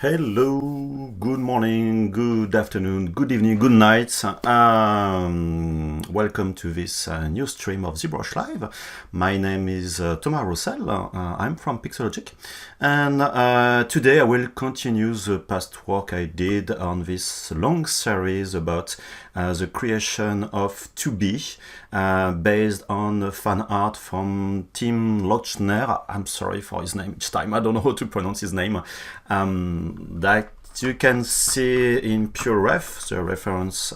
Hello, good morning, good afternoon, good evening, good night. Welcome to this new stream of ZBrushLIVE. My name is Thomas Roussel. I'm from Pixologic, and today I will continue the past work I did on this long series about the creation of 2B based on fan art from Tim Lochner. I'm sorry for his name each time. I don't know how to pronounce his name. That you can see in PureRef, the reference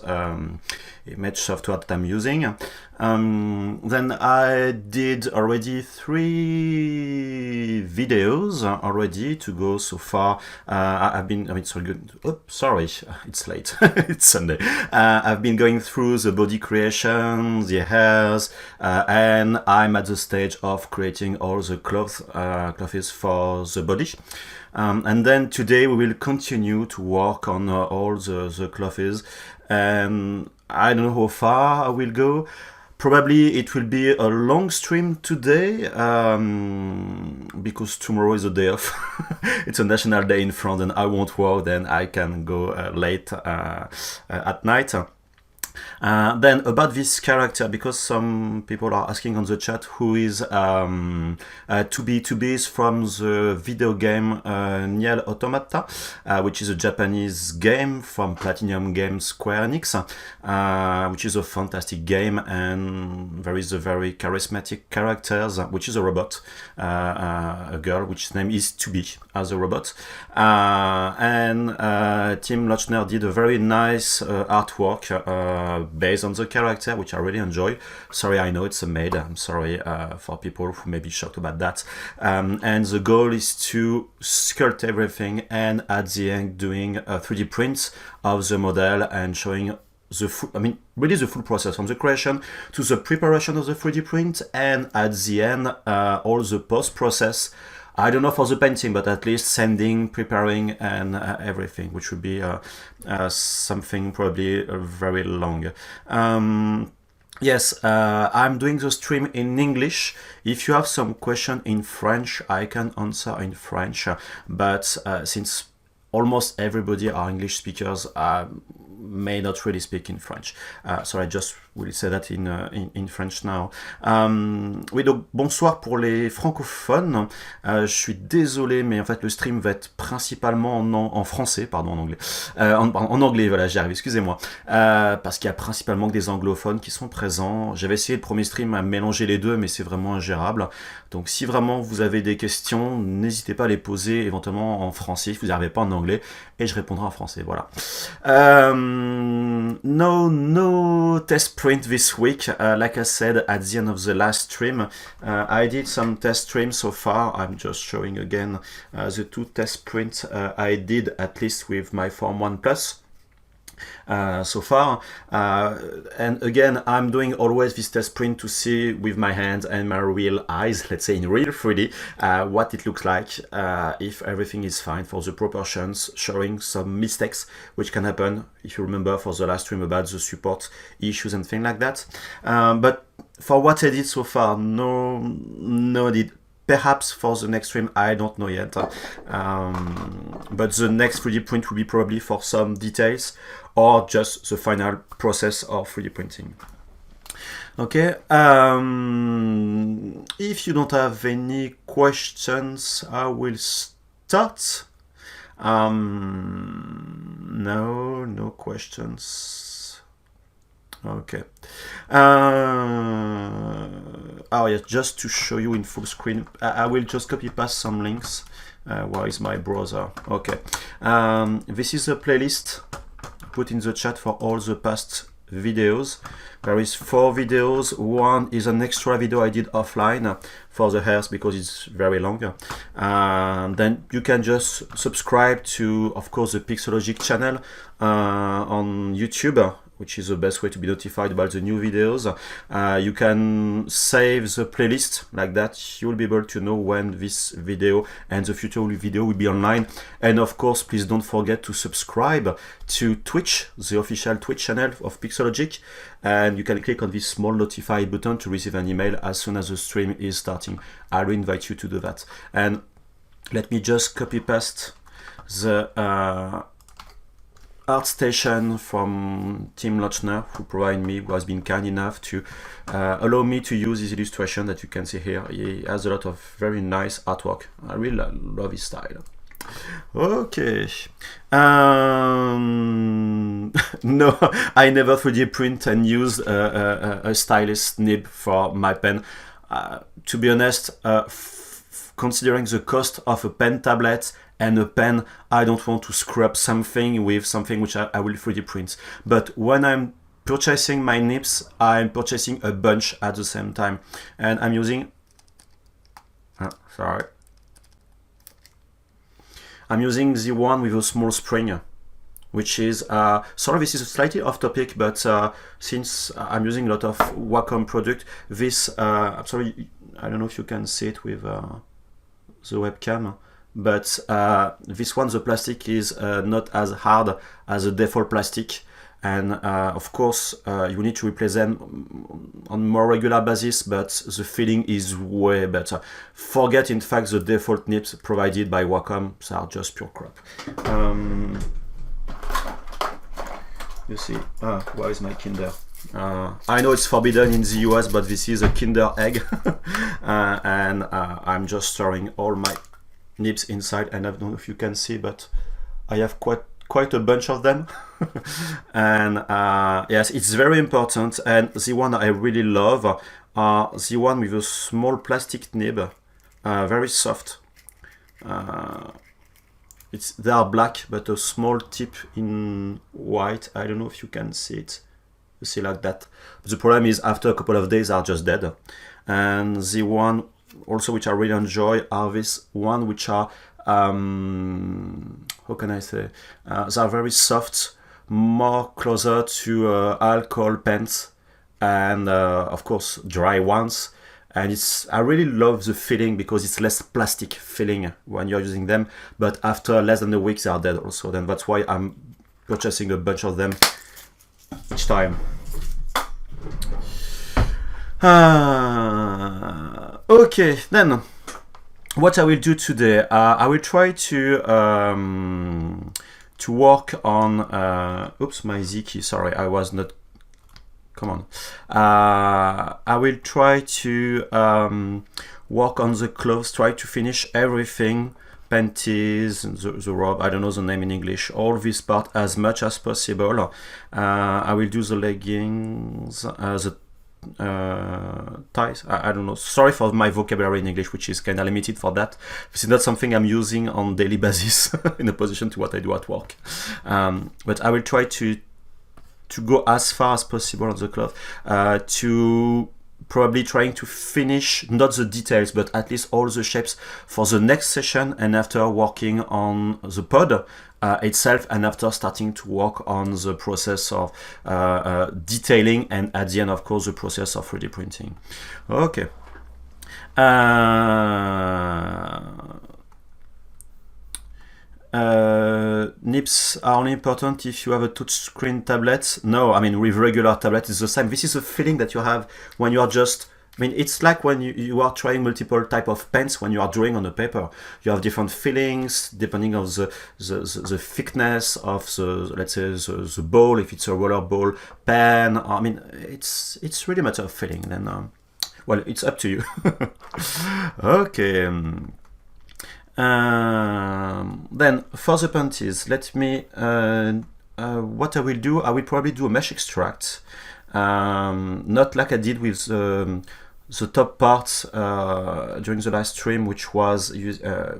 image software that I'm using. Then I did already 3 videos already to go so far. Sorry, good. Oh, sorry, it's late. It's Sunday. I've been going through the body creation, the hairs, and I'm at the stage of creating all the clothes for the body. And then today we will continue to work on all the clothes, and I don't know how far I will go. Probably it will be a long stream today because tomorrow is a day off. It's a national day in France and I won't work, then I can go late at night. Then about this character, because some people are asking on the chat who is 2B is from the video game NieR Automata, which is a Japanese game from Platinum Games Square Enix, which is a fantastic game, and there is a very charismatic character, which is a robot, a girl, which name is 2B as a robot. And Tim Lochner did a very nice artwork based on the character, which I really enjoy. Sorry, I know it's a maid. I'm sorry for people who may be shocked about that. And the goal is to sculpt everything and at the end doing a 3D print of the model and showing the full, really the full process from the creation to the preparation of the 3D print, and at the end all the post process. I don't know for the painting, but at least sanding, preparing, and everything, which would be something probably very long. Yes, I'm doing the stream in English. If you have some question in French, I can answer in French. But since almost everybody are English speakers, may not really speak in French. So I just will say that in French now. Oui, donc bonsoir pour les francophones. Je suis désolé, mais en fait le stream va être principalement en français, pardon, en anglais. En anglais, voilà, j'y arrive, excusez-moi. Parce qu'il y a principalement que des anglophones qui sont présents. J'avais essayé le premier stream à mélanger les deux, mais c'est vraiment ingérable. Donc si vraiment vous avez des questions, n'hésitez pas à les poser éventuellement en français, si vous n'y arrivez pas en anglais, et je répondrai en français, voilà. No test print this week. Like I said at the end of the last stream, I did some test streams so far. I'm just showing again the 2 test prints I did, at least with my Form 1 Plus. So far, and again, I'm doing always this test print to see with my hands and my real eyes, let's say in real 3D, what it looks like, if everything is fine for the proportions, showing some mistakes which can happen, if you remember for the last stream about the support issues and things like that. But for what I did so far, no need. Perhaps for the next stream, I don't know yet. But the next 3D print will be probably for some details or just the final process of 3D printing. Okay. If you don't have any questions, I will start. No questions. Okay. Oh yes, just to show you in full screen, I will just copy paste some links. Where is my browser? Okay. This is a playlist put in the chat for all the past videos. There is 4 videos. One is an extra video I did offline for the hairs because it's very long. Then you can just subscribe to, of course, the Pixologic channel on YouTube, which is the best way to be notified about the new videos. You can save the playlist like that. You'll be able to know when this video and the future video will be online. And of course, please don't forget to subscribe to Twitch, the official Twitch channel of Pixologic. And you can click on this small notify button to receive an email as soon as the stream is starting. I will invite you to do that. And let me just copy paste the ArtStation from Tim Lochner, who has been kind enough to allow me to use his illustration that you can see here. He has a lot of very nice artwork. I really love his style. Okay. No, I never 3D print and use a stylus nib for my pen. To be honest, considering the cost of a pen tablet and a pen, I don't want to screw up something with something which I will 3D print. But when I'm purchasing my nibs, I'm purchasing a bunch at the same time. And I'm using... I'm using the one with a small spring, which is, sorry, this is slightly off topic, but since I'm using a lot of Wacom product, this, I'm sorry, I don't know if you can see it with the webcam, but this one, the plastic is not as hard as the default plastic. And of course, you need to replace them on more regular basis, but the feeling is way better. Forget, in fact, the default nibs provided by Wacom. They are just pure crap. You see, where is my Kinder? I know it's forbidden in the US, but this is a Kinder egg. And I'm just storing all my nibs inside. And I don't know if you can see, but I have quite a bunch of them. And yes, it's very important. And the one I really love are the one with a small plastic nib, very soft. They are black, but a small tip in white. I don't know if you can see it. You see like that. The problem is after a couple of days they are just dead. And the one also which I really enjoy are this one which are how can I say? They are very soft, more closer to alcohol pens, and of course dry ones. And I really love the feeling because it's less plastic feeling when you're using them. But after less than a week, they are dead also. Then that's why I'm purchasing a bunch of them each time. Okay, then. What I will do today, I will try to work on. Oops, my Z key. Sorry, I was not. Come on. I will try to work on the clothes. Try to finish everything, panties, the robe. I don't know the name in English. All this part as much as possible. I will do the leggings, the ties. I don't know. Sorry for my vocabulary in English, which is kind of limited for that. This is not something I'm using on daily basis in opposition to what I do at work. But I will try to go as far as possible on the cloth, to probably trying to finish not the details but at least all the shapes for the next session, and after working on the pod itself, and after starting to work on the process of detailing, and at the end of course the process of 3D printing. Okay. Nibs are only important if you have a touchscreen tablet. No, I mean with regular tablet it's the same. This is a feeling that you have when you are just, I mean, it's like when you are trying multiple type of pens when you are drawing on a paper. You have different feelings depending on the thickness of the, let's say, the ball, if it's a roller ball pen. I mean, it's really a matter of feeling. Then, well, it's up to you. Okay. Then for the panties, let me. What I will do, I will probably do a mesh extract. Not like I did with the top part during the last stream, which was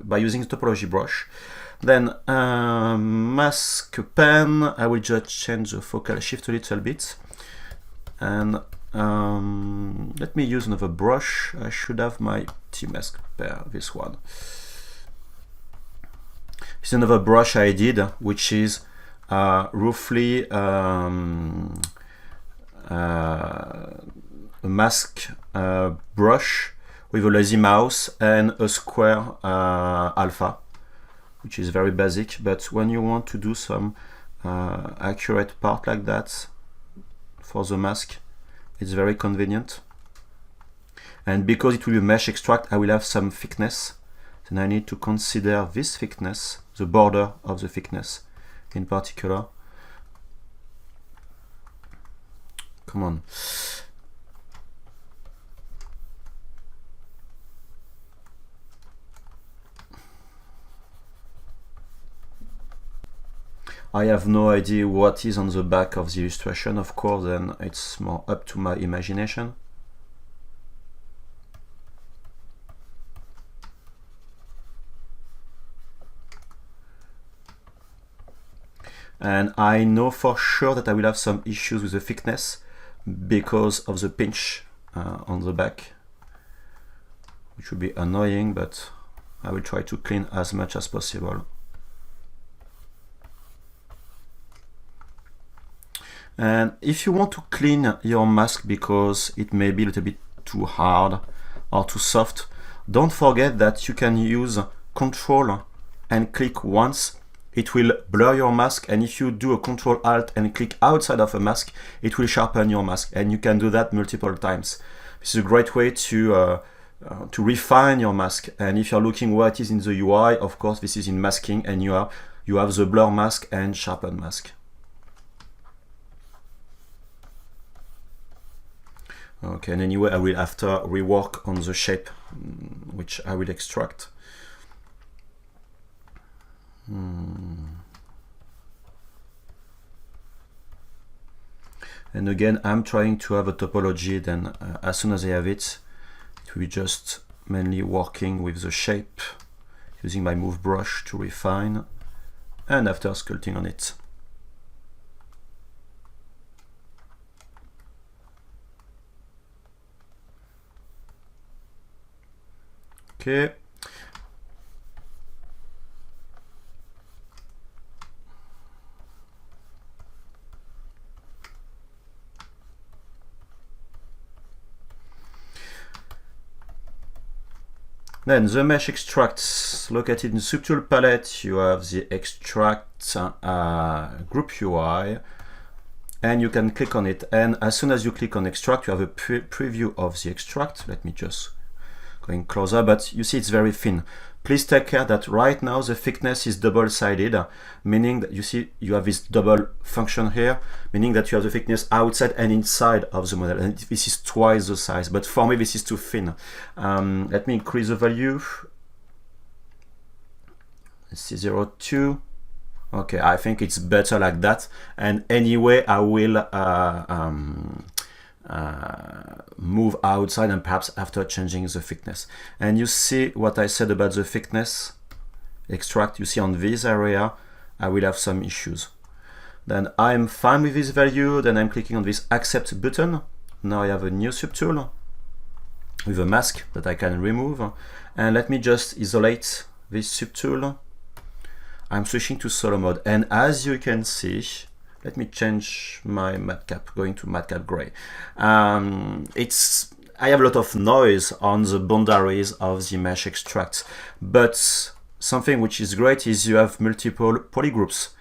by using the topology brush. Then mask pen, I will just change the focal shift a little bit. And let me use another brush. I should have my T-mask pair, this one. This is another brush I did, which is roughly a mask brush with a lazy mouse and a square alpha, which is very basic. But when you want to do some accurate part like that for the mask, it's very convenient. And because it will be mesh extract, I will have some thickness. then I need to consider this thickness, the border of the thickness in particular. Come on. I have no idea what is on the back of the illustration, of course, then it's more up to my imagination. And I know for sure that I will have some issues with the thickness because of the pinch on the back, which will be annoying, but I will try to clean as much as possible. And if you want to clean your mask because it may be a little bit too hard or too soft, don't forget that you can use Control and click once. It will blur your mask, and if you do a Control Alt and click outside of a mask, it will sharpen your mask, and you can do that multiple times. This is a great way to refine your mask. And if you're looking where it is in the UI, of course this is in masking, and you have the blur mask and sharpen mask. Okay, and anyway, I will after rework on the shape, which I will extract. And again, I'm trying to have a topology, then as soon as I have it, it will be just mainly working with the shape, using my move brush to refine, and after sculpting on it. Okay. Then the mesh extracts, located in the subtool palette, you have the extract group UI, and you can click on it. And as soon as you click on extract, you have a preview of the extract. Let me just going closer, but you see it's very thin. Please take care that right now the thickness is double-sided, meaning that you see you have this double function here, meaning that you have the thickness outside and inside of the model, and this is twice the size, but for me this is too thin. Let me increase the value. Let's see, 0.2. Okay, I think it's better like that, and anyway I will move outside and perhaps after changing the thickness. And you see what I said about the thickness extract, you see on this area I will have some issues. Then I'm fine with this value, then I'm clicking on this accept button. Now I have a new subtool with a mask that I can remove, and let me just isolate this subtool. I'm switching to solo mode, and as you can see, let me change my matcap, going to matcap gray. I have a lot of noise on the boundaries of the mesh extracts, but something which is great is you have multiple polygroups.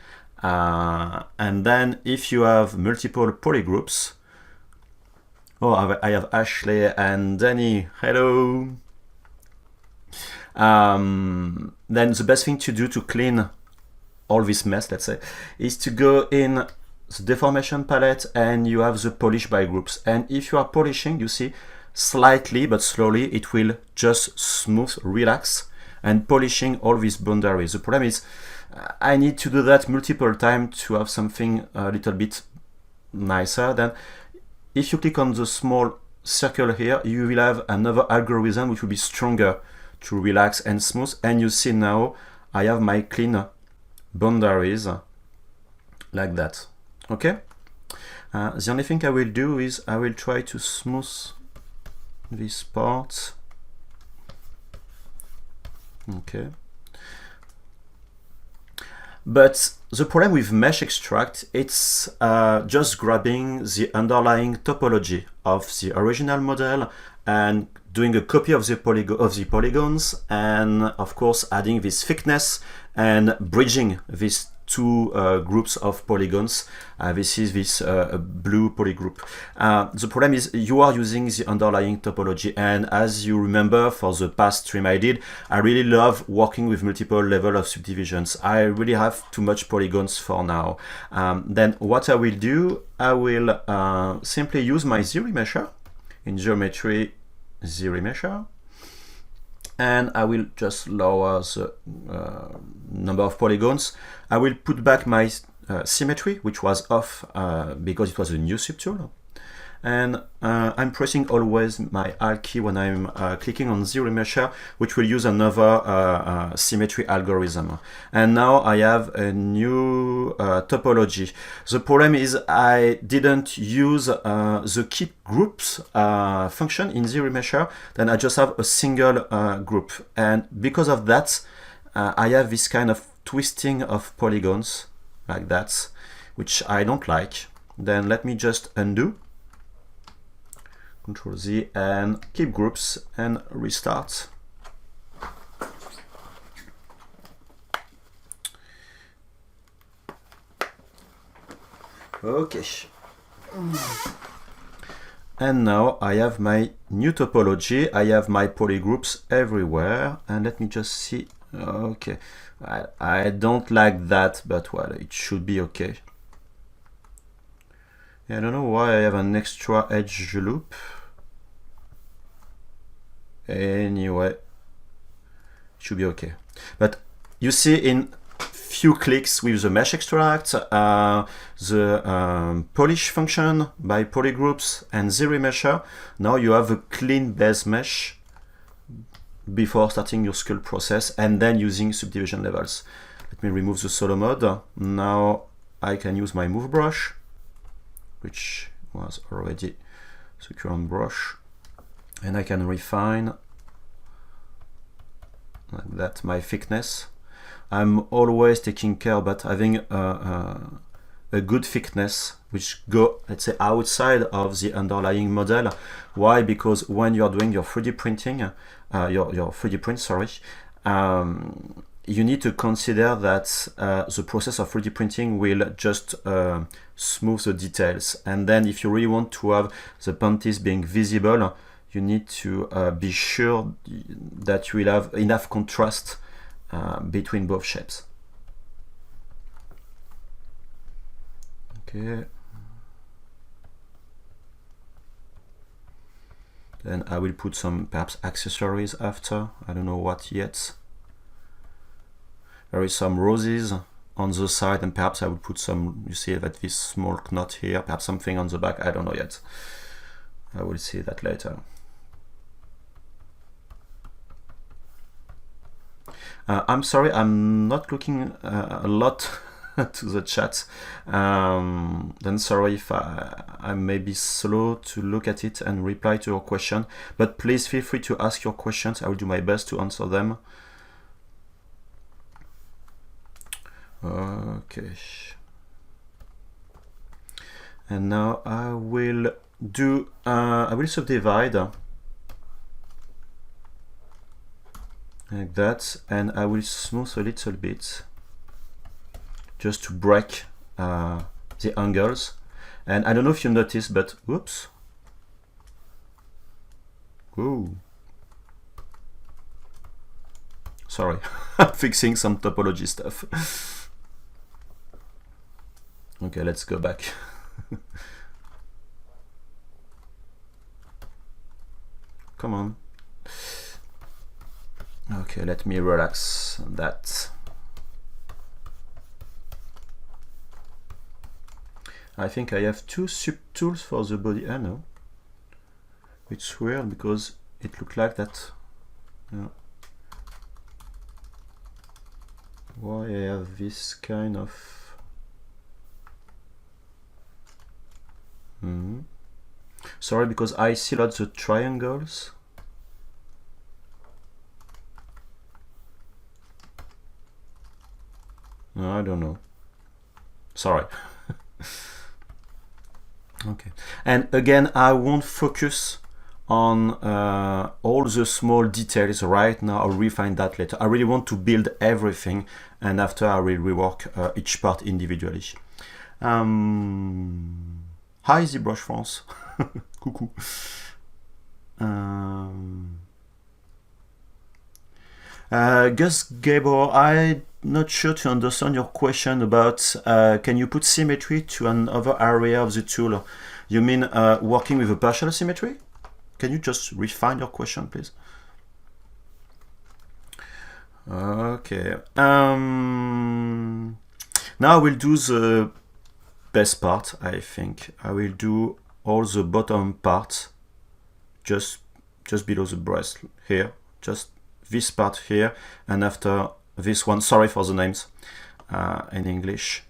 And then if you have multiple polygroups, oh, I have Ashley and Danny, hello. Then the best thing to do to clean all this mess, let's say, is to go in the deformation palette and you have the polish by groups. And if you are polishing, you see slightly but slowly it will just smooth, relax, and polishing all these boundaries. The problem is I need to do that multiple times to have something a little bit nicer. Then if you click on the small circle here, you will have another algorithm which will be stronger to relax and smooth. And you see now I have my clean boundaries like that. Okay, the only thing I will do is I will try to smooth this part. Okay, but the problem with mesh extract, it's just grabbing the underlying topology of the original model and doing a copy of the polygons, and of course adding this thickness and bridging these two groups of polygons. This is this blue polygroup. The problem is you are using the underlying topology, and as you remember for the past stream I did, I really love working with multiple levels of subdivisions. I really have too much polygons for now. Then what I will do, I will simply use my ZRemesher in geometry, ZRemesher, and I will just lower the number of polygons. I will put back my symmetry, which was off because it was a new subtool. And I'm pressing always my Alt key when I'm clicking on ZRemesher, which will use another symmetry algorithm. And now I have a new topology. The problem is I didn't use the keep groups function in ZRemesher. Then I just have a single group. And because of that, I have this kind of twisting of polygons like that, which I don't like. Then let me just undo. Control Z and keep groups and restart. Okay. And now I have my new topology. I have my polygroups everywhere. And let me just see. Okay. I don't like that, but well, it should be okay. I don't know why I have an extra edge loop. Anyway, it should be okay. But you see in few clicks with the mesh extract, the polish function by polygroups and ZRemesher, now you have a clean base mesh before starting your sculpt process and then using subdivision levels. Let me remove the solo mode. Now I can use my move brush, which was already secure on brush, and I can refine like that my thickness. I'm always taking care about having a good thickness which go, let's say, outside of the underlying model. Why? Because when you're doing your 3D printing, your 3D print, sorry, you need to consider that the process of 3D printing will just smooth the details. And then if you really want to have the panties being visible, you need to be sure that you will have enough contrast between both shapes. Okay. Then I will put some perhaps accessories after. I don't know what yet. There is some roses on the side, and perhaps I will put some, you see that this small knot here, perhaps something on the back, I don't know yet. I will see that later. I'm sorry, I'm not looking a lot to the chat. Then sorry if I may be slow to look at it and reply to your question, but please feel free to ask your questions. I will do my best to answer them. Okay. And now I will do, I will subdivide like that, and I will smooth a little bit just to break the angles. And I don't know if you noticed, but whoops. Ooh. Sorry, I'm fixing some topology stuff. Okay, let's go back. Come on. Okay, let me relax that. I think I have two subtools for the body. I know. It's weird because it looked like that. Yeah. Why I have this kind of... Sorry, because I see lots of triangles. No, I don't know. Sorry. Okay. And again, I won't focus on all the small details right now. I'll refine that later. I really want to build everything, and after I will rework each part individually. Hi ZBrush France. Coucou. Gus Gabor, I'm not sure to understand your question about can you put symmetry to another area of the tool? You mean working with a partial symmetry? Can you just refine your question, please? Okay. Now I will do the best part, I think. I will do all the bottom part just below the breast here, just this part here, and after this one, sorry for the names in English.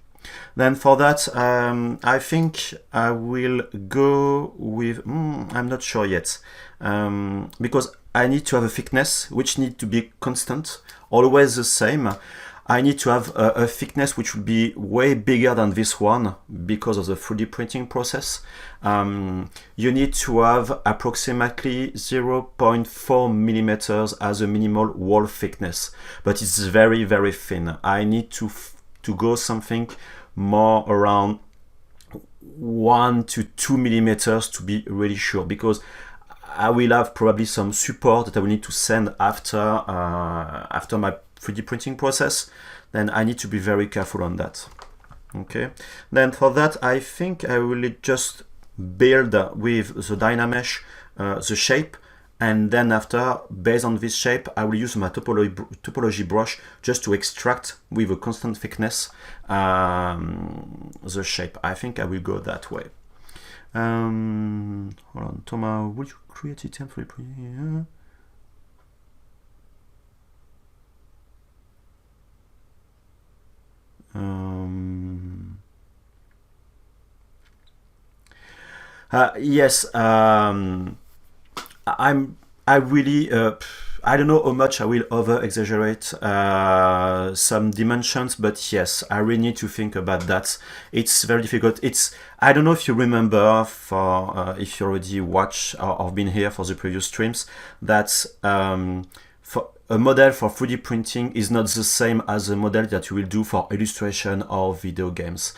Then for that, I think I will go with, I'm not sure yet, because I need to have a thickness which need to be constant, always the same. I need to have a thickness which will be way bigger than this one because of the 3D printing process. You need to have approximately 0.4 millimeters as a minimal wall thickness, but it's very, very thin. I need to go something more around 1 to 2 millimeters to be really sure, because I will have probably some support that I will need to send after my 3D printing process. Then I need to be very careful on that. Okay. Then for that, I think I will just build with the DynaMesh the shape, and then after, based on this shape, I will use my topology brush just to extract with a constant thickness the shape. I think I will go that way. Hold on, Thomas, would you create it for here? Yes, I really I don't know how much I will over exaggerate some dimensions, but yes, I really need to think about that. It's very difficult. I don't know if you remember, for if you already watched or been here for the previous streams, that for a model for 3D printing is not the same as a model that you will do for illustration or video games.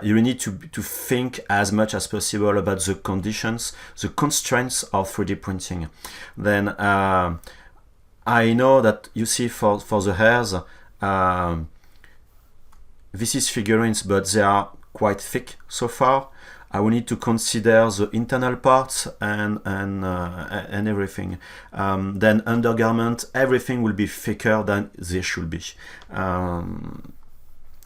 You need to think as much as possible about the conditions, the constraints of 3D printing. Then I know that you see for the hairs, this is figurines, but they are quite thick so far. I will need to consider the internal parts and everything. Then undergarment, everything will be thicker than they should be. And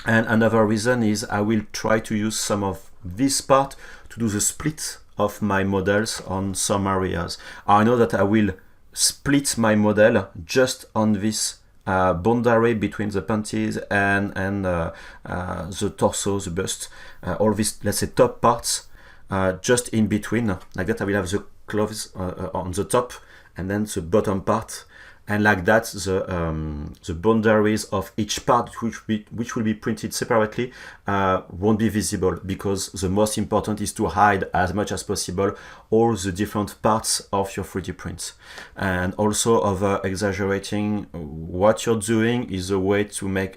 another reason is I will try to use some of this part to do the split of my models on some areas. I know that I will split my model just on this boundary between the panties and the torso, the bust, all these, let's say, top parts, just in between. Like that I will have the clothes on the top, and then the bottom part, and like that the boundaries of each part which will be printed separately won't be visible, because the most important is to hide as much as possible all the different parts of your 3D prints. And also, over exaggerating what you're doing is a way to make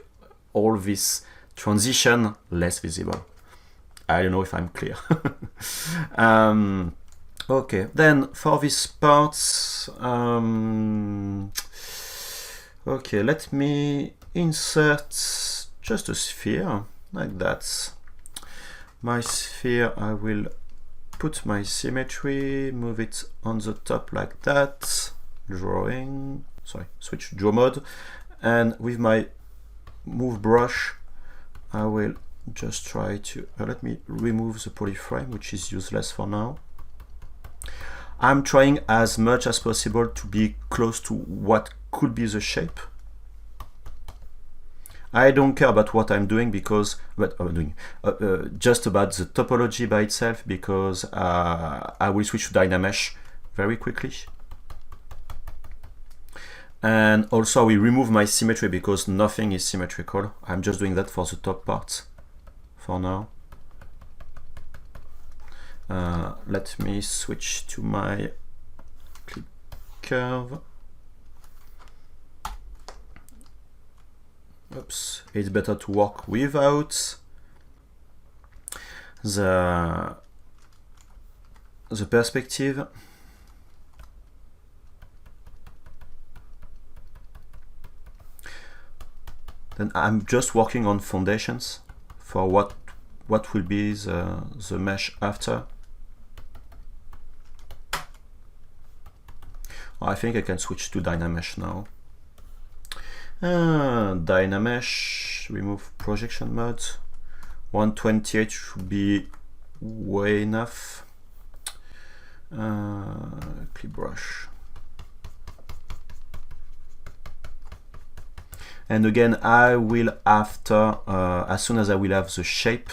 all this transition less visible. I don't know if I'm clear. Okay, then for these parts, okay, let me insert just a sphere, like that. My sphere, I will put my symmetry, move it on the top like that, drawing, sorry, switch draw mode, and with my move brush, I will just try to, let me remove the polyframe, which is useless for now. I'm trying as much as possible to be close to what could be the shape. I don't care about what I'm doing, because just about the topology by itself, because I will switch to DynaMesh very quickly. And also we remove my symmetry because nothing is symmetrical. I'm just doing that for the top parts for now. Let me switch to my curve. Oops, it's better to work without the perspective. Then I'm just working on foundations for what will be the mesh after. I think I can switch to DynaMesh now. DynaMesh, remove projection mode. 128 should be way enough. ZBrush. And again, I will after, as soon as I will have the shape,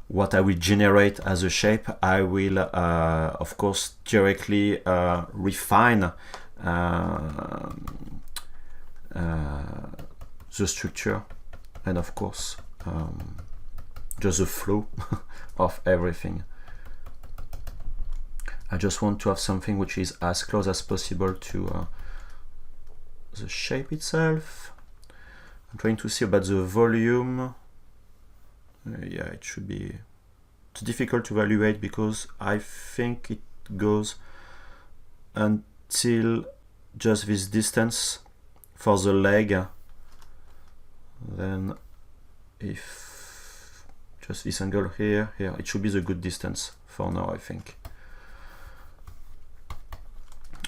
what I will generate as a shape, I will, of course, directly refine the structure and, of course, just the flow of everything. I just want to have something which is as close as possible to the shape itself. I'm trying to see about the volume. Yeah, it should be. It's difficult to evaluate because I think it goes until just this distance for the leg. Then if just this angle here, it should be the good distance for now, I think.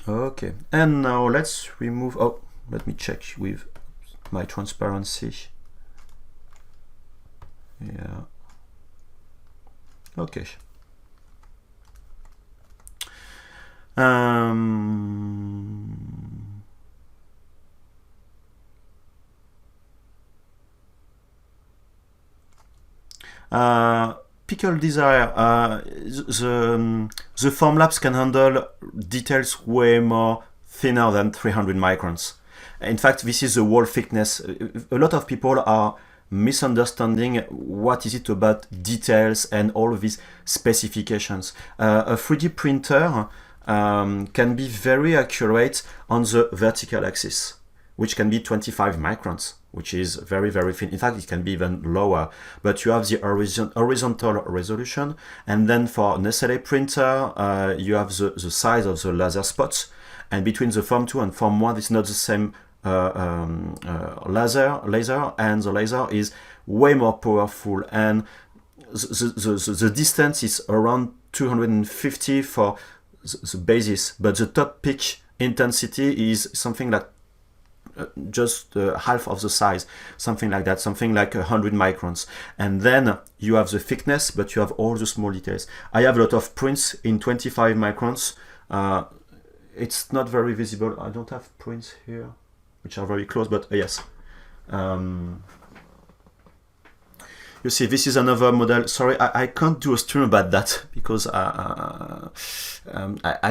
Okay, and now let's remove, oh, let me check with my transparency. Yeah. Okay. Pickle desire. The Formlabs can handle details way more thinner than 300 microns. In fact, this is the wall thickness. A lot of people are misunderstanding what is it about details and all of these specifications. A 3D printer can be very accurate on the vertical axis, which can be 25 microns, which is very, very thin. In fact, it can be even lower, but you have the horizontal resolution. And then for an SLA printer, you have the size of the laser spots. And between the Form 2 and Form 1, it's not the same laser, and the laser is way more powerful. And the distance is around 250 for the basis, but the top pitch intensity is something like just half of the size, something like that, something like 100 microns. And then you have the thickness, but you have all the small details. I have a lot of prints in 25 microns. It's not very visible. I don't have prints here, which are very close, but yes. You see, this is another model. Sorry, I can't do a stream about that because I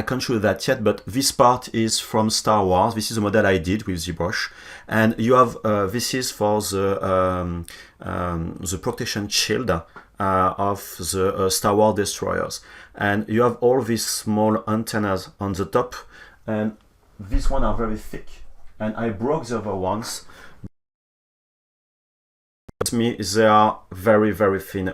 can't show that yet, but this part is from Star Wars. This is a model I did with ZBrush. And you have, this is for the protection shield of the Star Wars destroyers. And you have all these small antennas on the top, and these ones are very thick. And I broke the other ones. Me, they are very, very thin.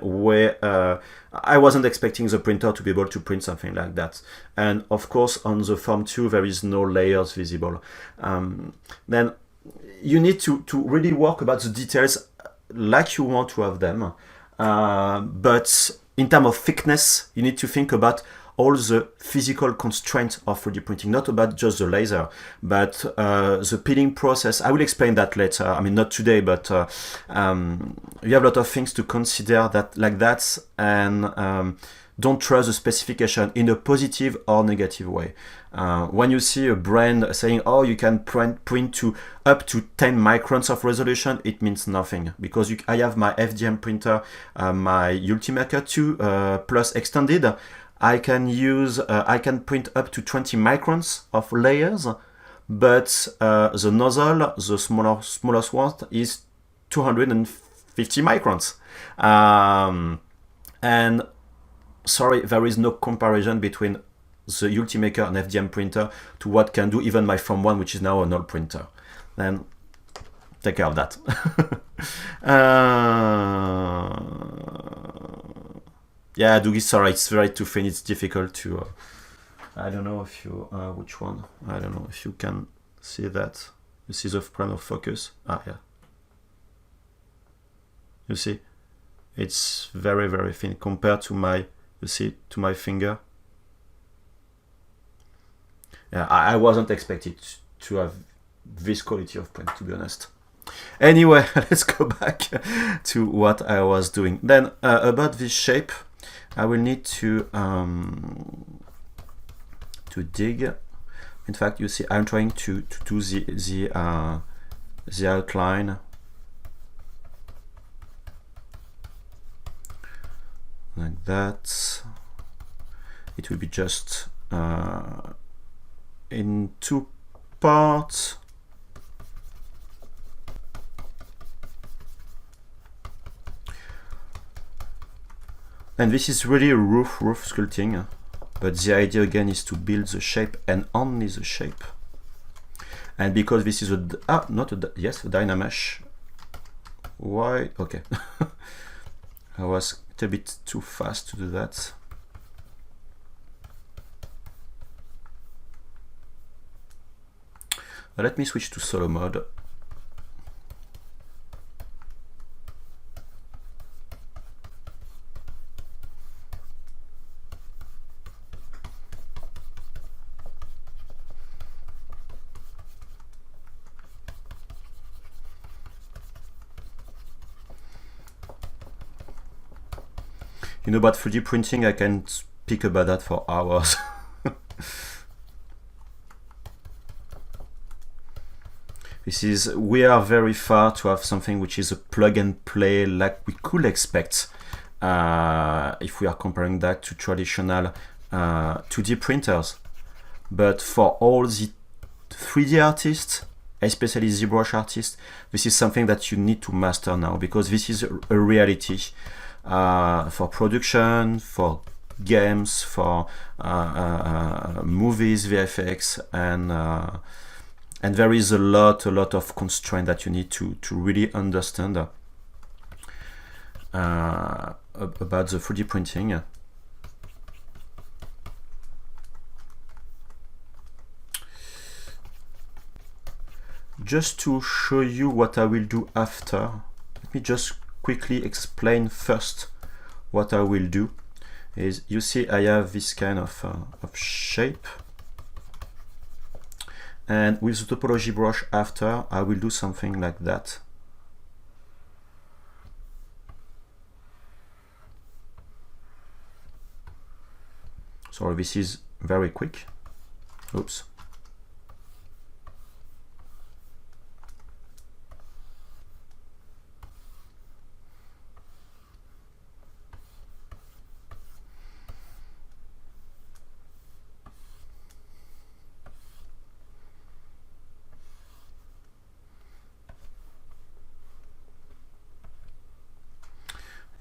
I wasn't expecting the printer to be able to print something like that. And of course, on the Form 2, there is no layers visible. Then you need to really work about the details like you want to have them. But in terms of thickness, you need to think about all the physical constraints of 3D printing, not about just the laser, but the peeling process. I will explain that later. I mean, not today, but you have a lot of things to consider that like that, and don't trust the specification in a positive or negative way. When you see a brand saying, oh, you can print to up to 10 microns of resolution, it means nothing, because I have my FDM printer, my Ultimaker 2 plus extended. I can use, I can print up to 20 microns of layers, but the nozzle, the smallest one, is 250 microns. And sorry, there is no comparison between the Ultimaker and FDM printer to what can do even my Form 1, which is now an old printer. Then take care of that. Yeah, Dougie, sorry, it's very too thin. It's difficult to. I don't know if you which one. I don't know if you can see that. You see the frame of focus. Ah, yeah. You see, it's very, very thin compared to my. You see, to my finger. Yeah, I wasn't expected to have this quality of print, to be honest. Anyway, let's go back to what I was doing. Then about this shape, I will need to dig. In fact, you see, I'm trying to do the outline like that. It will be just in two parts. And this is really rough sculpting, but the idea again is to build the shape and only the shape. And because this is a DynaMesh. Why? Okay. I was a bit too fast to do that. Let me switch to solo mode. You know, about 3D printing, I can speak about that for hours. We are very far to have something which is a plug and play like we could expect if we are comparing that to traditional 2D printers. But for all the 3D artists, especially ZBrush artists, this is something that you need to master now, because this is a reality. For production, for games, for movies, VFX, and there is a lot of constraint that you need to really understand about the 3D printing. Just to show you what I will do after, let me just quickly explain first what I will do. Is, you see, I have this kind of shape, and with the topology brush after, I will do something like that. Sorry, this is very quick. Oops.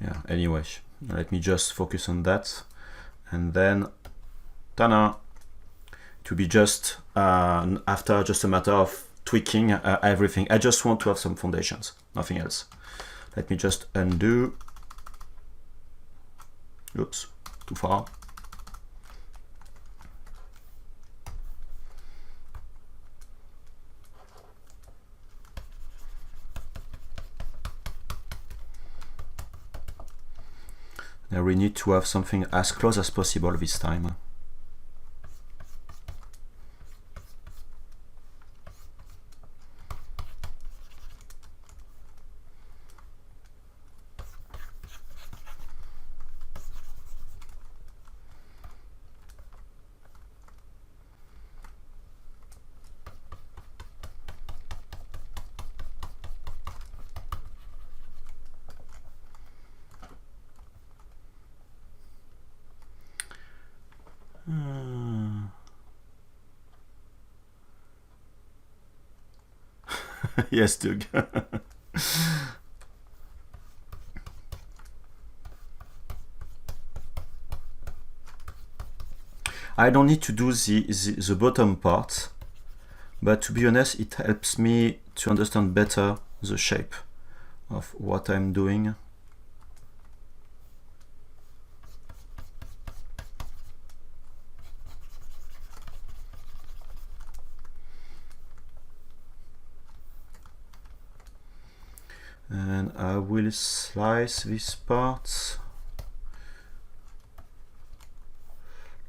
Yeah, anyway, let me just focus on that, and then ta-da! To be just after just a matter of tweaking everything. I just want to have some foundations, nothing else. Let me just undo. Oops, too far. Now we need to have something as close as possible this time. Yes, Doug. I don't need to do the bottom part, but to be honest, it helps me to understand better the shape of what I'm doing. And I will slice this part.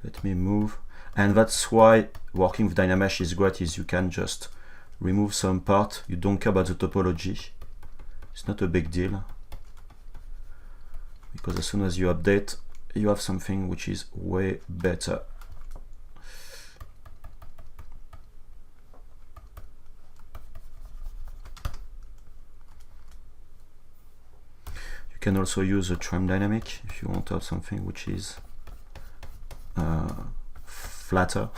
Let me move. And that's why working with DynaMesh is great, is you can just remove some part. You don't care about the topology. It's not a big deal. Because as soon as you update, you have something which is way better. You can also use a trim dynamic if you want to have something which is flatter.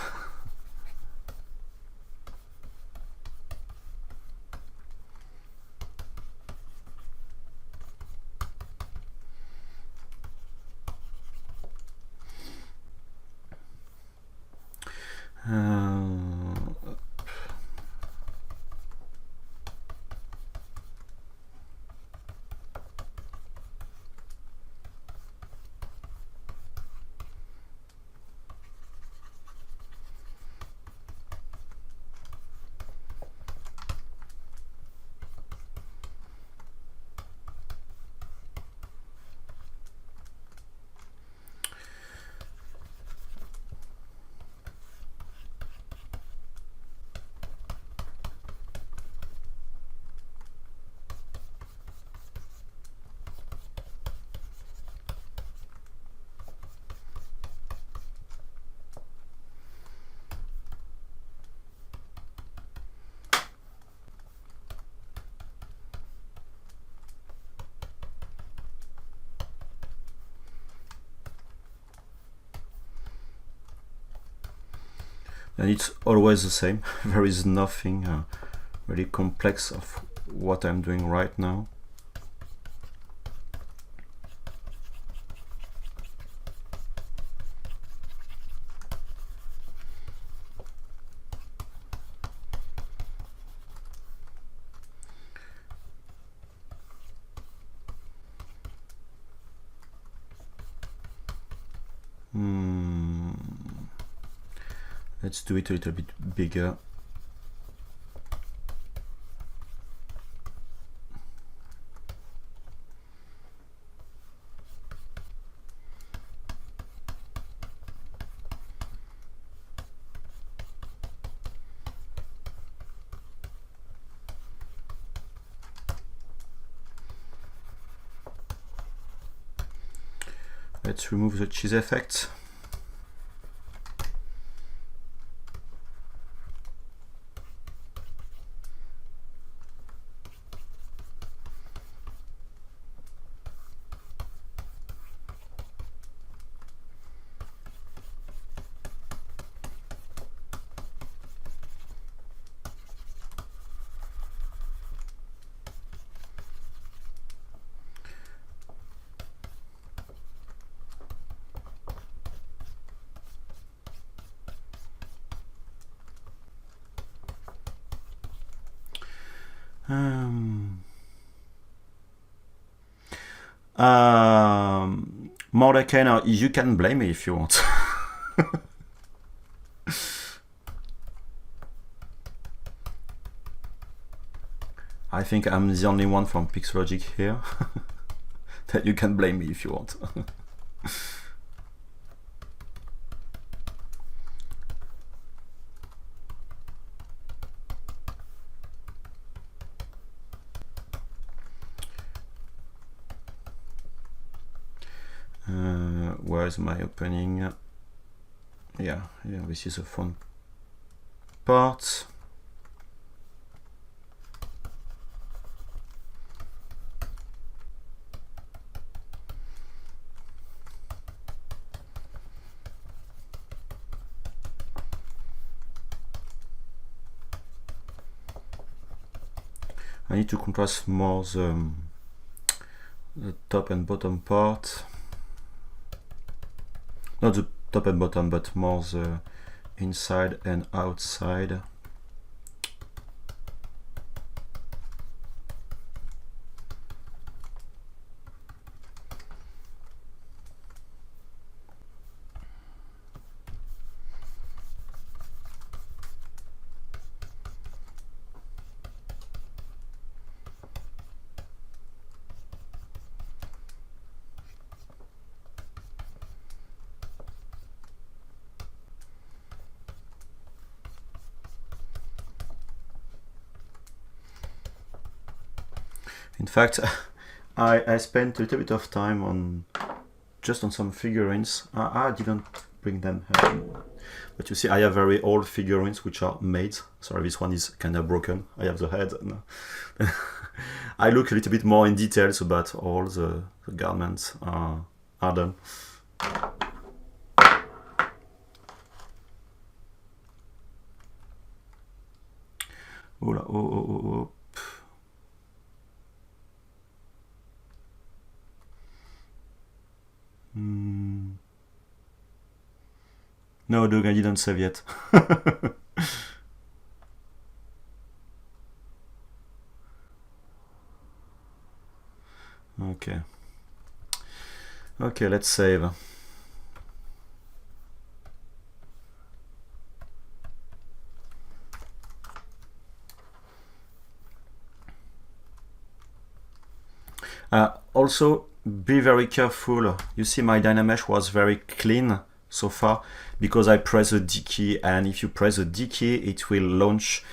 And it's always the same. There is nothing really complex of what I'm doing right now. Let's do it a little bit bigger. Let's remove the cheese effect. Mordecai, now you can blame me if you want. I think I'm the only one from Pixologic here. That you can blame me if you want. Where's my opening? Yeah, this is a fun part. I need to contrast more the top and bottom part. Not the top and bottom, but more the inside and outside. In fact, I spent a little bit of time on just on some figurines. I didn't bring them here. But you see, I have very old figurines which are made. Sorry, this one is kind of broken. I have the head. And I look a little bit more in details about all the garments are done. Oh. No, Doug, I didn't save yet. Okay. Okay, let's save. Also, be very careful. You see, my DynaMesh was very clean so far because I press the D key, and if you press the D key, it will launch,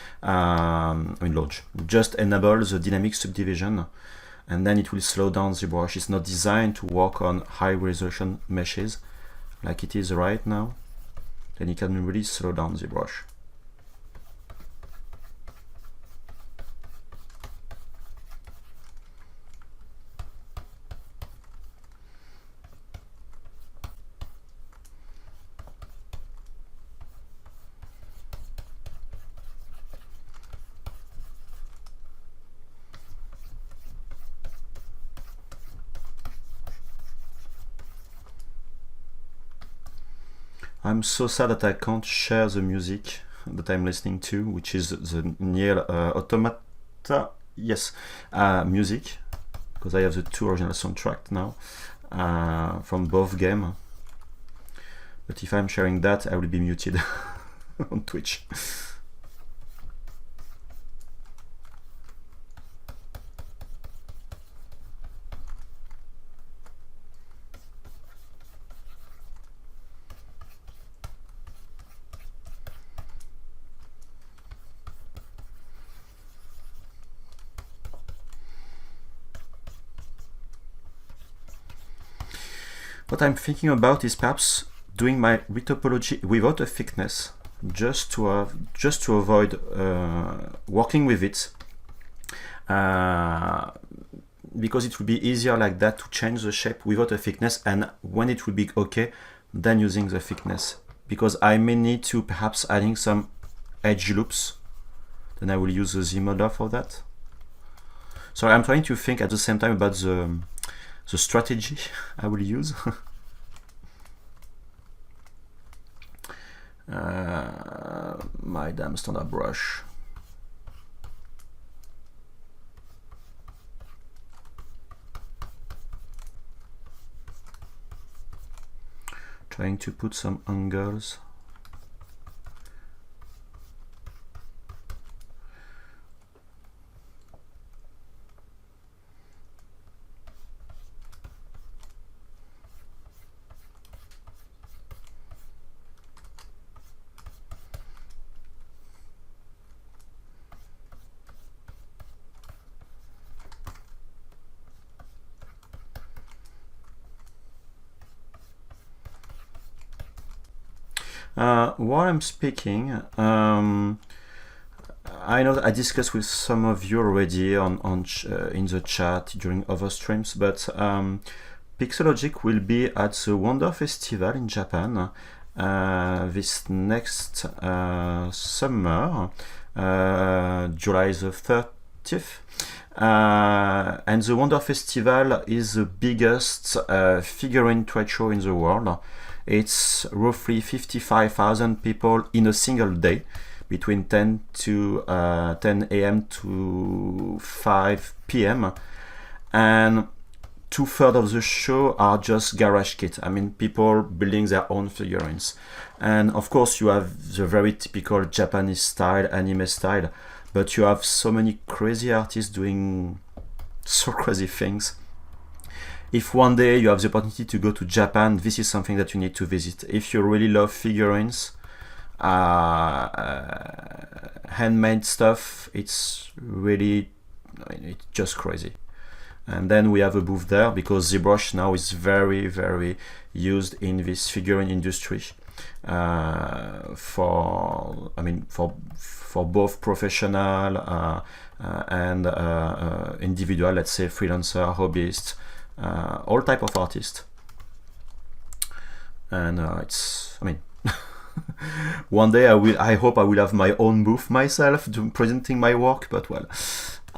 just enable the dynamic subdivision, and then it will slow down ZBrush. It's not designed to work on high resolution meshes like it is right now. Then it can really slow down ZBrush. I'm so sad that I can't share the music that I'm listening to, which is the NieR Automata, yes, music, because I have the two original soundtracks now from both games. But if I'm sharing that, I will be muted on Twitch. What I'm thinking about is perhaps doing my retopology without a thickness, just to avoid working with it, because it will be easier like that to change the shape without a thickness, and when it will be okay, then using the thickness, because I may need to perhaps adding some edge loops. Then I will use the Z model for that. So I'm trying to think at the same time about the strategy I will use. My damn standard brush. Trying to put some angles. While I'm speaking, I know that I discussed with some of you already in the chat during other streams, but Pixologic will be at the Wonder Festival in Japan this next summer, July the 30th. And the Wonder Festival is the biggest figurine trade show in the world. It's roughly 55,000 people in a single day, between 10 a.m. to 5 p.m. And 2/3 of the show are just garage kit. I mean, people building their own figurines. And of course, you have the very typical Japanese style, anime style, but you have so many crazy artists doing so crazy things. If one day you have the opportunity to go to Japan, this is something that you need to visit. If you really love figurines, handmade stuff, it's really, it's just crazy. And then we have a booth there because ZBrush now is very, very used in this figurine industry for both professional and individual, let's say freelancer, hobbyist, all type of artists. And it's, I mean, one day I hope I will have my own booth myself presenting my work, but well,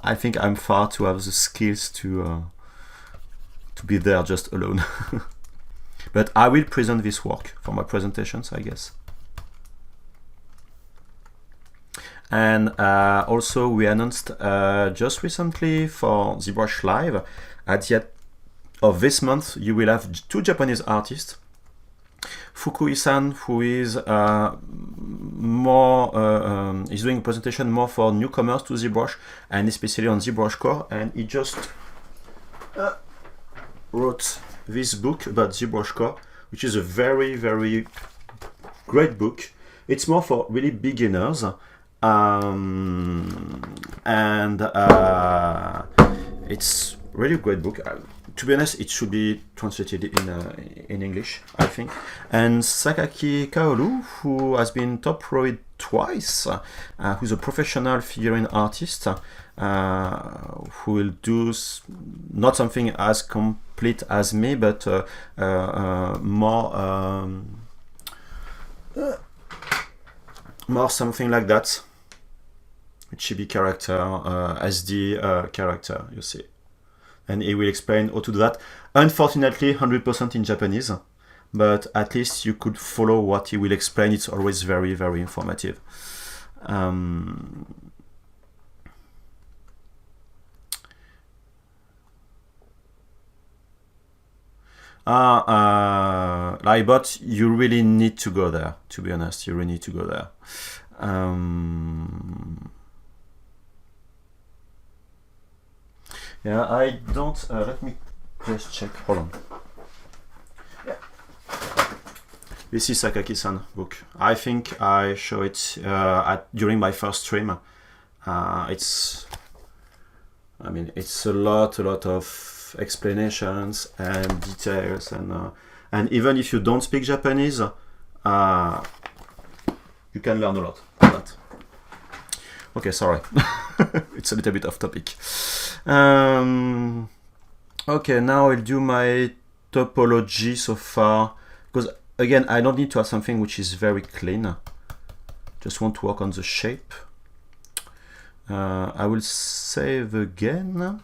I think I'm far to have the skills to be there just alone. But I will present this work for my presentations, I guess. And also we announced just recently for ZBrushLIVE, at the end of this month you will have 2 Japanese artists. Fukui-san, who is is doing a presentation more for newcomers to ZBrush, and especially on ZBrush Core, and he just wrote this book about ZBrush Core, which is a very, very great book. It's more for really beginners, and it's really a great book. To be honest, it should be translated in English, I think. And Sakaki Kaoru, who has been top rated twice, who's a professional figurine artist, who will do not something as complete as me, but more something like that. Chibi character, SD character, you see. And he will explain how to do that. Unfortunately, 100% in Japanese, but at least you could follow what he will explain. It's always very, very informative. But you really need to go there, to be honest. You really need to go there. Yeah, I don't, let me just check, hold on. Yeah. This is Sakaki-san book. I think I show it during my first stream. It's a lot of explanations and details, and even if you don't speak Japanese, you can learn a lot from that. Okay, sorry. It's a little bit off topic. Okay, now I'll do my topology so far, because again, I don't need to have something which is very clean. Just want to work on the shape. I will save again.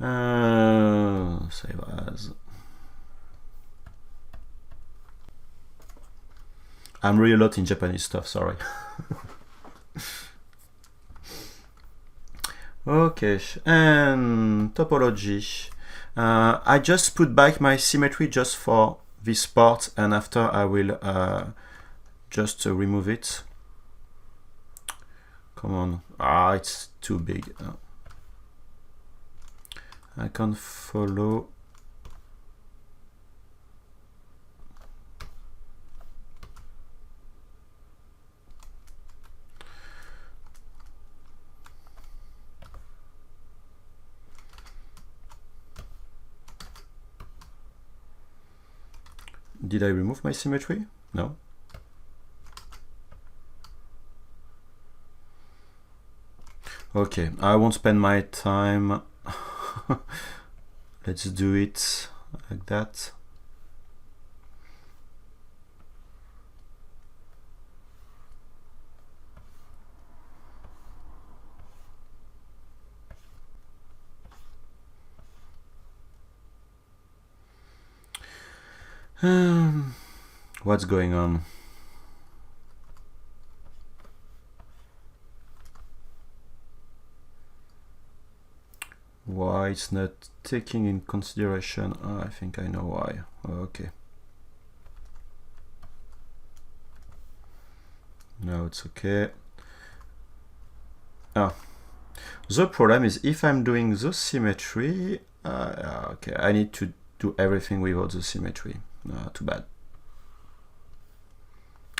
Save as. I'm really a lot in Japanese stuff, sorry. Okay, and topology. I just put back my symmetry just for this part, and after I will just remove it. Come on. It's too big. I can't follow. Did I remove my symmetry? No. Okay, I won't spend my time. Let's do it like that. What's going on? Why it's not taking in consideration? Oh, I think I know why. Okay. Now it's okay. Oh. The problem is if I'm doing the symmetry, okay, I need to do everything without the symmetry. Too bad.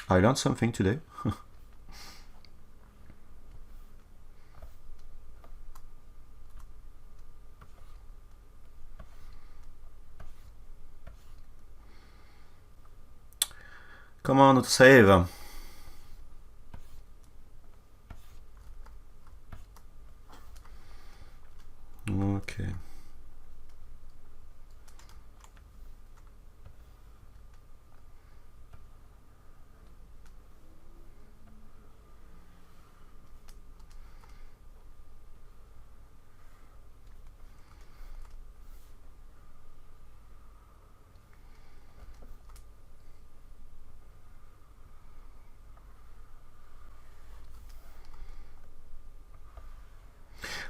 I learned something today. Come on, save. Okay.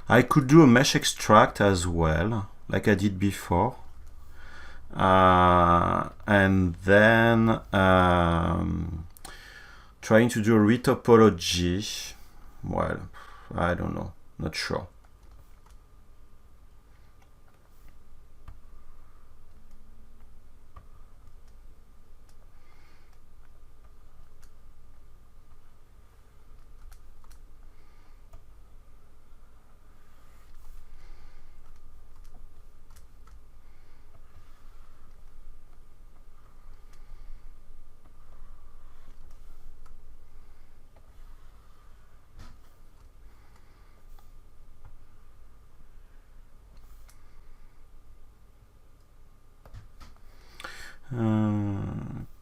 I could do a mesh extract as well, like I did before. And then trying to do a retopology. Well, I don't know, not sure.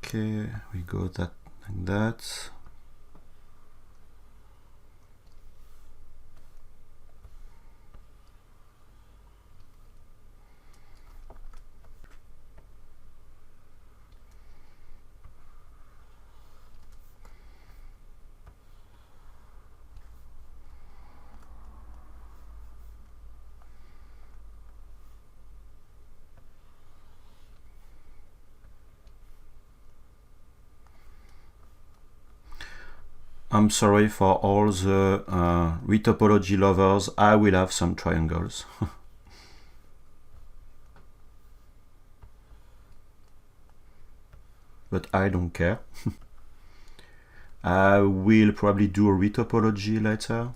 Okay, we go that like that. I'm sorry for all the retopology lovers, I will have some triangles. But I don't care. I will probably do a retopology later.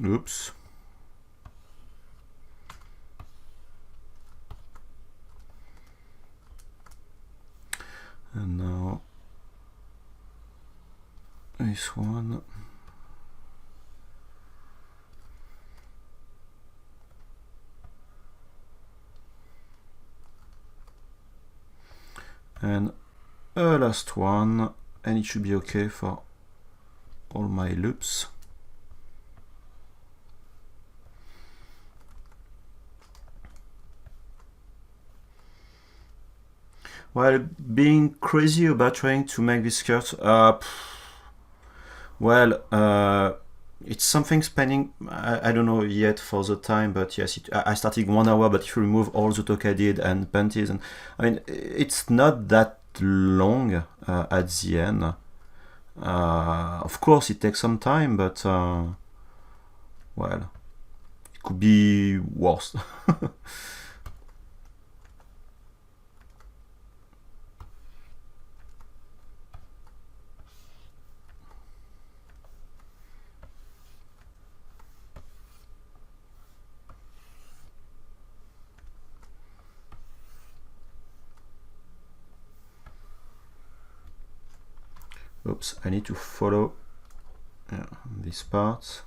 Oops. And now this one. And a last one, and it should be okay for all my loops. Well, being crazy about trying to make this skirt, it's something spending, I don't know yet for the time, but yes, I started 1 hour, but if you remove all the talk I did and panties, and I mean, it's not that long at the end. Of course, it takes some time, but well, it could be worse. Oops, I need to follow this part.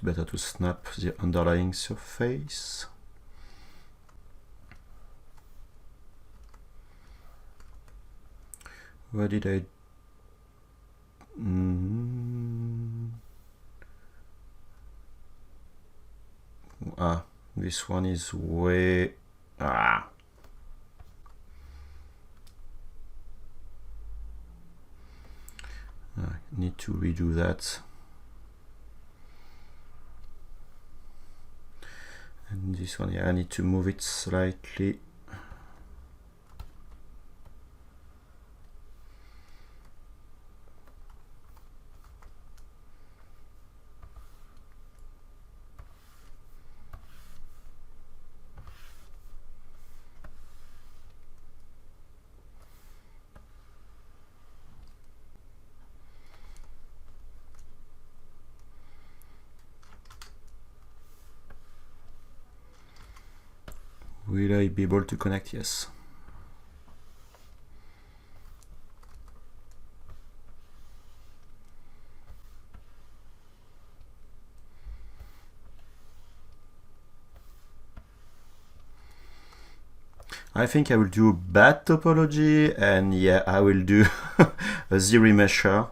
better to snap the underlying surface. Where did I... this one is way... I need to redo that. And this one, yeah, I need to move it slightly. Will I be able to connect? Yes. I think I will do bad topology, and yeah, I will do a ZRemesher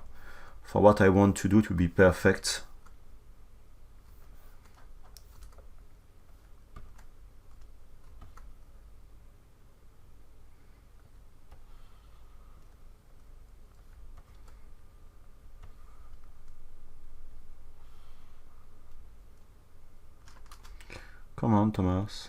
for what I want to do to be perfect. Come on, Thomas.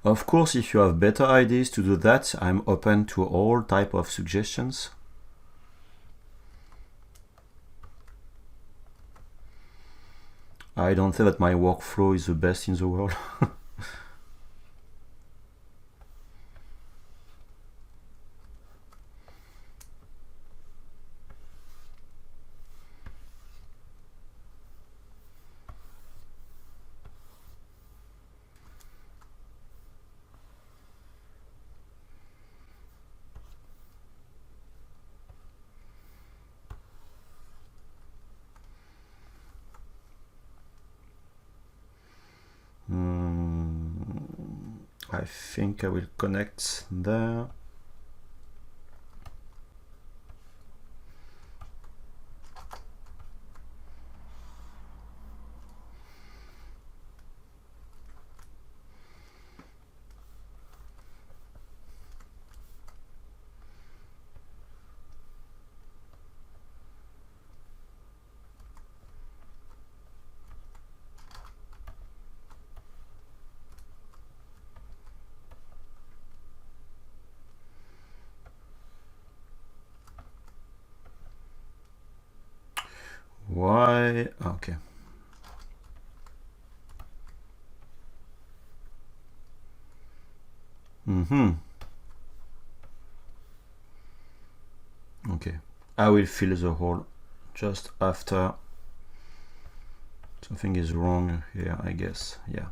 Of course, if you have better ideas to do that, I'm open to all type of suggestions. I don't say that my workflow is the best in the world. I think I will connect there. Why? Okay. Okay. I will fill the hole just after. Something is wrong here, I guess. Yeah.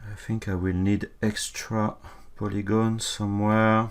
I think I will need extra polygons somewhere.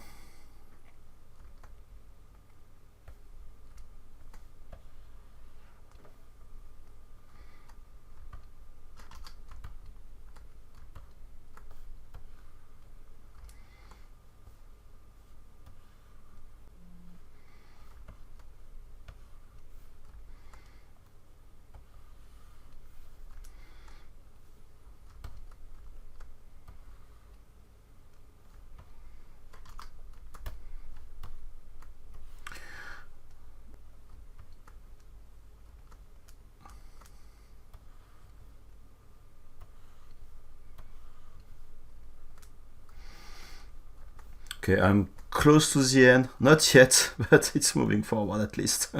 Okay, I'm close to the end. Not yet, but it's moving forward at least.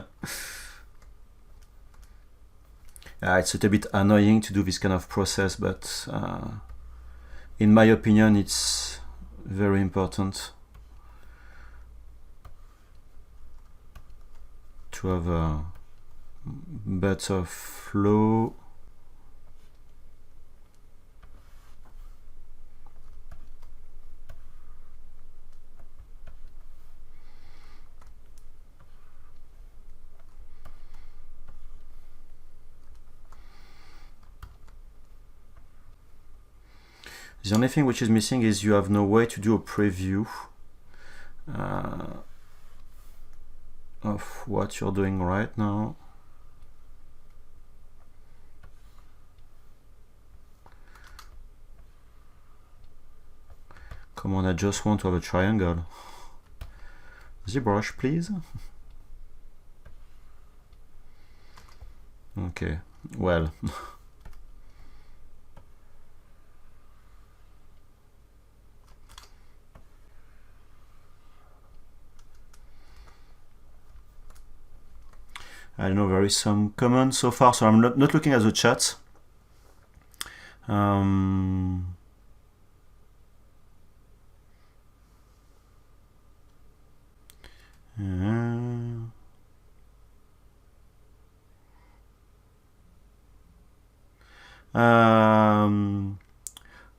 It's a little bit annoying to do this kind of process, but in my opinion, it's very important to have a better flow. The only thing which is missing is you have no way to do a preview of what you're doing right now. Come on, I just want to have a triangle. ZBrush, please. Okay, well. I don't know, there is some comments so far, so I'm not looking at the chat.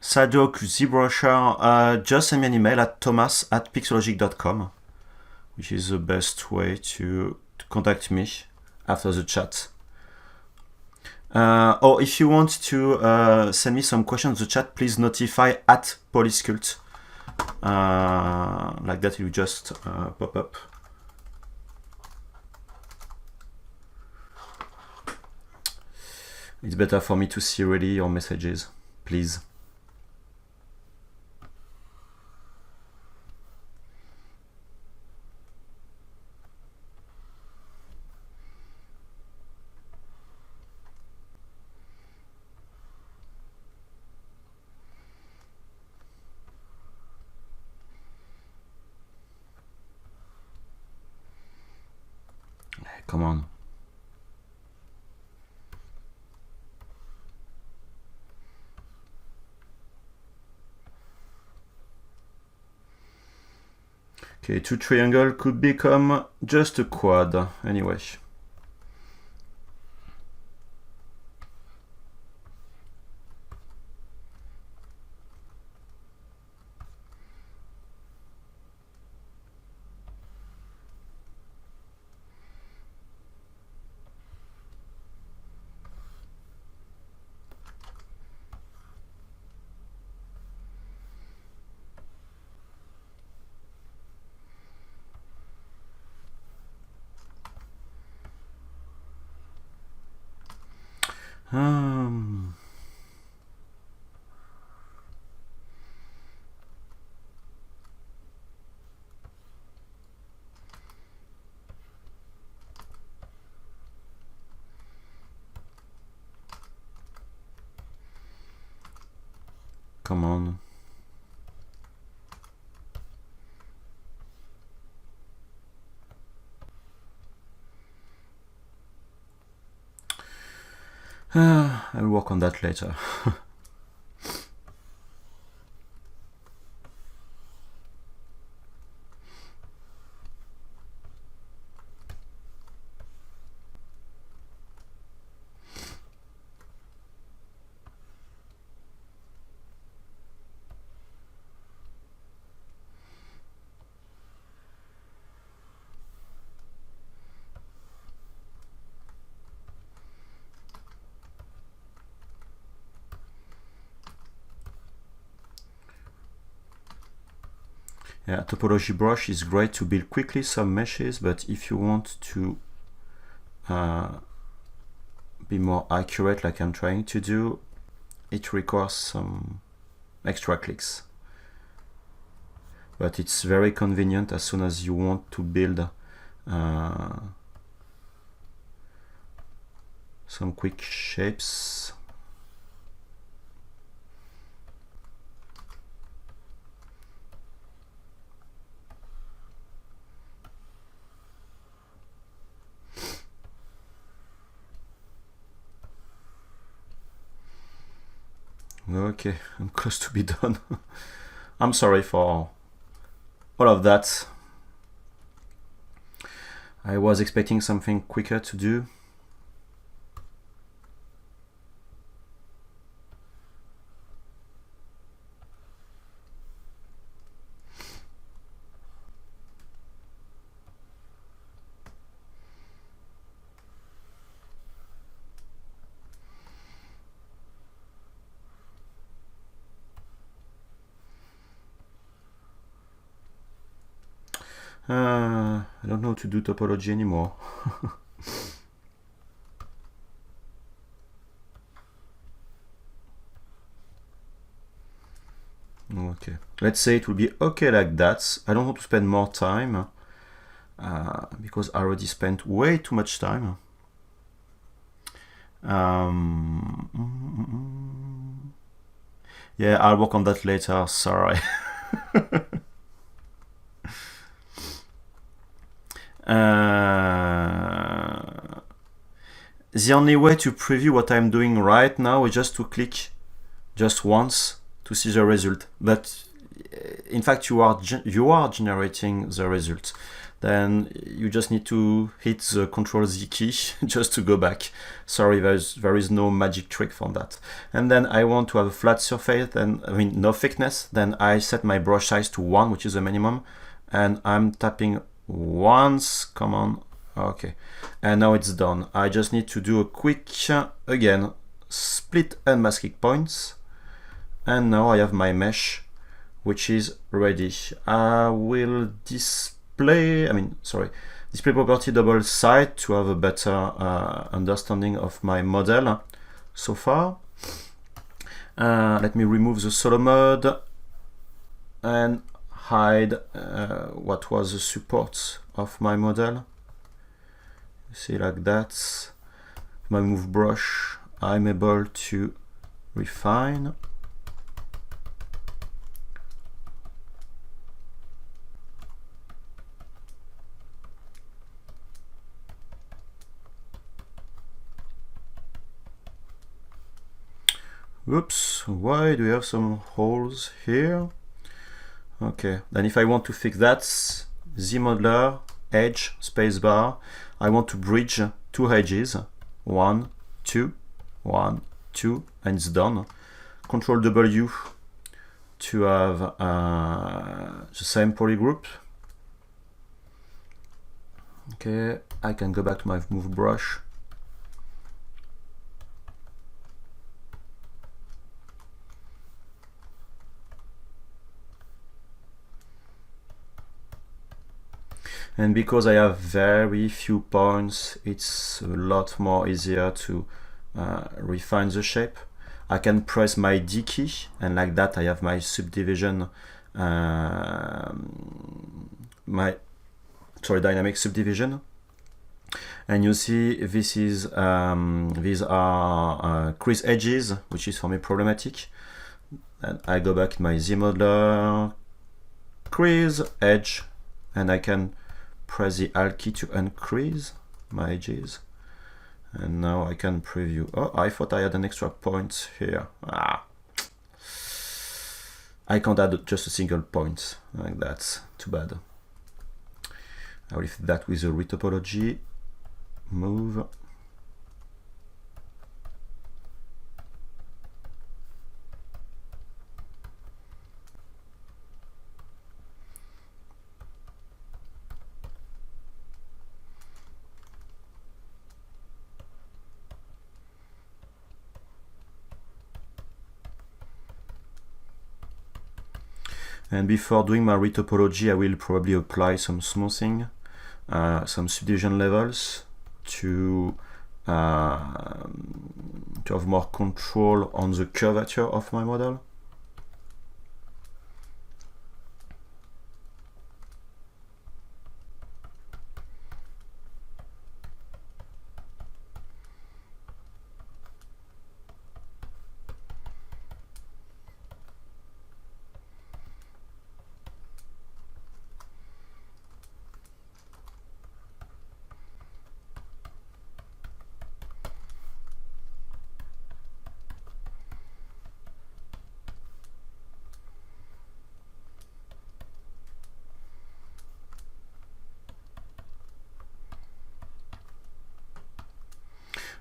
Sadok, ZBrusher, just send me an email at thomas@pixologic.com, which is the best way to contact me after the chat. Or if you want to send me some questions in the chat, please notify at polysculpt. Like that, it will just pop up. It's better for me to see really your messages, please. Come on. Okay, 2 triangle could become just a quad anyway. Come on. I'll work on that later. Yeah, topology brush is great to build quickly some meshes, but if you want to be more accurate like I'm trying to do, it requires some extra clicks. But it's very convenient as soon as you want to build some quick shapes. Okay, I'm close to be done. I'm sorry for all of that. I was expecting something quicker to do. I don't know how to do topology anymore. Okay, let's say it will be okay like that. I don't want to spend more time because I already spent way too much time. Yeah, I'll work on that later, sorry. The only way to preview what I'm doing right now is just to click just once to see the result. But in fact, you are generating the result. Then you just need to hit the Ctrl Z key just to go back. Sorry, there is no magic trick for that. And then I want to have a flat surface, and I mean no thickness. Then I set my brush size to 1, which is the minimum, and I'm tapping once. Come on. Okay, and now it's done. I just need to do a quick, again, split and masking points, and now I have my mesh, which is ready. I will display property double side to have a better understanding of my model so far. Let me remove the solo mode and hide what was the support of my model. See, like that. My move brush, I'm able to refine. Oops, why do we have some holes here? Okay, then if I want to fix that, Z modeler, edge, spacebar, I want to bridge 2 edges, 1, 2, 1, 2, and it's done. Ctrl W to have the same polygroup. Okay, I can go back to my move brush. And because I have very few points, it's a lot more easier to refine the shape. I can press my D key, and like that I have my subdivision, dynamic subdivision. And you see this is these are crease edges, which is for me problematic. And I go back to my Z modeler, crease, edge, and I can press the Alt key to uncrease my edges, and now I can preview. Oh, I thought I had an extra point here. I can't add just a single point like that. Too bad. I will fit that with a retopology move. And before doing my retopology, I will probably apply some smoothing, some subdivision levels to have more control on the curvature of my model.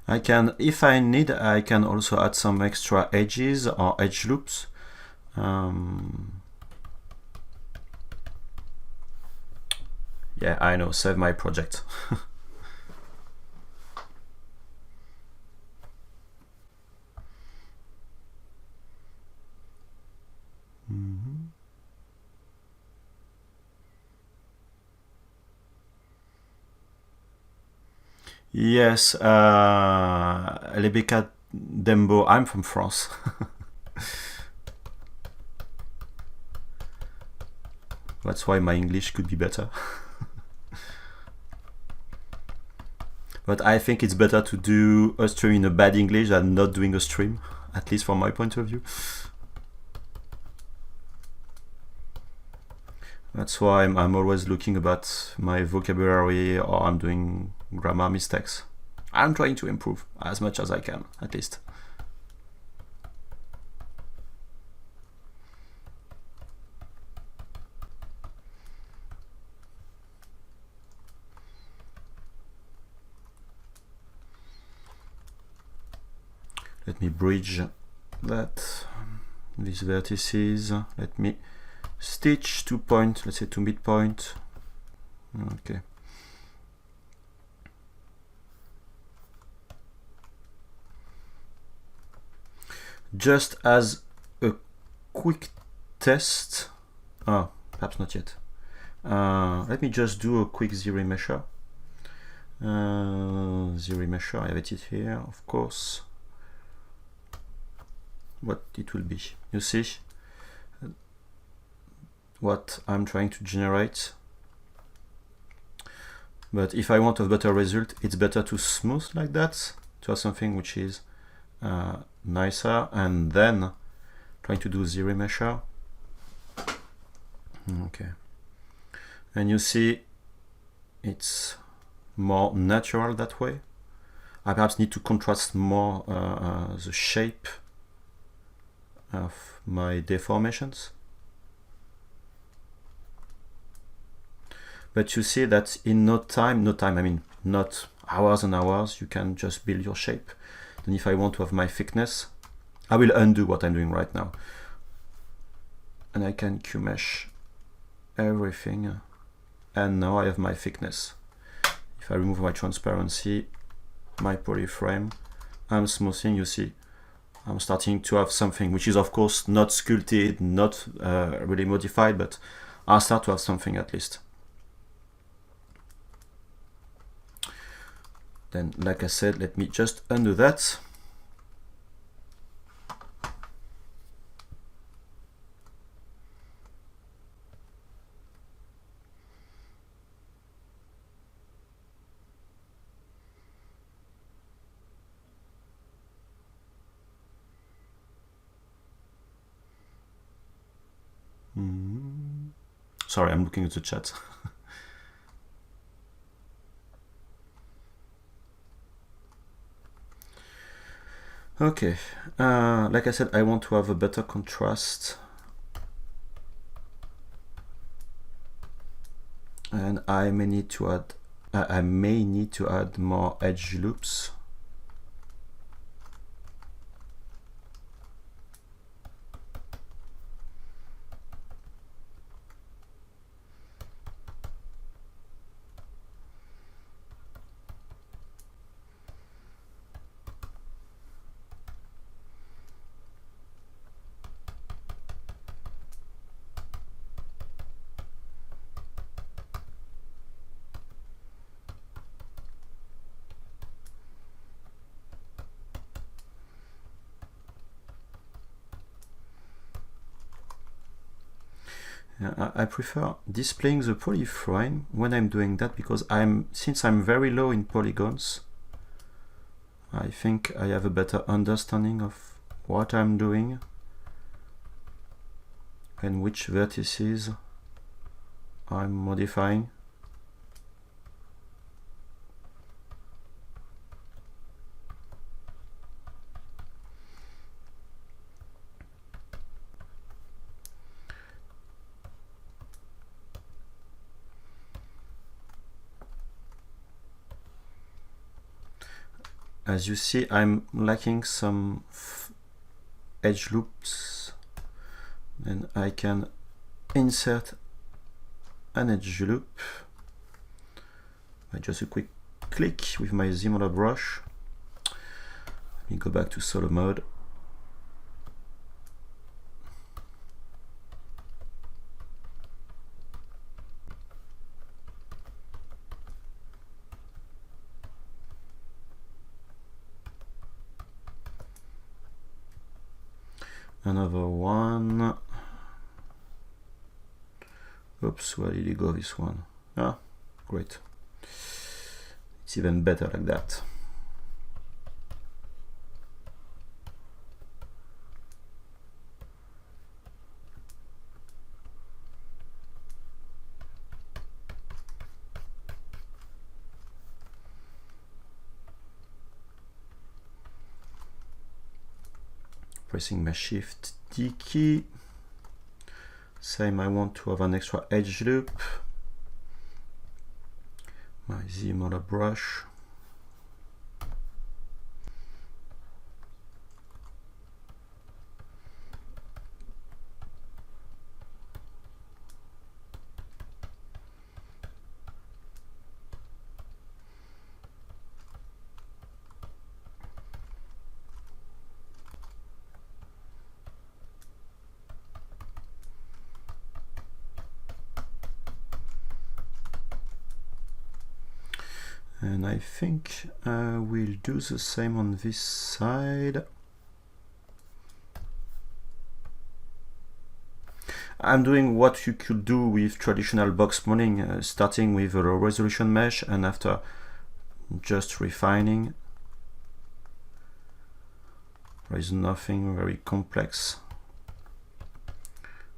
I can, if I need, I can also add some extra edges or edge loops. Yeah, I know, save my project. Yes, Rebecca Dembo, I'm from France. That's why my English could be better. But I think it's better to do a stream in a bad English than not doing a stream, at least from my point of view. That's why I'm always looking about my vocabulary, or I'm doing grammar mistakes. I'm trying to improve as much as I can, at least. Let me bridge that, these vertices. Let me stitch 2 points, let's say 2 midpoint. Okay. Just as a quick test, perhaps not yet. Let me just do a quick ZRemesher. ZRemesher, I have it here, of course. What it will be, you see what I'm trying to generate. But if I want a better result, it's better to smooth like that, to have something which is nicer, and then trying to do ZRemesher. Okay, and you see it's more natural that way. I perhaps need to contrast more the shape of my deformations. But you see that in no time, I mean not hours and hours, you can just build your shape. Then if I want to have my thickness, I will undo what I'm doing right now. And I can Q-mesh everything. And now I have my thickness. If I remove my transparency, my polyframe, I'm smoothing, you see, I'm starting to have something which is of course not sculpted, not really modified, but I'll start to have something at least. Then, like I said, let me just undo that. Sorry, I'm looking at the chat. Okay, like I said, I want to have a better contrast. And I may need to add more edge loops. I prefer displaying the polyframe when I'm doing that, because since I'm very low in polygons, I think I have a better understanding of what I'm doing and which vertices I'm modifying. as you see, I'm lacking some edge loops, and I can insert an edge loop by just a quick click with my ZBrush. Let me go back to solo mode. Another one. Oops, where did he go, this one? Ah, great. It's even better like that. Pressing my Shift D key. Same, I want to have an extra edge loop. My ZBrush. And I think we'll do the same on this side. I'm doing what you could do with traditional box modeling, starting with a low resolution mesh and after just refining. There is nothing very complex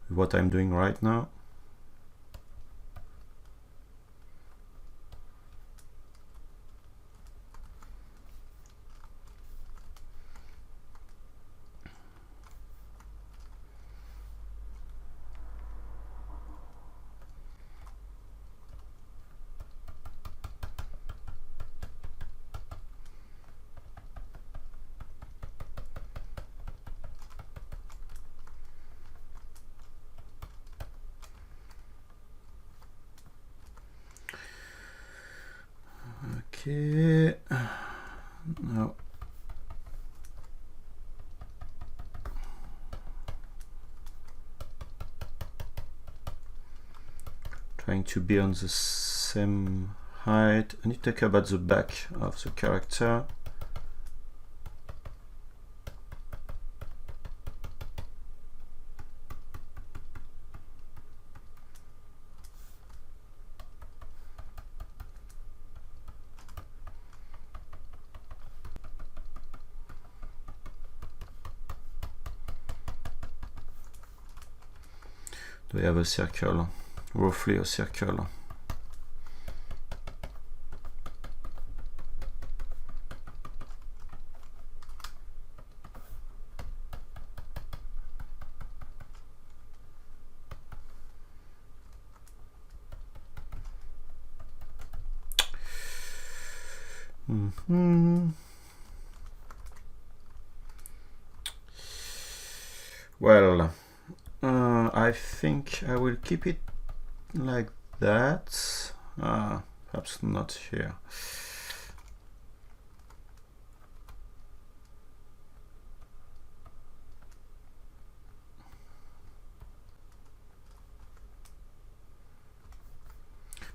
with what I'm doing right now. Okay, now trying to be on the same height. I need to take about the back of the character. We have a circle, roughly a circle. Well, I think I will keep it like that. Perhaps not here.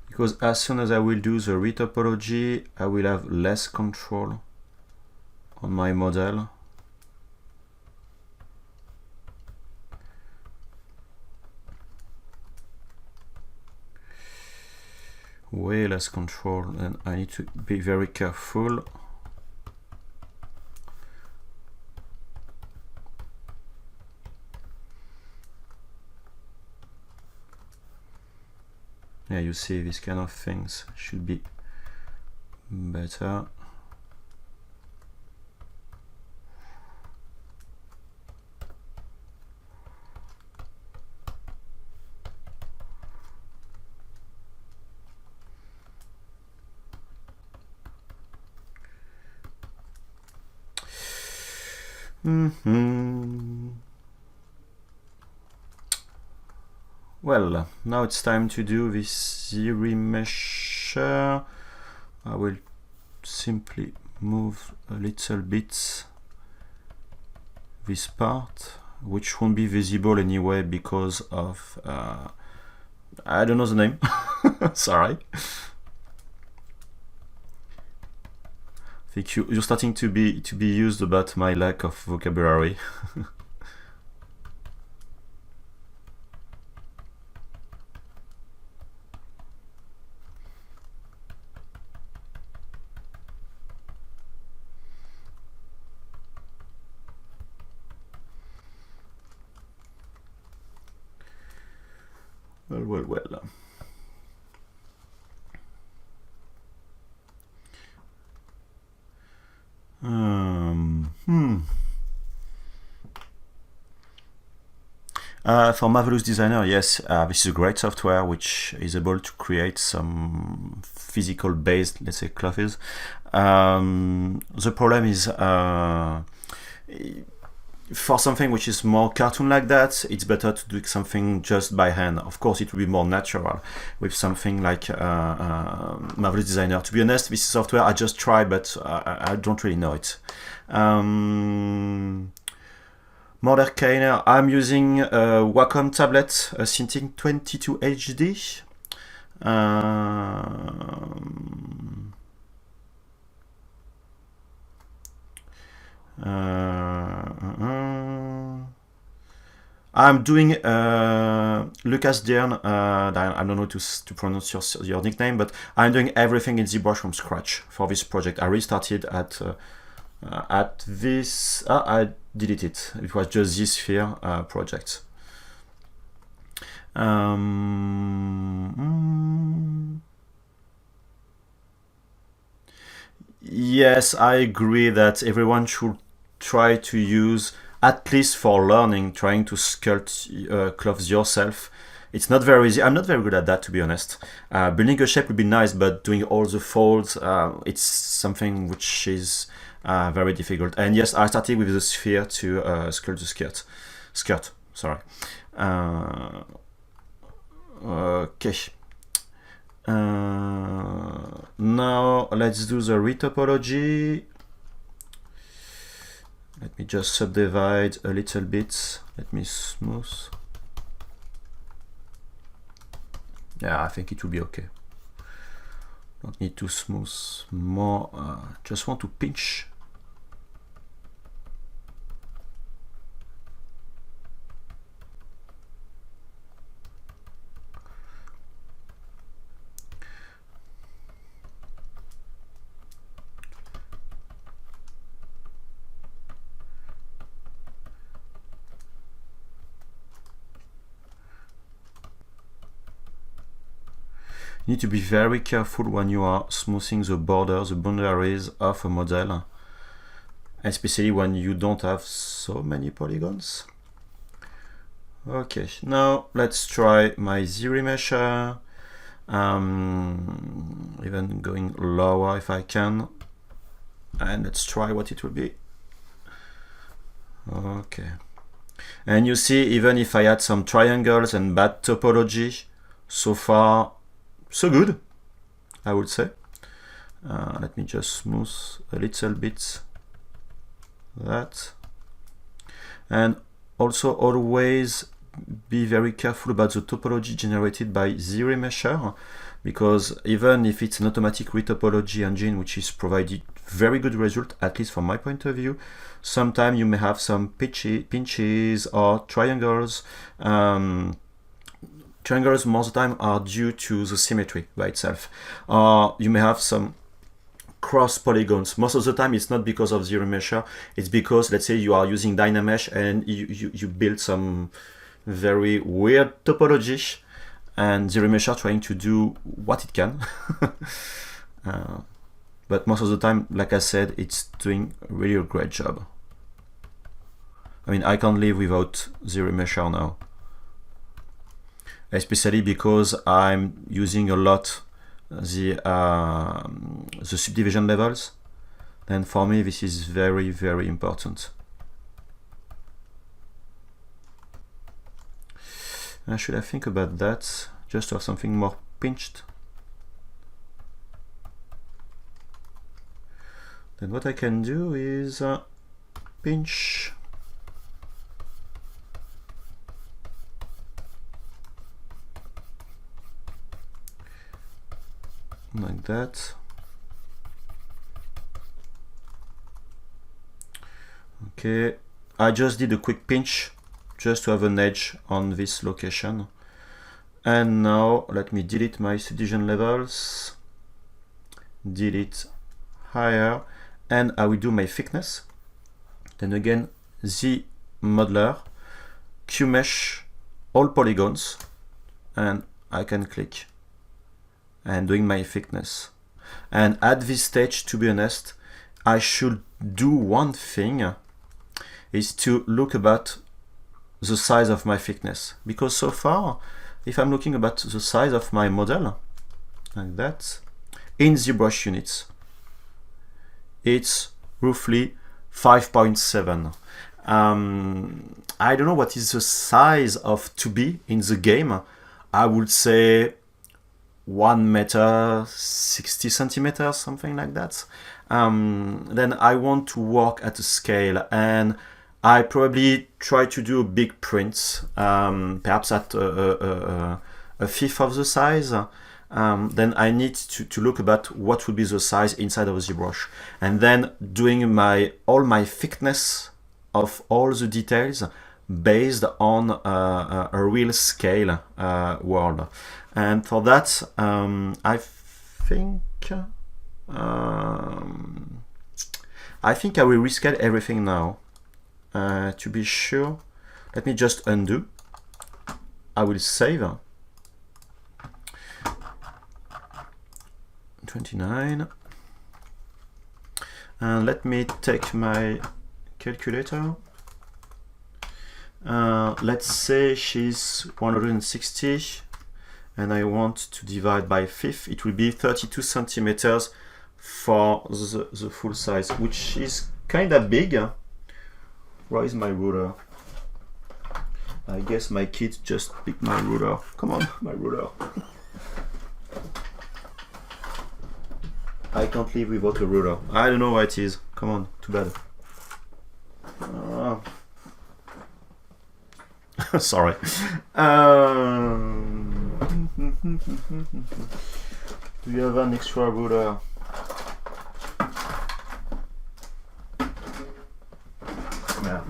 Because as soon as I will do the retopology, I will have less control on my model. Way less control, and I need to be very careful. Yeah, you see, these kind of things should be better. Well, now it's time to do this ZRemesher. I will simply move a little bit this part, which won't be visible anyway because of I don't know the name. Sorry. I think you're starting to be used about my lack of vocabulary. Well. For Marvelous Designer, yes, this is a great software which is able to create some physical based, let's say, clothes. The problem is for something which is more cartoon like that, it's better to do something just by hand. Of course, it will be more natural with something like Marvelous Designer. To be honest, this software I just tried, but I don't really know it. Mothercane, I'm using a Wacom tablet, a Cintiq 22 HD. I'm doing Lucas Dern, I don't know to pronounce your nickname, but I'm doing everything in ZBrush from scratch for this project. I restarted at this. I deleted it. It was just this sphere project. Yes, I agree that everyone should try to use, at least for learning, trying to sculpt clothes yourself. It's not very easy. I'm not very good at that, to be honest. Building a shape would be nice, but doing all the folds, it's something which is very difficult. And yes, I started with the sphere to sculpt the skirt. Sorry. Okay. Now let's do the retopology. Let me just subdivide a little bit. Let me smooth. Yeah, I think it will be okay. Don't need to smooth more. Just want to pinch. You need to be very careful when you are smoothing the borders, the boundaries of a model, especially when you don't have so many polygons. Okay, now let's try my ZRemesher. Even going lower if I can, and let's try what it will be. Okay, and you see, even if I had some triangles and bad topology, so far so good, I would say. Let me just smooth a little bit that. And also always be very careful about the topology generated by ZRemesher, because even if it's an automatic retopology engine which is provided very good result, at least from my point of view, sometimes you may have some pinches or triangles. Triangles most of the time are due to the symmetry by itself. You may have some cross polygons. Most of the time it's not because of ZRemesher, it's because, let's say, you are using DynaMesh and you build some very weird topology, and ZRemesher trying to do what it can. But most of the time, like I said, it's doing really a great job. I mean, I can't live without ZRemesher now, especially because I'm using a lot the subdivision levels. Then for me, this is very, very important. Should I think about that, just to have something more pinched? Then what I can do is pinch like that. Okay, I just did a quick pinch just to have an edge on this location. And now let me delete my subdivision levels, delete higher, and I will do my thickness. Then again, Z modeler, QMesh, all polygons, and I can click and doing my thickness. And at this stage, to be honest, I should do one thing, is to look about the size of my thickness, because so far, if I'm looking about the size of my model, like that, in ZBrush units, it's roughly 5.7. I don't know what is the size of 2B in the game. I would say 1 meter 60 centimeters, something like that. Then I want to work at a scale, and I probably try to do a big print, perhaps at a fifth of the size. Then I need to look about what would be the size inside of ZBrush, and then doing all my thickness of all the details based on a real scale world. And for that, I think I will rescale everything now. To be sure, let me just undo. I will save. 29. And let me take my calculator. Let's say she's 160, and I want to divide by 5. It will be 32 centimeters for the full size, which is kind of big. Where is my ruler? I guess my kid just picked my ruler. Come on, my ruler. I can't live without a ruler. I don't know what it is. Come on, too bad. Sorry. Do you have an extra ruler? Yeah.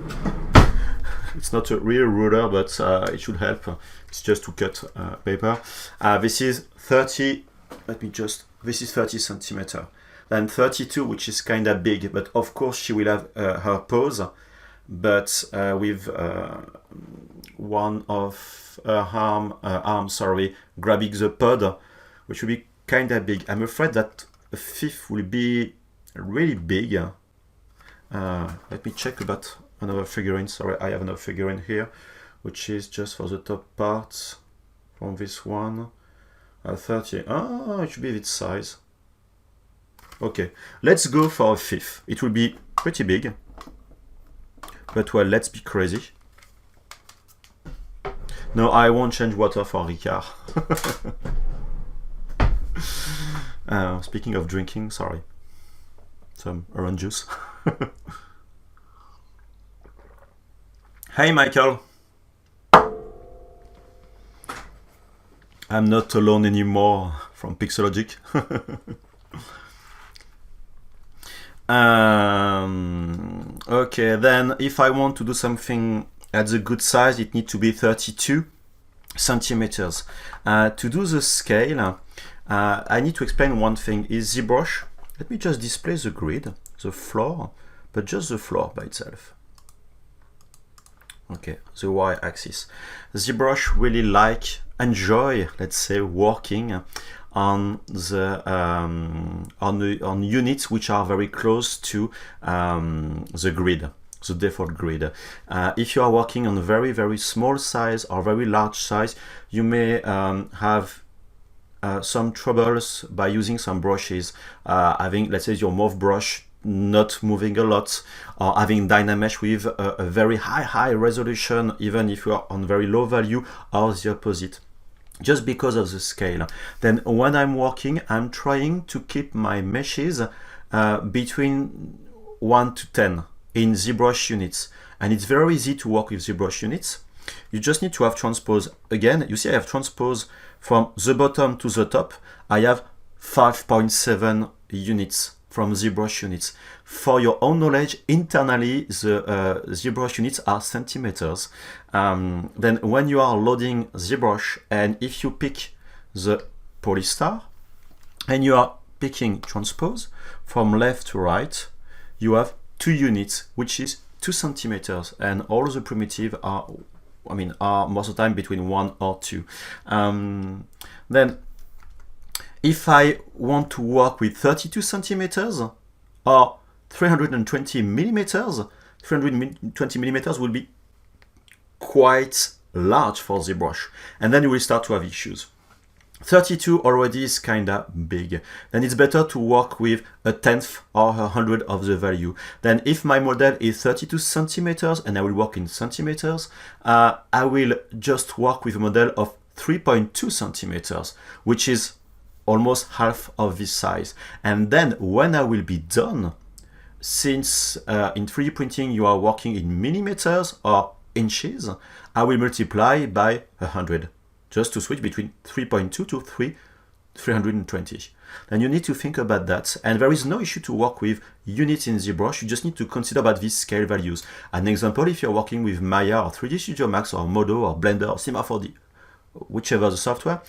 It's not a real ruler, but it should help. It's just to cut paper. This is 30. Let me just. This is 30 centimeter. Then 32, which is kind of big, but of course she will have her paws, but with one of her arm, grabbing the pod, which will be kind of big. I'm afraid that a fifth will be really big. Let me check about another figurine. Sorry, I have another figurine here, which is just for the top part from this one. 30. Oh, it should be its size. Okay, let's go for a fifth. It will be pretty big, but well, let's be crazy. No, I won't change water for Ricard. Speaking of drinking, sorry. Some orange juice. Hey, Michael. I'm not alone anymore from Pixologic. Okay, then if I want to do something at the good size, it needs to be 32 centimeters. To do the scale, I need to explain one thing. Is ZBrush, let me just display the grid, the floor, but just the floor by itself. Okay, the y-axis. ZBrush really enjoy, let's say, working on the on units which are very close to the grid, the default grid. If you are working on a very, very small size or very large size, you may have some troubles by using some brushes, having, let's say, your mauve brush not moving a lot, or having DynaMesh with a very high resolution, even if you are on very low value, or the opposite, just because of the scale. Then when I'm working, I'm trying to keep my meshes between 1 to 10 in ZBrush units. And it's very easy to work with ZBrush units. You just need to have transpose. Again, you see I have transpose from the bottom to the top. I have 5.7 units from ZBrush units. For your own knowledge, internally, the ZBrush units are centimeters. Then when you are loading ZBrush, and if you pick the polystar, and you are picking transpose, from left to right, you have 2 units, which is 2 centimeters, and all the primitive are, are most of the time between 1 or 2. Then, if I want to work with 32 centimeters or 320 millimeters, 320 millimeters will be quite large for ZBrush, and then you will start to have issues. 32 already is kinda big. Then it's better to work with 1/10 or 100 of the value. Then if my model is 32 centimeters and I will work in centimeters, I will just work with a model of 3.2 centimeters, which is almost half of this size. And then when I will be done, since in 3D printing you are working in millimeters or inches, I will multiply by 100. Just to switch between 3.2 to 320. Then you need to think about that. And there is no issue to work with units in ZBrush. You just need to consider about these scale values. An example, if you're working with Maya or 3D Studio Max or Modo or Blender or Cinema 4D, whichever the software,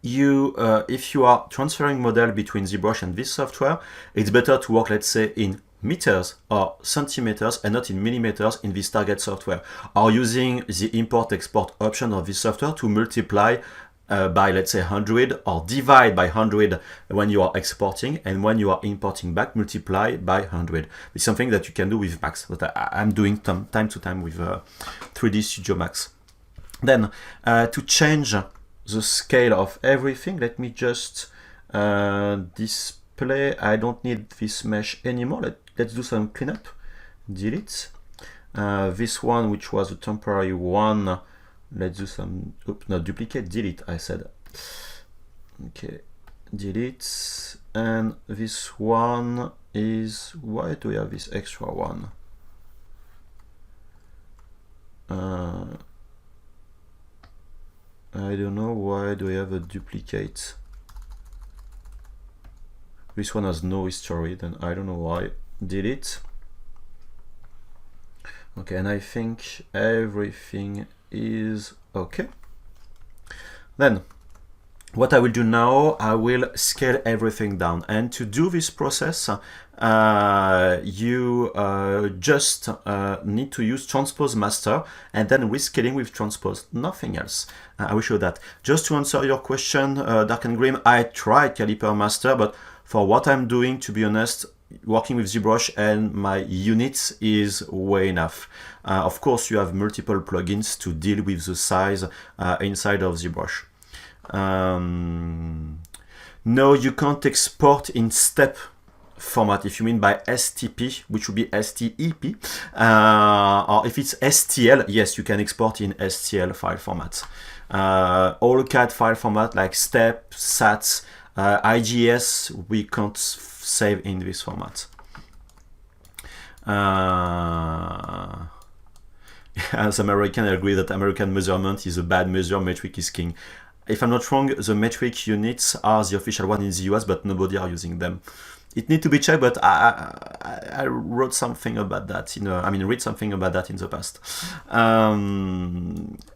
if you are transferring model between ZBrush and this software, it's better to work, let's say, in meters or centimeters and not in millimeters in this target software, or using the import-export option of this software to multiply by, let's say, 100 or divide by 100 when you are exporting, and when you are importing back, multiply by 100. It's something that you can do with Max, but I'm doing time to time with 3D Studio Max. Then to change the scale of everything, let me just display. I don't need this mesh anymore. Let's do some cleanup. Delete. This one, which was a temporary one, let's do some, oops, no, duplicate, delete, I said. Okay, delete. And this one is, why do we have this extra one? I don't know, why do we have a duplicate? This one has no history, then I don't know why. Delete. Okay, and I think everything is okay. Then what I will do now, I will scale everything down, and to do this process you just need to use transpose master and then rescaling with transpose, nothing else. I will show that. Just to answer your question, Dark and Grim, I tried caliper master, but for what I'm doing, to be honest, working with ZBrush and my units is way enough. Of course, you have multiple plugins to deal with the size inside of ZBrush. No, you can't export in step format. If you mean by STP, which would be STEP, or if it's STL, yes, you can export in STL file format. All CAD file format like step, SAT, IGS, we can't save in this format. As American, I agree that American measurement is a bad measure, metric is king. If I'm not wrong, the metric units are the official one in the US, but nobody are using them. It needs to be checked, but I wrote something about that, read something about that in the past.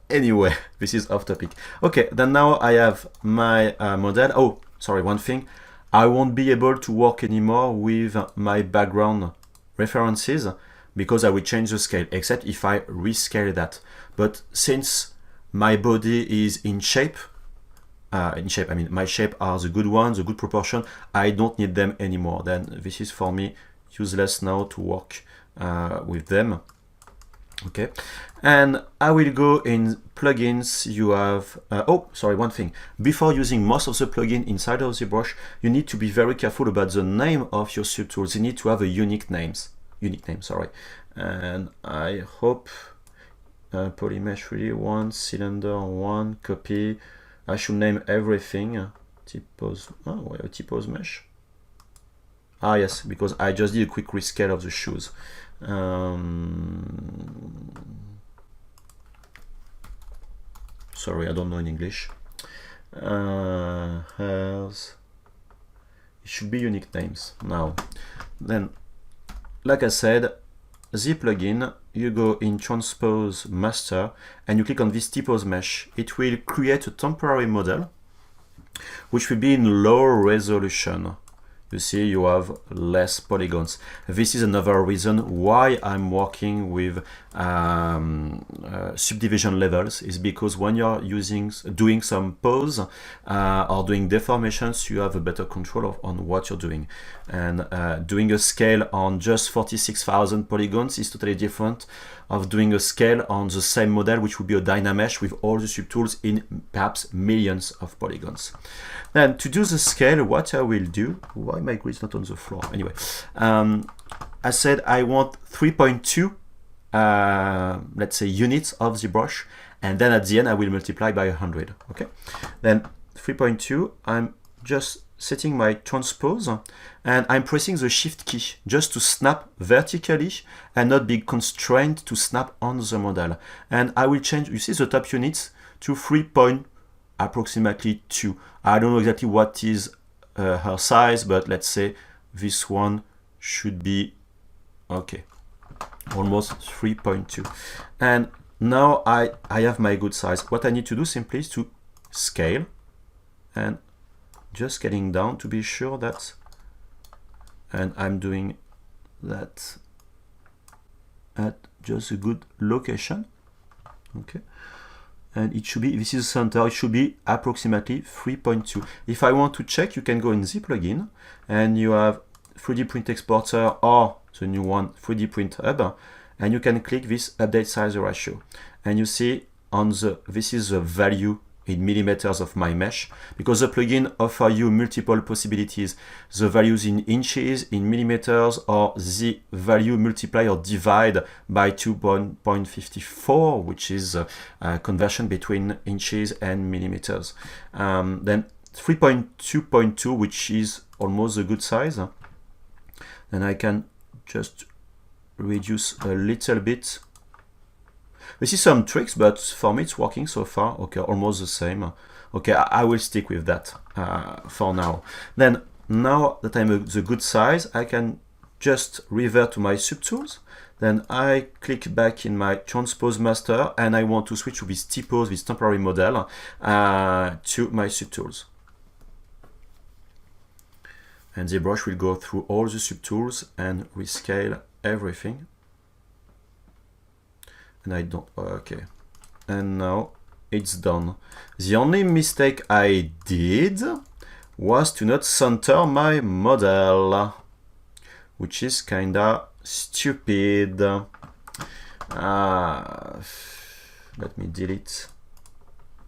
Anyway, this is off topic. Okay, then now I have my model. Oh, sorry, one thing. I won't be able to work anymore with my background references because I will change the scale, except if I rescale that. But since my body is in shape, my shape are the good ones, the good proportion, I don't need them anymore. Then this is for me useless now to work with them. Okay, and I will go in plugins. You have oh, sorry, one thing before using most of the plugin inside of ZBrush, you need to be very careful about the name of your subtools. You need to have a unique name, sorry. And I hope polymesh really one, cylinder one, copy. I should name everything. Typos, oh, typos mesh. Ah yes, because I just did a quick rescale of the shoes. Sorry, I don't know in English. It should be unique names now. Then, like I said, the plugin, you go in transpose master and you click on this typos mesh. It will create a temporary model which will be in low resolution. You see, you have less polygons. This is another reason why I'm working with subdivision levels, is because when you're doing some pose or doing deformations, you have a better control on what you're doing. And doing a scale on just 46,000 polygons is totally different of doing a scale on the same model, which would be a DynaMesh with all the subtools in perhaps millions of polygons. Then to do the scale, what I will do, why my grid's not on the floor? Anyway, I said I want 3.2, let's say, units of ZBrush, and then at the end I will multiply by 100. Okay, then 3.2, I'm just setting my transpose and I'm pressing the shift key just to snap vertically and not be constrained to snap on the model. And I will change, you see, the top units to 3. Approximately 2. I don't know exactly what is her size, but let's say this one should be okay, almost 3.2. And now I have my good size. What I need to do simply is to scale and just getting down to be sure that, and I'm doing that at just a good location. Okay. And it should be, this is the center, it should be approximately 3.2. If I want to check, you can go in the plugin and you have 3D print exporter or the new one, 3D print hub, and you can click this update size ratio. And you see on this is the value in millimeters of my mesh, because the plugin offers you multiple possibilities. The values in inches, in millimeters, or the value multiply or divide by 2.54, which is a conversion between inches and millimeters. Then 3.2.2, which is almost a good size. Then I can just reduce a little bit. This is some tricks, but for me it's working so far. Okay, almost the same. Okay, I will stick with that for now. Then, now that I'm the good size, I can just revert to my subtools. Then I click back in my transpose master and I want to switch to this typos, this temporary model, to my subtools. And ZBrush will go through all the subtools and rescale everything. And I don't, okay. And now it's done. The only mistake I did was to not center my model, which is kinda stupid. Let me delete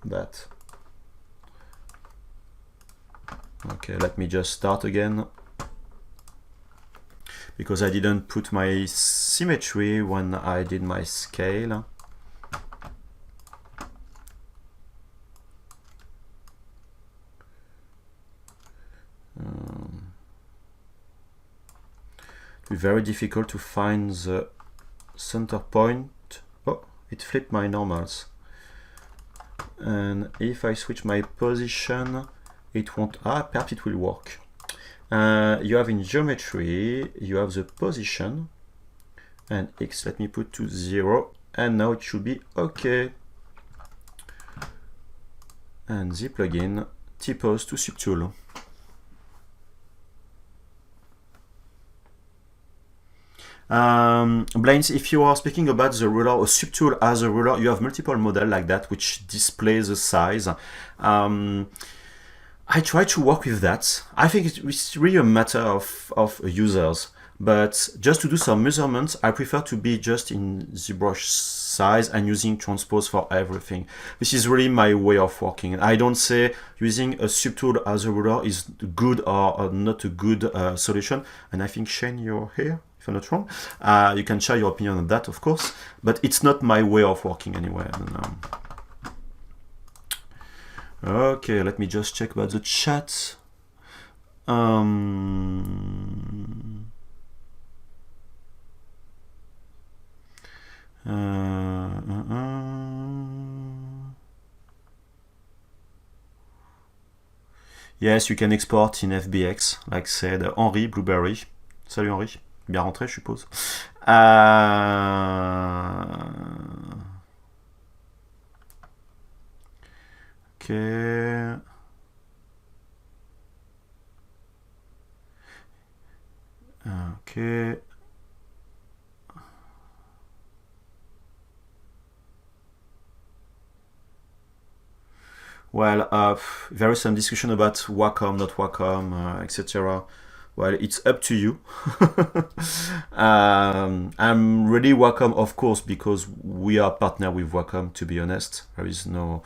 that. Okay, let me just start again, because I didn't put my symmetry when I did my scale. It's very difficult to find the center point. Oh, it flipped my normals. And if I switch my position, it won't, perhaps it will work. You have in geometry, you have the position, and X, let me put to 0, and now it should be okay. And the plugin, typos to subtool. Blaines, if you are speaking about the ruler or subtool as a ruler, you have multiple models like that which display the size. I try to work with that. I think it's really a matter of users. But just to do some measurements, I prefer to be just in ZBrush size and using transpose for everything. This is really my way of working. I don't say using a subtool as a ruler is good or not a good solution. And I think, Shane, you're here, if I'm not wrong. You can share your opinion on that, of course. But it's not my way of working anyway. Okay, let me just check about the chat. Yes, you can export in FBX, like said Henri Blueberry. Salut Henri, bien rentré, je suppose. Okay. Okay. Well, there is some discussion about Wacom, not Wacom, etc. Well, it's up to you. I'm really Wacom, of course, because we are partner with Wacom, to be honest. There is no...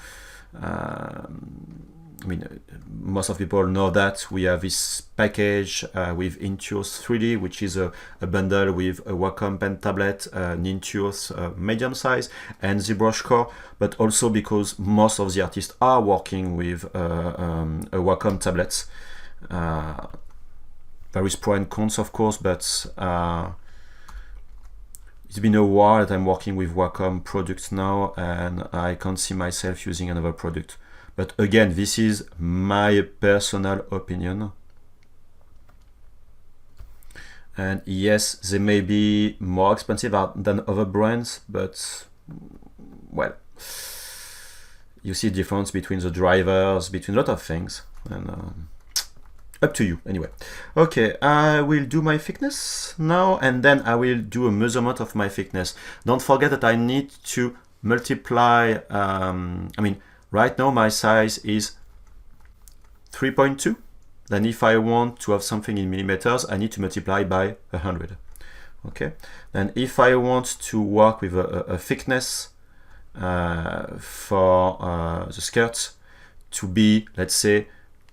I mean, most of people know that we have this package with Intuos 3D, which is a bundle with a Wacom pen tablet, an Intuos medium size, and ZBrush Core, but also because most of the artists are working with a Wacom tablets. There is pro and cons, of course, but it's been a while that I'm working with Wacom products now, and I can't see myself using another product. But again, this is my personal opinion. And yes, they may be more expensive than other brands, but well, you see the difference between the drivers, between a lot of things, and up to you anyway. Okay, I will do my thickness now, and then I will do a measurement of my thickness. Don't forget that I need to multiply, right now my size is 3.2. Then if I want to have something in millimeters, I need to multiply by 100. Okay. Then if I want to work with a thickness for the skirt to be, let's say,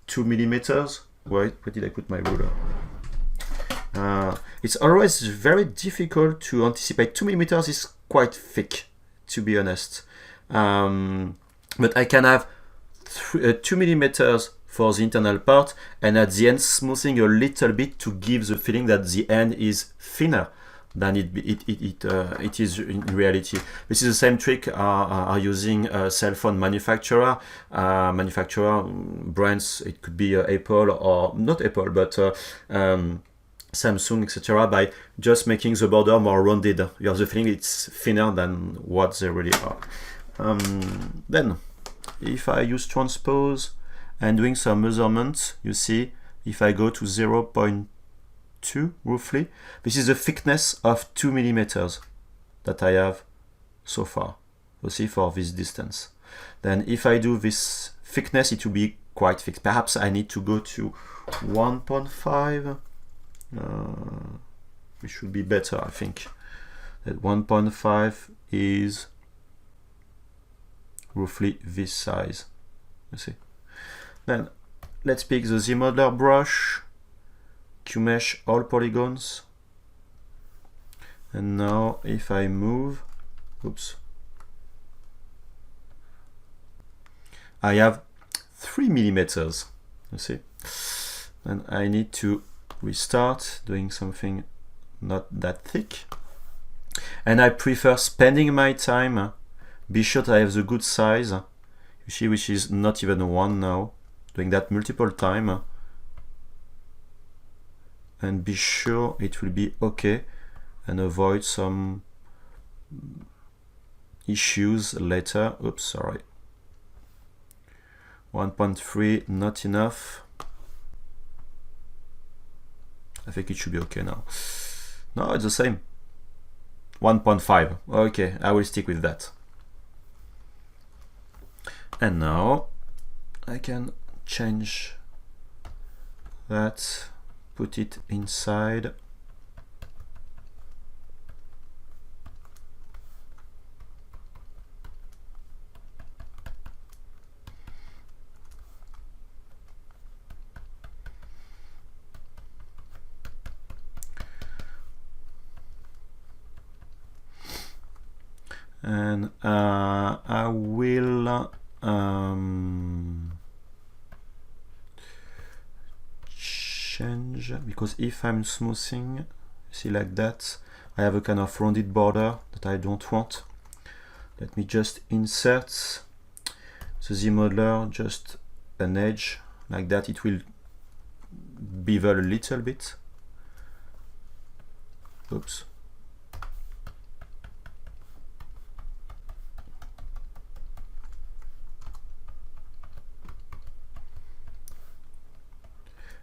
2 millimeters. Where did I put my ruler? It's always very difficult to anticipate. 2 millimeters is quite thick, to be honest. But I can have 2 millimeters for the internal part, and at the end smoothing a little bit to give the feeling that the end is thinner than it is in reality. This is the same trick are using cell phone manufacturer brands. It could be Apple or not Apple, but Samsung, etc. by just making the border more rounded. You have the feeling it's thinner than what they really are. Then, if I use transpose and doing some measurements, you see, if I go to 0.2 roughly, this is the thickness of 2 millimeters that I have so far. You see, for this distance. Then if I do this thickness, it will be quite thick. Perhaps I need to go to 1.5. It should be better, I think. That 1.5 is roughly this size. You see. Then let's pick the ZModeler brush, QMesh all polygons, and now if I move, oops, I have 3 millimeters. You see. And I need to restart doing something not that thick, and I prefer spending my time. Be sure that I have the good size, you see, which is not even 1 now, doing that multiple times, and be sure it will be okay, and avoid some issues later. Oops, sorry. 1.3, not enough. I think it should be okay now. No, it's the same. 1.5. Okay, I will stick with that. And now I can change that, put it inside and I will change, because if I'm smoothing, see like that, I have a kind of rounded border that I don't want. Let me just insert the Z-modeler, just an edge like that. It will bevel a little bit. Oops.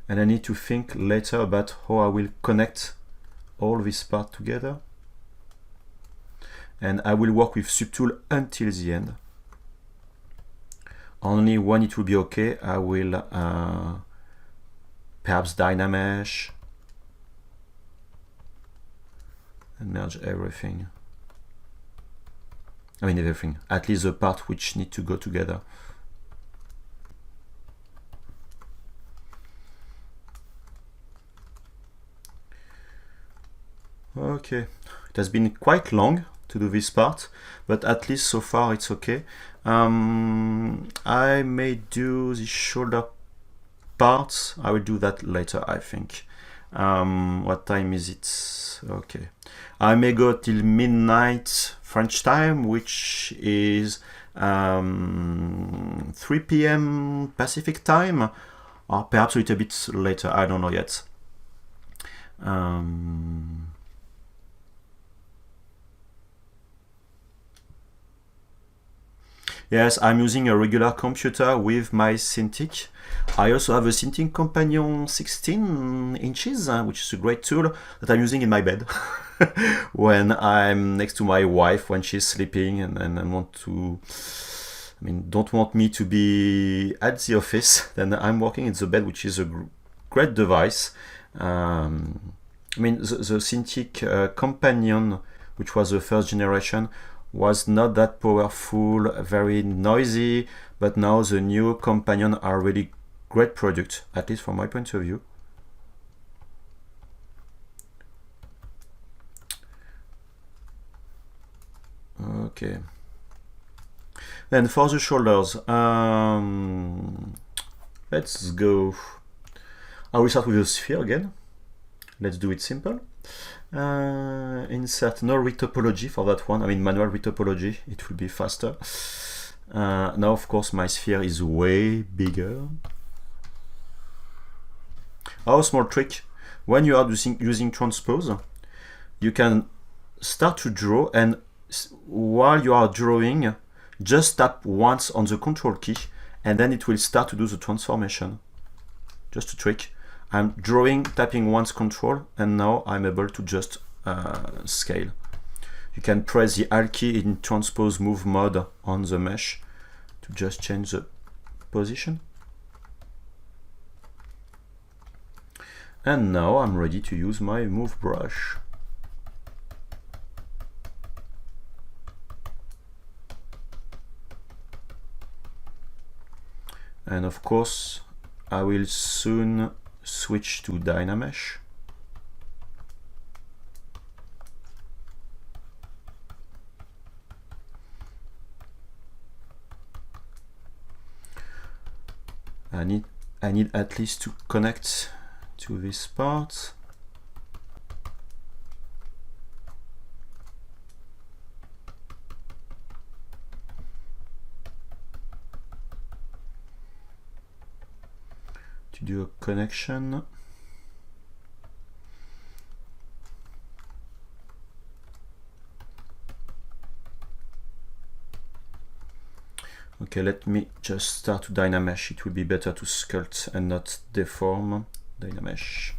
And I need to think later about how I will connect all this part together. And I will work with Subtool until the end. Only when it will be okay, I will perhaps DynaMesh and merge everything. I mean everything, at least the part which need to go together. Okay, it has been quite long to do this part, but at least so far it's okay. I may do the shoulder parts. I will do that later, I think. What time is it? Okay, I may go till midnight French time, which is 3 p.m. Pacific time, or perhaps a little bit later, I don't know yet. Yes, I'm using a regular computer with my Cintiq. I also have a Cintiq Companion 16 inches, which is a great tool that I'm using in my bed when I'm next to my wife when she's sleeping and I want to, don't want me to be at the office. Then I'm working in the bed, which is a great device. The Cintiq Companion, which was the first generation, was not that powerful, very noisy, but now the new Companion are really great product, at least from my point of view. Okay. Then for the shoulders, let's go. I will start with a sphere again. Let's do it simple. Insert no retopology for that one. Manual retopology, it will be faster. Now of course my sphere is way bigger. Our small trick, when you are using transpose, you can start to draw, and while you are drawing, just tap once on the control key and then it will start to do the transformation. Just a trick. I'm drawing, tapping once control, and now I'm able to just scale. You can press the Alt key in transpose move mode on the mesh to just change the position. And now I'm ready to use my move brush. And of course, I will soon switch to DynaMesh. I need at least to connect to this part. To do a connection. Okay, let me just start to DynaMesh. It will be better to sculpt and not deform. DynaMesh.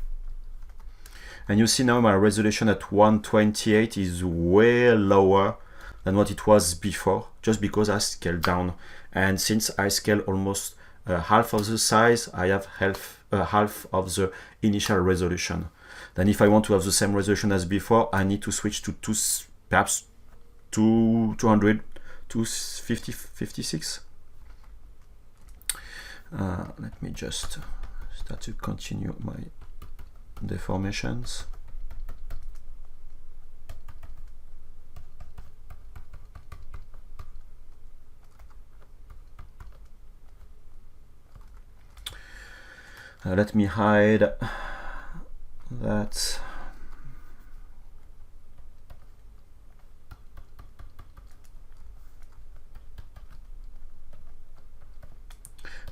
And you see now my resolution at 128 is way lower than what it was before, just because I scaled down. And since I scale almost half of the size, I have half of the initial resolution. Then if I want to have the same resolution as before, I need to switch to perhaps 200, 250, 56. Let me just start to continue my deformations. Let me hide that.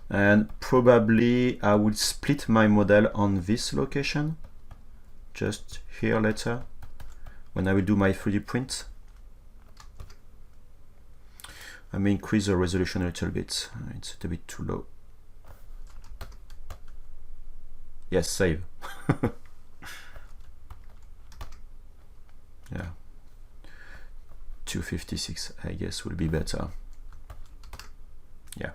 And probably I will split my model on this location, just here later, when I will do my 3D print. I may increase the resolution a little bit. It's a bit too low. Yes, save. Yeah. 256, I guess, will be better. Yeah.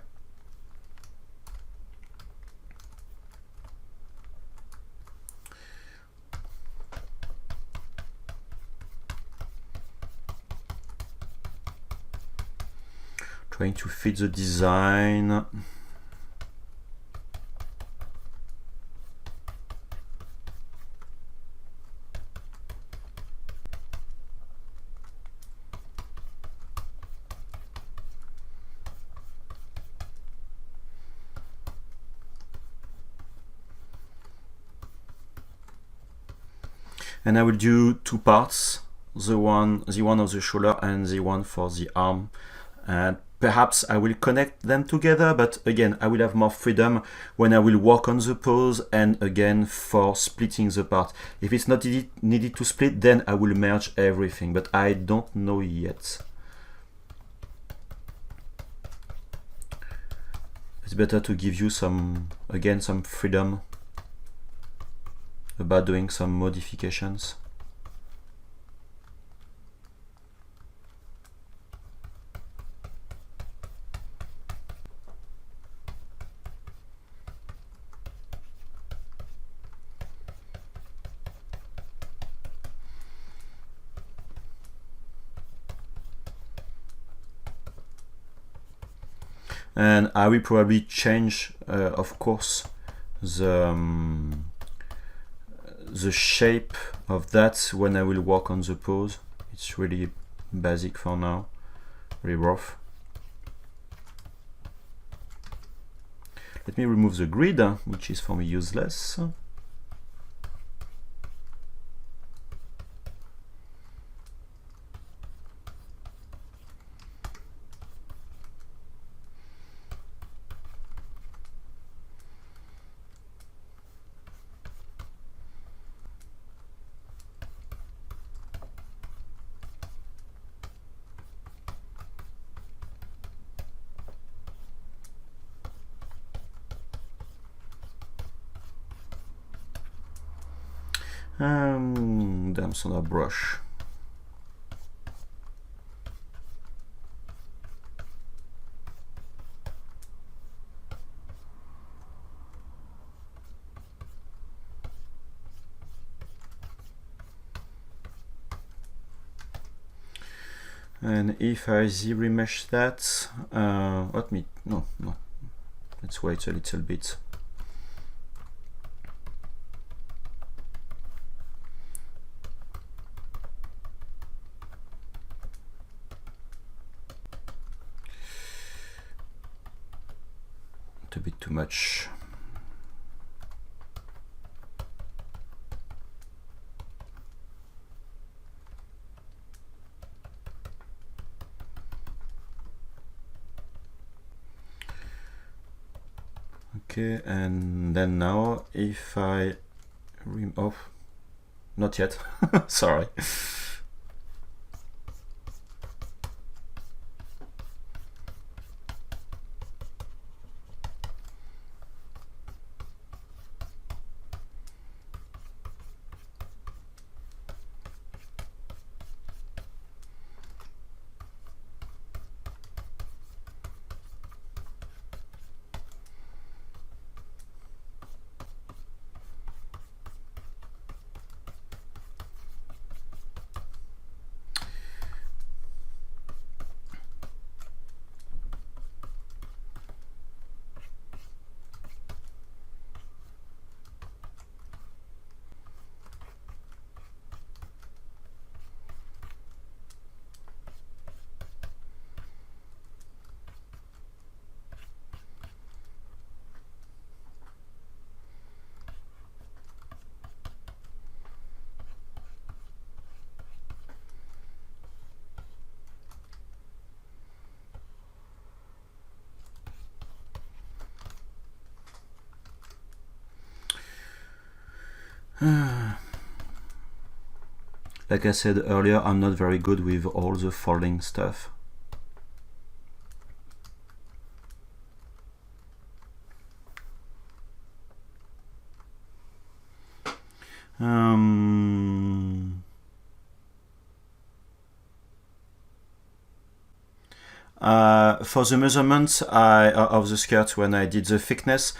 Trying to fit the design. And I will do two parts, the one of the shoulder and the one for the arm. And perhaps I will connect them together, but again, I will have more freedom when I will work on the pose and again for splitting the part. If it's not needed to split, then I will merge everything, but I don't know yet. It's better to give you some freedom about doing some modifications. And I will probably change, of course, the shape of that when I will work on the pose. It's really basic for now, really rough. Let me remove the grid, which is for me useless. Damn son of brush. And if I ZRemesh that, no, let's wait a little bit. A bit too much. Okay, and then now if I not yet, sorry. Like I said earlier, I'm not very good with all the folding stuff. For the measurements of the skirt, when I did the thickness,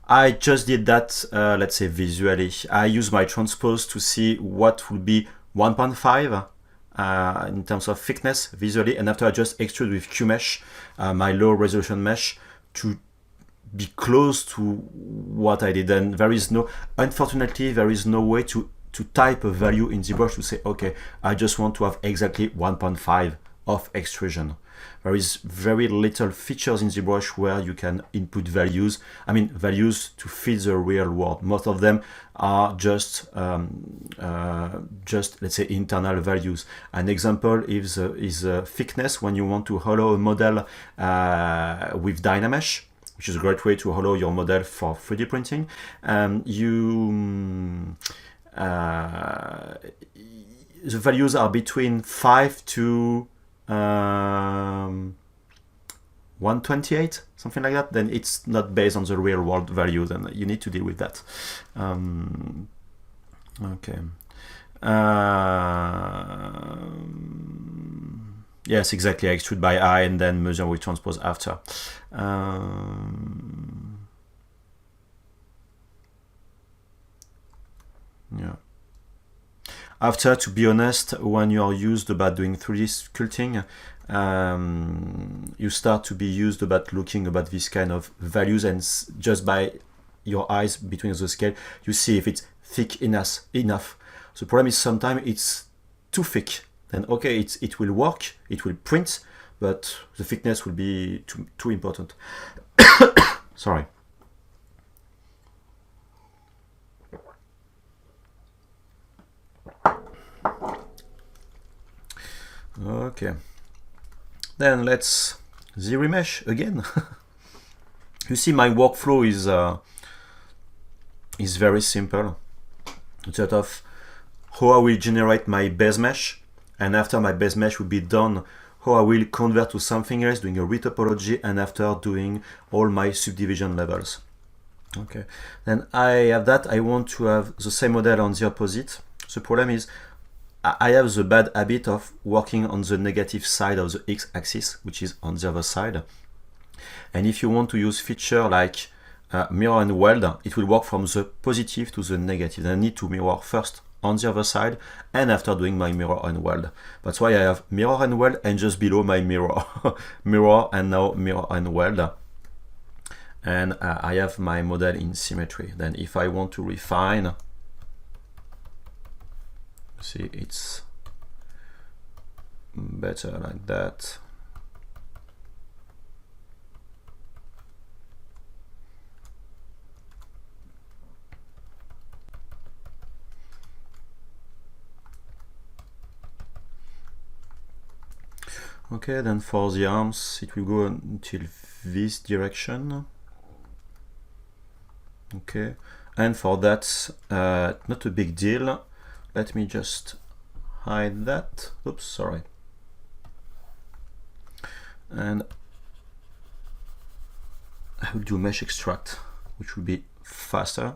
I just did that, let's say visually. I use my transpose to see what would be 1.5 in terms of thickness visually, and after I just extrude with QMesh, my low resolution mesh, to be close to what I did. And there is no, unfortunately, there is no way to type a value in ZBrush to say, okay, I just want to have exactly 1.5 of extrusion. There is very little features in ZBrush where you can input values. I mean, values to fit the real world. Most of them are just let's say internal values. An example is thickness when you want to hollow a model with DynaMesh, which is a great way to hollow your model for 3D printing. The values are between 5 to 128, something like that. Then it's not based on the real world values, and you need to deal with that. Okay. Yes, exactly. I extrude by eye and then measure with transpose after. Yeah. After, to be honest, when you are used about doing 3D sculpting, you start to be used about looking about this kind of values, and just by your eyes between the scale, you see if it's thick enough. The problem is sometimes it's too thick. Then okay, it will work, it will print, but the thickness will be too important. Sorry. Okay, then let's ZRemesh again. You see, my workflow is very simple. It's sort of how I will generate my base mesh, and after my base mesh will be done, how I will convert to something else, doing a retopology, and after doing all my subdivision levels. Okay, then I have that. I want to have the same model on the opposite. The problem is I have the bad habit of working on the negative side of the x-axis, which is on the other side. And if you want to use feature like mirror and weld, it will work from the positive to the negative. I need to mirror first on the other side, and after doing my mirror and weld. That's why I have mirror and weld, and just below my mirror, mirror and now mirror and weld. And I have my model in symmetry. Then if I want to refine, see, it's better like that. Okay, then for the arms, it will go until this direction. Okay, and for that, not a big deal. Let me just hide that. Oops, sorry. And I will do mesh extract, which will be faster.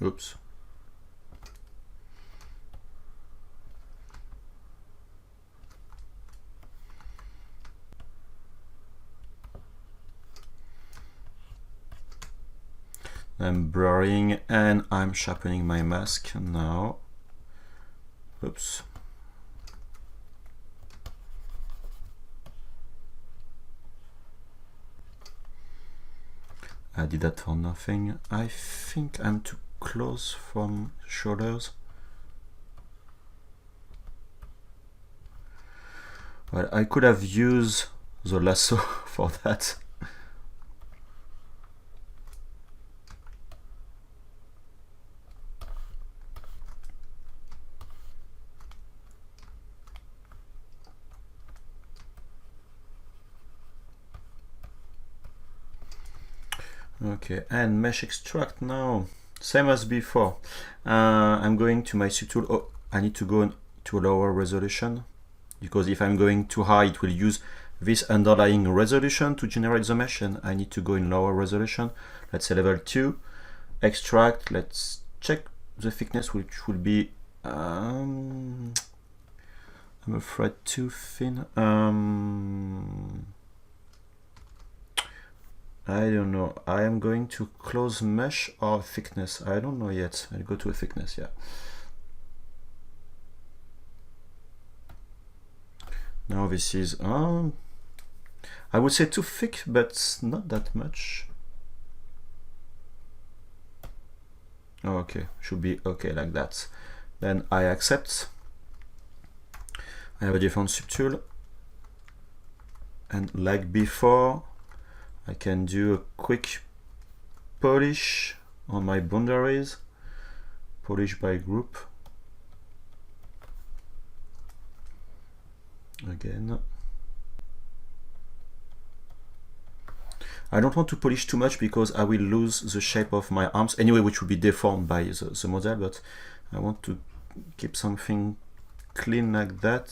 Oops. I'm blurring and I'm sharpening my mask now. Oops. I did that for nothing. I think I'm too close from shoulders. Well, I could have used the lasso for that. Okay, and mesh extract now. Same as before. I'm going to my subtool. Oh, I need to go to a lower resolution, because if I'm going too high, it will use this underlying resolution to generate the mesh, and I need to go in lower resolution. Let's say level 2. Extract. Let's check the thickness, which will be I'm afraid too thin. I don't know. I am going to close mesh or thickness. I don't know yet. I'll go to a thickness, yeah. Now this is, I would say too thick, but not that much. Oh, okay, should be okay like that. Then I accept. I have a different subtool. And like before, I can do a quick polish on my boundaries, polish by group. Again. I don't want to polish too much because I will lose the shape of my arms anyway, which will be deformed by the model, but I want to keep something clean like that.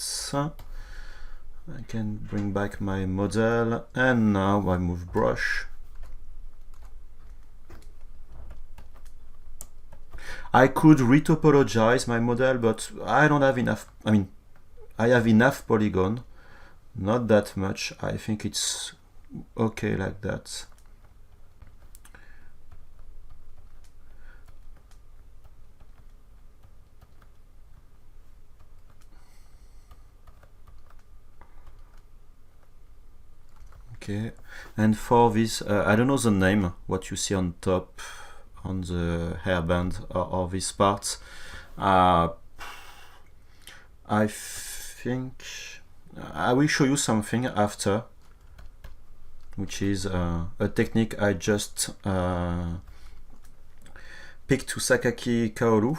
I can bring back my model, and now I move brush. I could retopologize my model, but I don't have enough. I mean, I have enough polygon, not that much. I think it's okay like that. Okay, and for this, I don't know the name, what you see on top, on the hairband or this part. I think I will show you something after, which is a technique I just picked to Sakaki Kaoru,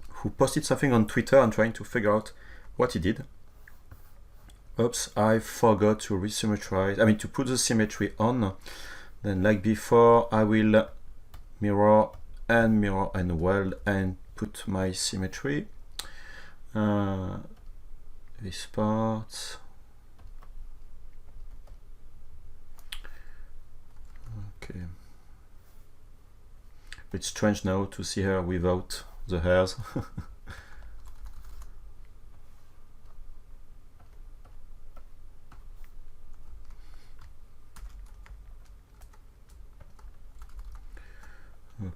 who posted something on Twitter and trying to figure out what he did. Oops, I forgot to resymmetrize, I mean to put the symmetry on. Then like before, I will mirror and weld and put my symmetry. This part. Okay. It's strange now to see her without the hairs.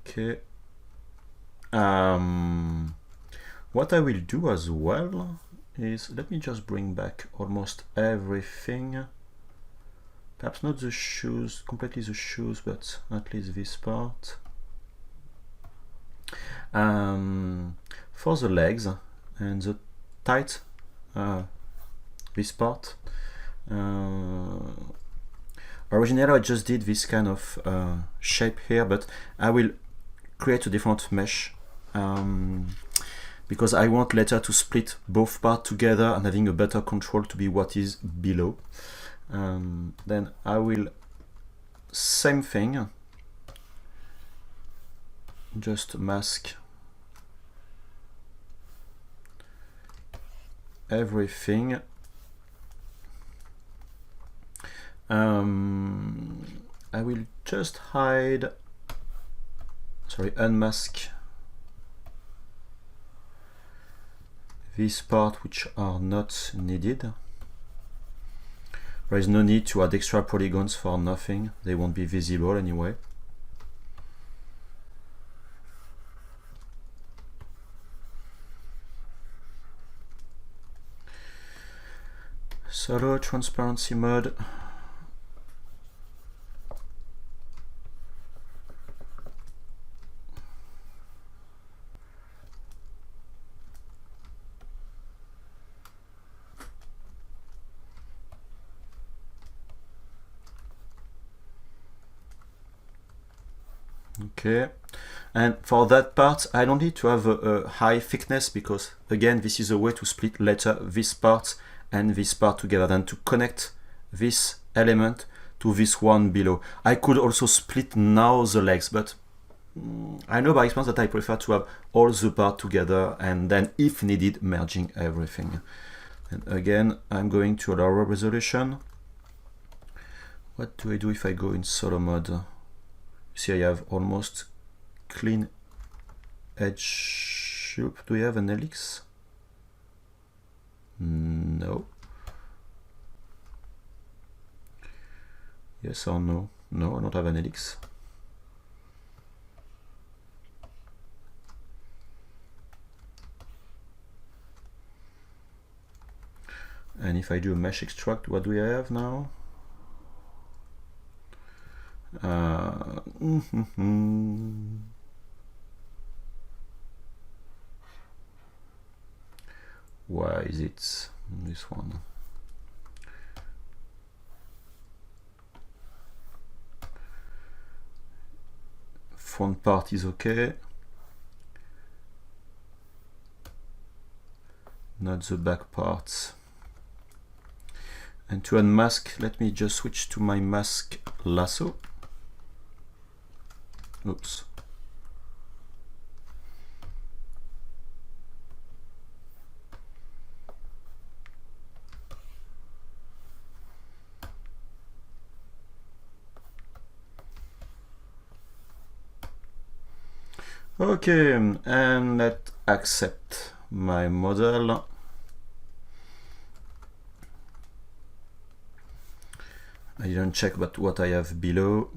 Okay. What I will do as well is, let me just bring back almost everything. Perhaps not the shoes, completely the shoes, but at least this part. For the legs and the tight, this part. Originally I just did this kind of shape here, but I will create a different mesh because I want later to split both parts together and having a better control to be what is below. Then I will, same thing, just mask everything. I will just unmask these parts which are not needed. There is no need to add extra polygons for nothing, they won't be visible anyway. Solo transparency mode. Okay, and for that part I don't need to have a high thickness, because again this is a way to split later this part and this part together, then to connect this element to this one below. I could also split now the legs, but I know by experience that I prefer to have all the parts together and then, if needed, merging everything. And again, I'm going to lower resolution. What do I do if I go in solo mode? See, I have almost clean edge. Do we have an helix? No. Yes or no? No, I don't have an helix. And if I do a mesh extract, what do I have now? Why is it this one? Front part is okay. Not the back parts. And to unmask, let me just switch to my mask lasso. Oops. Okay, and let's accept my model. I didn't check but what I have below.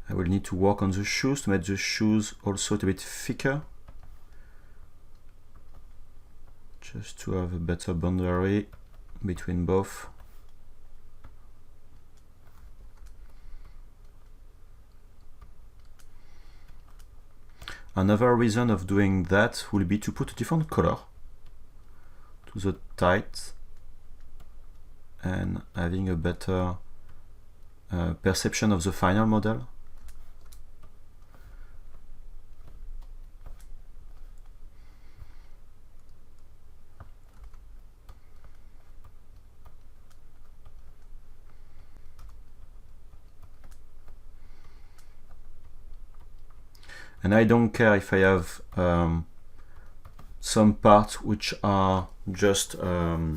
I will need to work on the shoes to make the shoes also a bit thicker, just to have a better boundary between both. Another reason of doing that will be to put a different color to the tight and having a better perception of the final model. And I don't care if I have some parts which are just, I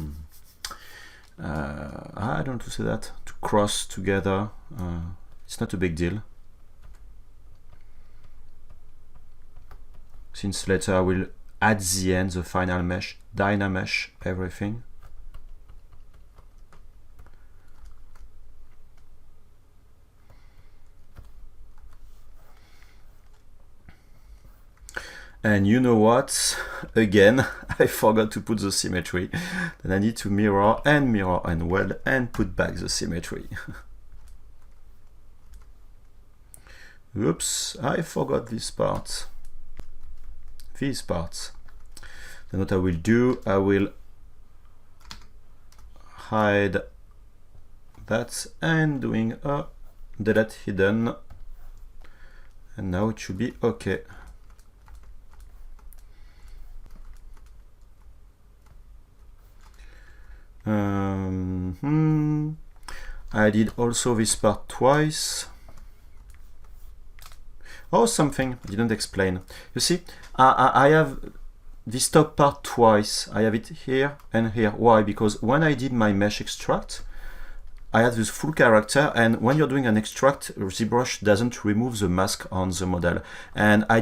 don't want to say that, to cross together. It's not a big deal. Since later I will at the end the final mesh, DynaMesh everything. And you know what? Again, I forgot to put the symmetry. Then I need to mirror and weld and put back the symmetry. Oops, I forgot this part. These parts. Then what I will do, I will hide that and doing a delete hidden. And now it should be okay. I did also this part twice. Oh, something I didn't explain. You see, I have this top part twice. I have it here and here. Why? Because when I did my mesh extract, I had this full character, and when you're doing an extract, ZBrush doesn't remove the mask on the model. And I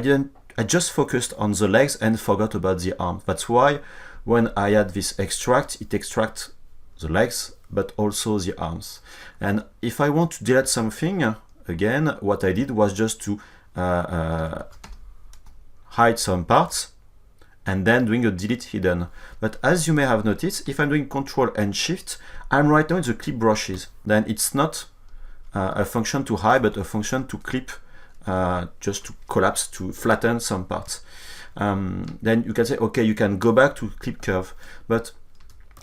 just focused on the legs and forgot about the arm. That's why when I had this extract, it extracts the legs, but also the arms. And if I want to delete something, again, what I did was just to hide some parts and then doing a delete hidden. But as you may have noticed, if I'm doing Control and Shift, I'm right now in the clip brushes. Then it's not a function to hide, but a function to clip, just to collapse, to flatten some parts. Then you can say, okay, you can go back to clip curve. But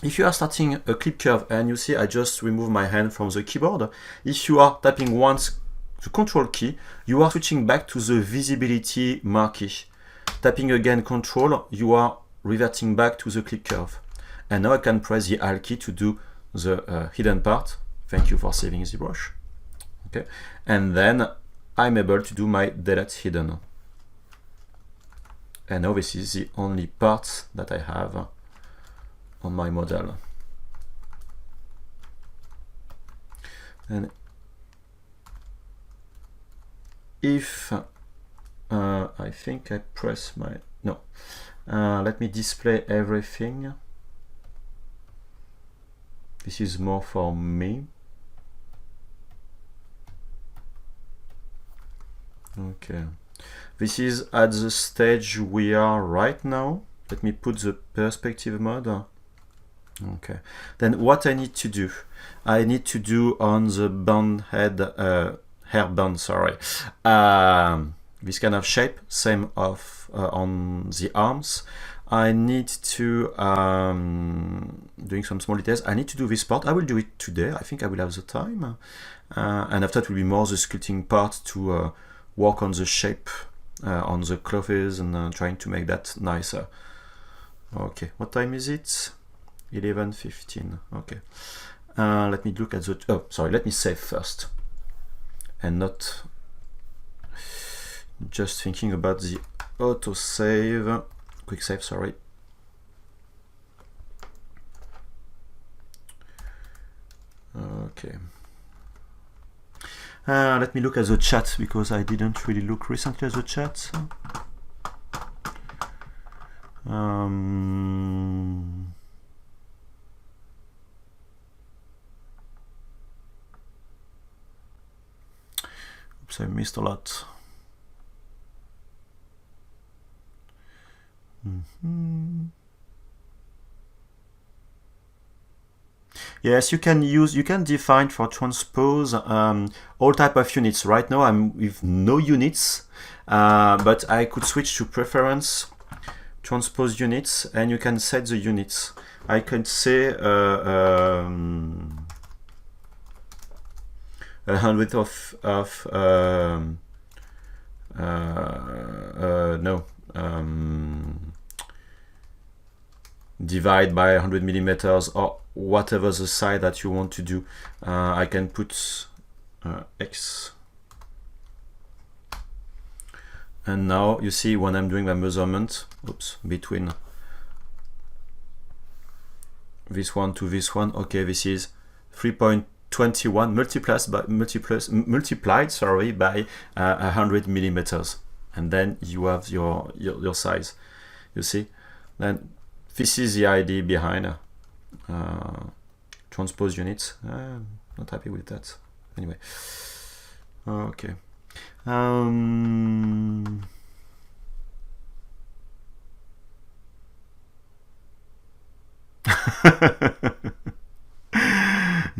if you are starting a clip curve and you see I just remove my hand from the keyboard, if you are tapping once the control key, you are switching back to the visibility marquee. Tapping again control, you are reverting back to the clip curve. And now I can press the Alt key to do the hidden part. Thank you for saving ZBrush. Okay, and then I'm able to do my delete hidden. And now this is the only part that I have on my model. And if I think I press my, no, let me display everything. This is more for me. Okay, this is at the stage we are right now. Let me put the perspective mode. Okay, then what I need to do? I need to do on the band head, hairband, sorry, this kind of shape, same of on the arms. I need to, doing some small details, I need to do this part. I will do it today, I think I will have the time. And after it will be more the sculpting part to work on the shape, on the clothes and trying to make that nicer. Okay, what time is it? 11:15, okay. Let me look at the, oh, sorry, let me save first. And not just thinking about the auto save, quick save, sorry. Okay. Let me look at the chat because I didn't really look recently at the chat. Oops, I missed a lot. Yes, you can define for transpose all type of units. Right now I'm with no units, but I could switch to preference, transpose units, and you can set the units. I can say a hundredth of divide by 100 millimeters or whatever the size that you want to do. I can put X. And now you see when I'm doing my measurement, oops, between this one to this one, okay, this is 3.21 multiplied, sorry, by 100 millimeters. And then you have your size, you see. Then this is the idea behind transpose units. Not happy with that. Anyway, okay.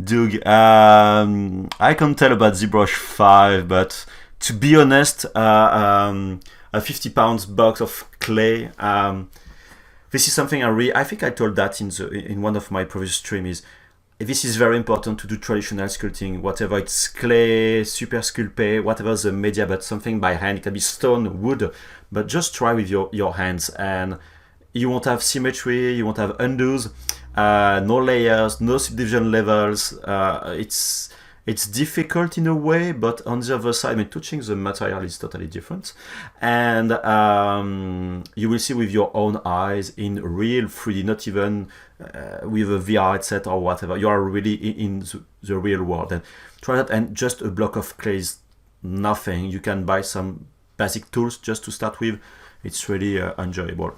Doug, I can tell about ZBrush 5, but to be honest, a 50 pounds box of clay. This is something I think I told that in one of my previous streams. This is very important to do traditional sculpting, whatever it's clay, super sculpté, whatever the media, but something by hand. It can be stone, wood, but just try with your hands, and you won't have symmetry, you won't have undos, no layers, no subdivision levels. It's difficult in a way, but on the other side, I mean, touching the material is totally different. And you will see with your own eyes in real 3D, not even with a VR headset or whatever. You are really in the real world. And try that, and just a block of clay is nothing. You can buy some basic tools just to start with. It's really enjoyable.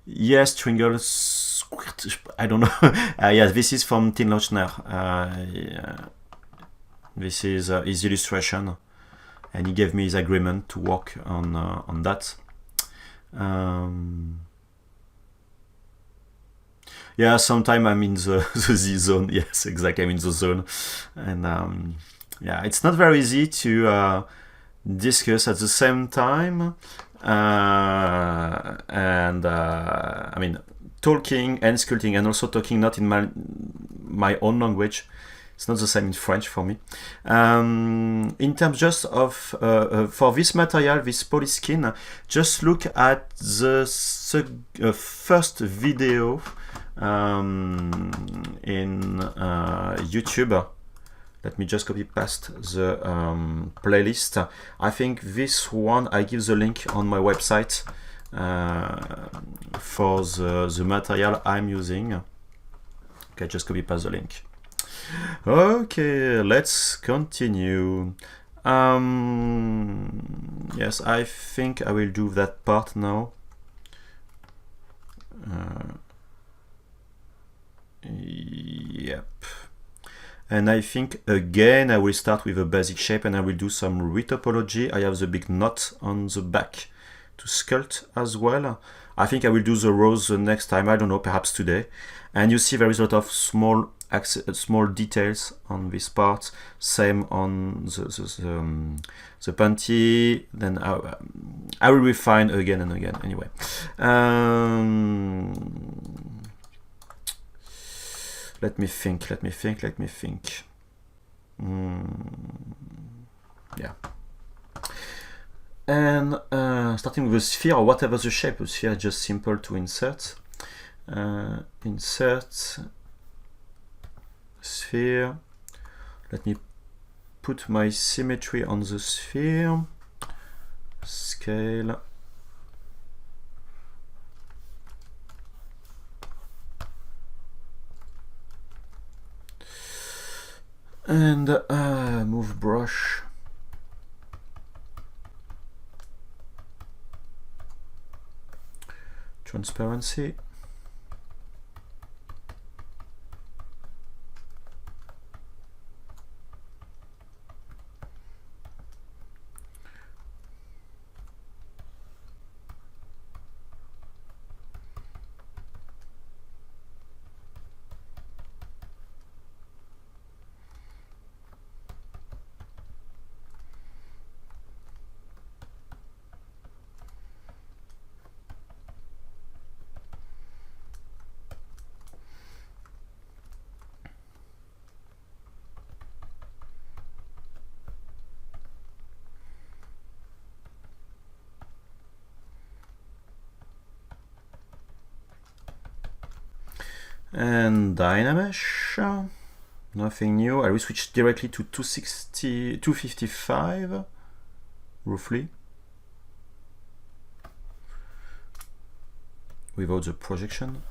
Yes, Tringle, I don't know. Yes, this is from Tim Lochner. This is his illustration, and he gave me his agreement to work on that. Yeah, sometimes I'm in the Z zone. Yes, exactly, I'm in the zone. And yeah, it's not very easy to discuss at the same time. I mean, talking and sculpting, and also talking not in my own language. It's not the same in French for me. In terms just of, for this material, this polyskin, just look at the first video in YouTube. Let me just copy past the playlist. I think this one, I give the link on my website for the material I'm using. Okay, just copy past the link. Okay, let's continue. Yes, I think I will do that part now. Yep. And I think again I will start with a basic shape and I will do some retopology. I have the big knot on the back to sculpt as well. I think I will do the rose the next time, I don't know, perhaps today. And you see there is a lot of small details on this part. Same on the panty. Then I will refine again and again anyway. Let me think. Yeah. And starting with a sphere or whatever the shape, a sphere is just simple to insert. Insert sphere. Let me put my symmetry on the sphere. Scale. And move brush. Transparency. And DynaMesh, nothing new. I will switch directly to 255, roughly, without the projection.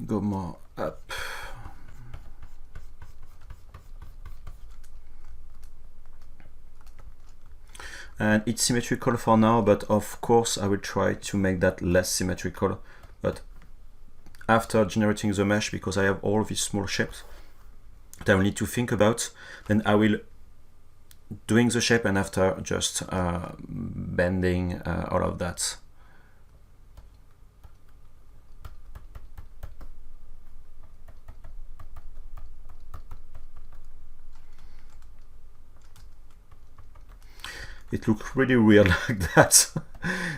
Go more up. And it's symmetrical for now, but of course I will try to make that less symmetrical. But after generating the mesh, because I have all these small shapes that I will need to think about, then I will doing the shape and after just bending all of that. It looks really weird like that.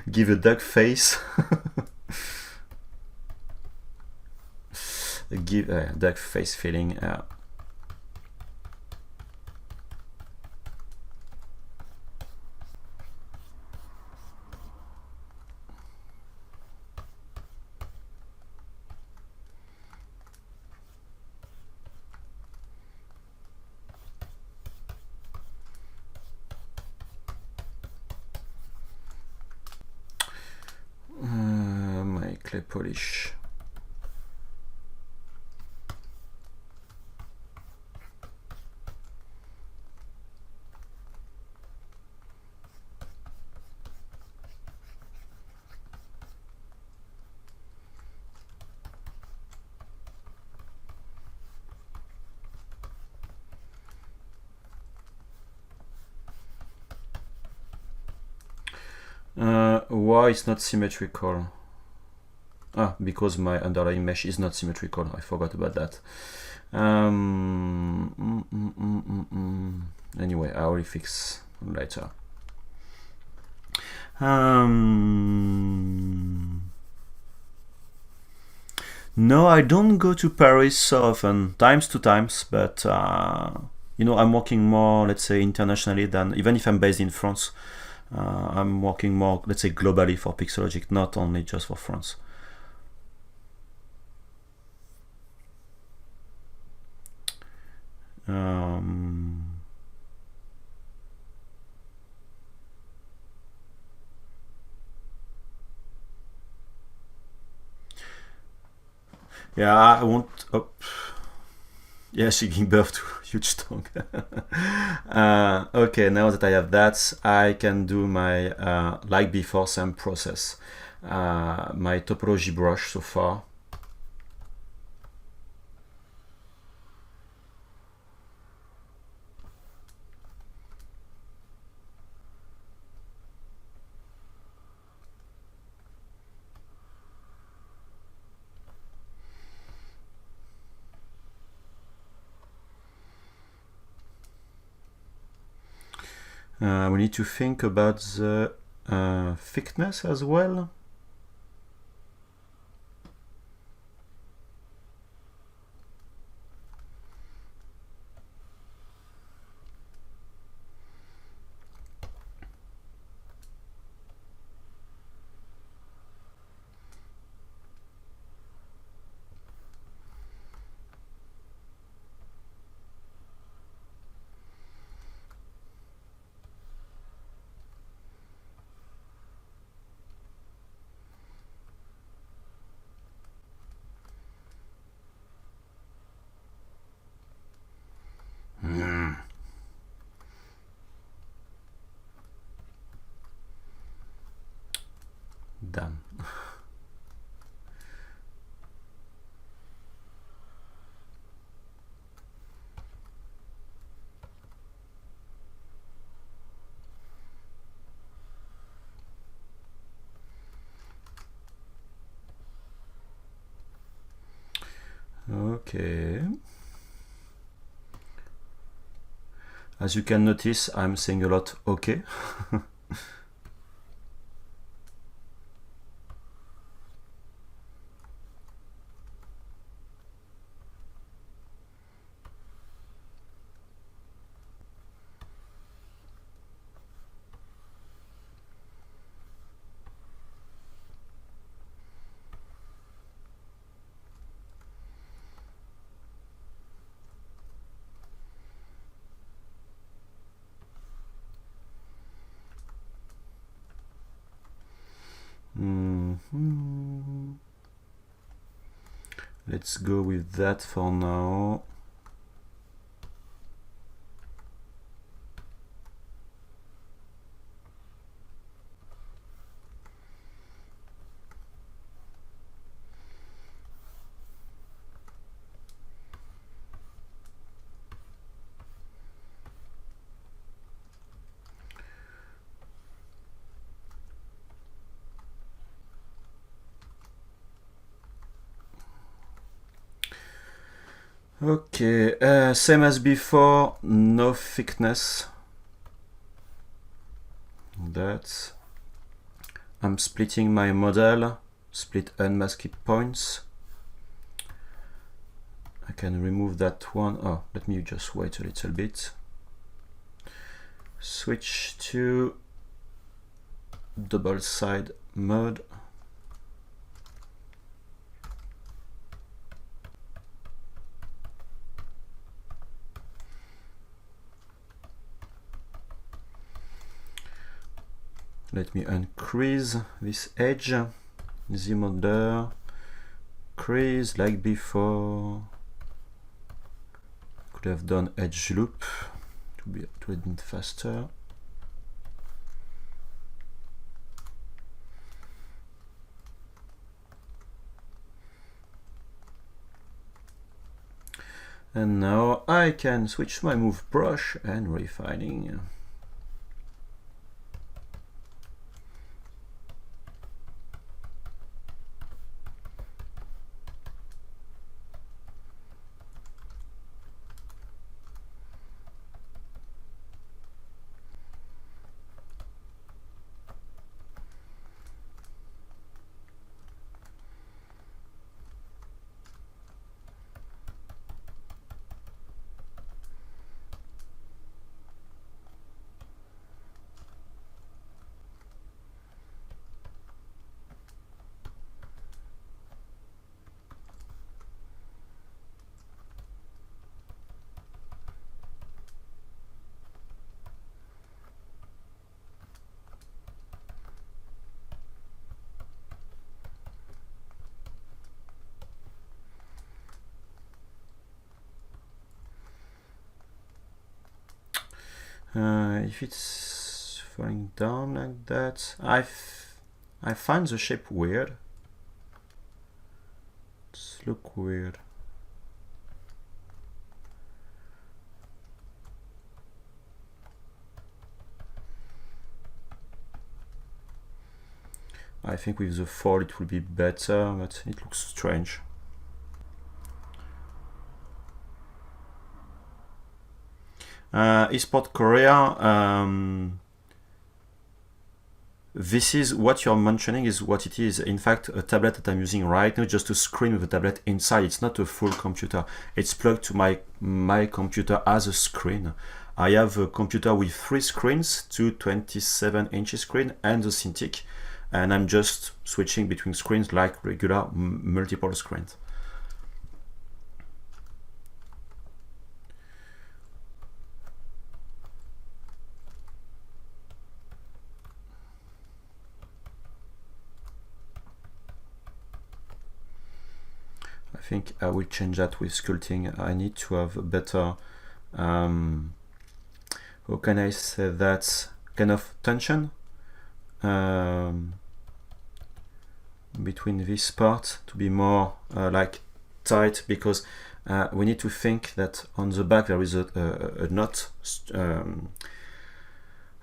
Give a duck face. Give a duck face feeling. clay polish. Why it's not symmetrical? Ah, because my underlying mesh is not symmetrical. I forgot about that. Anyway, I will fix later. No, I don't go to Paris so often, times to times, but you know, I'm working more, let's say, internationally than, even if I'm based in France, I'm working more, let's say, globally for Pixologic, not only just for France. Yeah, I won't. Oh. Yeah, she gave birth to a huge tongue. Okay, now that I have that, I can do my, like before, same process. My topology brush so far. We need to think about the thickness as well. Done. Okay. As you can notice, I'm saying a lot okay. Let's go with that for now. Okay, same as before, no thickness. That's. I'm splitting my model, split unmasked points. I can remove that one. Oh, let me just wait a little bit. Switch to double side mode. Let me increase this edge Z modeler, crease like before. Could have done edge loop to be faster. And now I can switch to my move brush and refining. If it's falling down like that, I find the shape weird. It's look weird. I think with the fall it will be better, but it looks strange. Esport Korea, this is what you're mentioning is what it is. In fact, a tablet that I'm using right now, just a screen with a tablet inside. It's not a full computer. It's plugged to my computer as a screen. I have a computer with 3 screens, 2 27-inch screen and the Cintiq, and I'm just switching between screens like regular multiple screens. I think I will change that with sculpting. I need to have a better, how can I say that, kind of tension between this part to be more like tight, because we need to think that on the back there is a knot.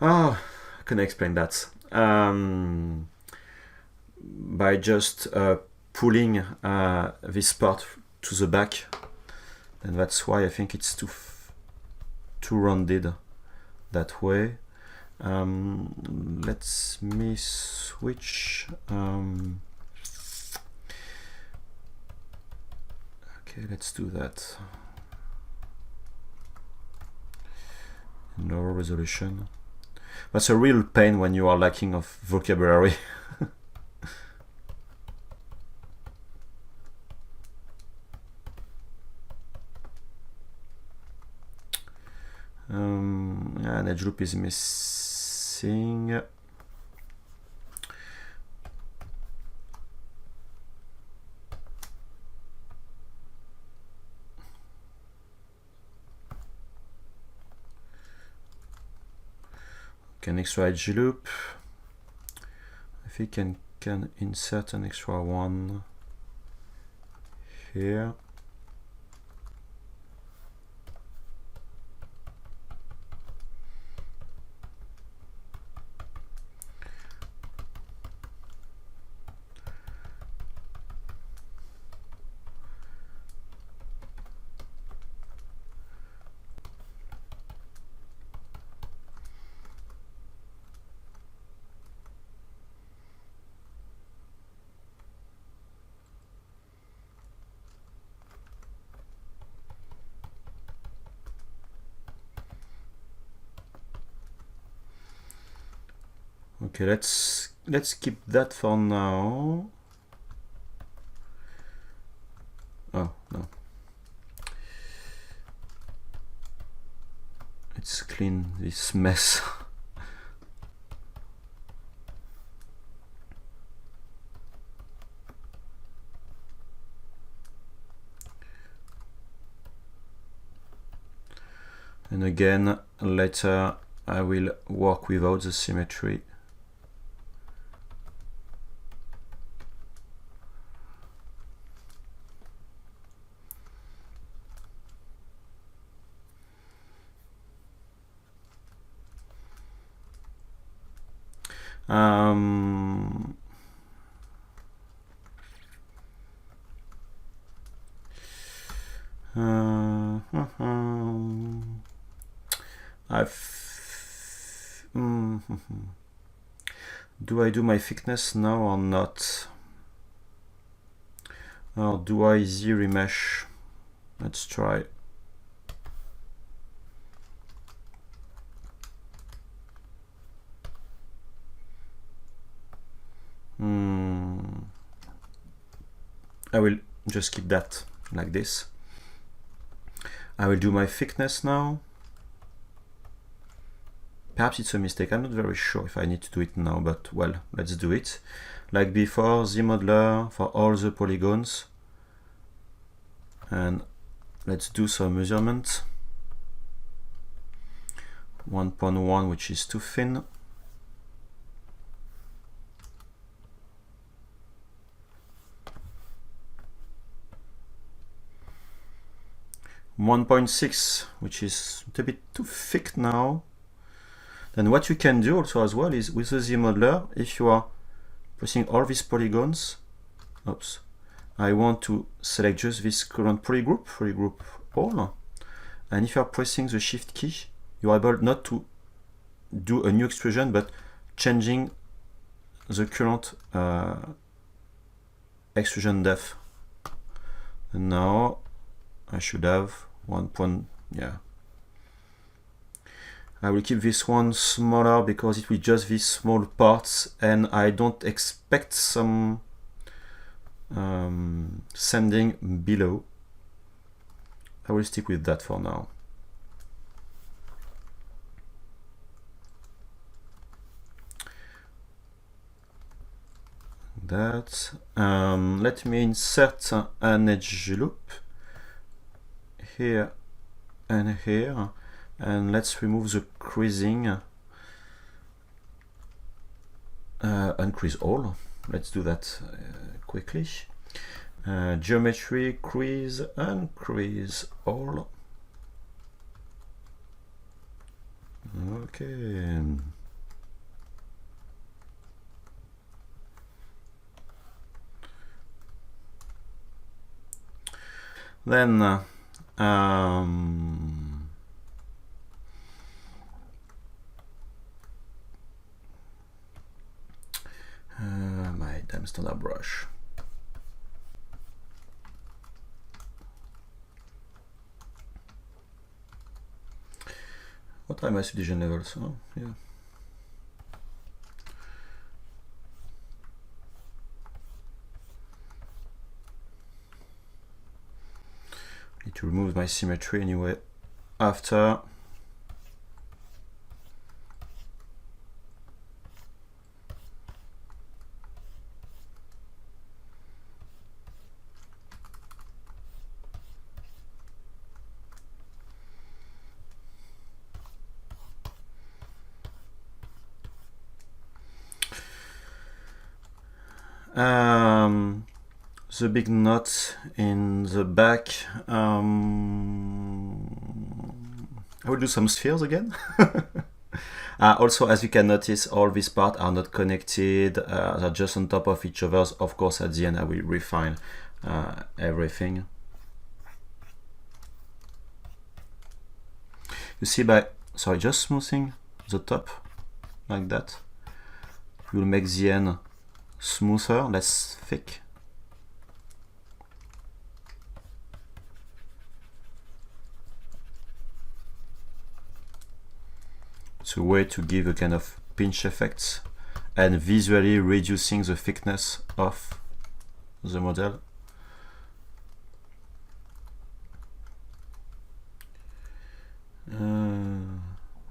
How can I explain that? By just pulling this part to the back, and that's why I think it's too rounded that way. Let me switch. Okay, let's do that. Lower resolution. That's a real pain when you are lacking of vocabulary. And edge loop is missing. Okay, an extra edge loop. I think I can insert an extra one here. Okay, let's keep that for now. Oh no, let's clean this mess. And again, later I will work without the symmetry. Do I do my thickness now or not? Or do I ZRemesh? Let's try. I will just keep that like this. I will do my thickness now. Perhaps it's a mistake, I'm not very sure if I need to do it now, but well, let's do it. Like before, the modeler for all the polygons. And let's do some measurement. 1.1, which is too thin. 1.6, which is a bit too thick now. Then what you can do also as well is with the Z modeler, if you are pressing all these polygons, oops, I want to select just this current polygroup all, and if you are pressing the shift key, you are able not to do a new extrusion, but changing the current extrusion depth. And now I should have 1. Yeah. I will keep this one smaller because it will just these small parts, and I don't expect some sanding below. I will stick with that for now. That. Let me insert an edge loop here and here, and let's remove the creasing. Uncrease all. Let's do that quickly. Geometry, crease, uncrease all. Okay. Then my damn standard brush. What are my subdivision levels? Oh, yeah. Need to remove my symmetry anyway after. The big knot in the back. I will do some spheres again. Also, as you can notice, all these parts are not connected. They're just on top of each other. Of course, at the end, I will refine everything. You see, by just smoothing the top like that, you will make the end smoother, less thick. It's a way to give a kind of pinch effect and visually reducing the thickness of the model.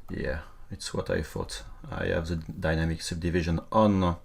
Yeah, it's what I thought. I have the dynamic subdivision on.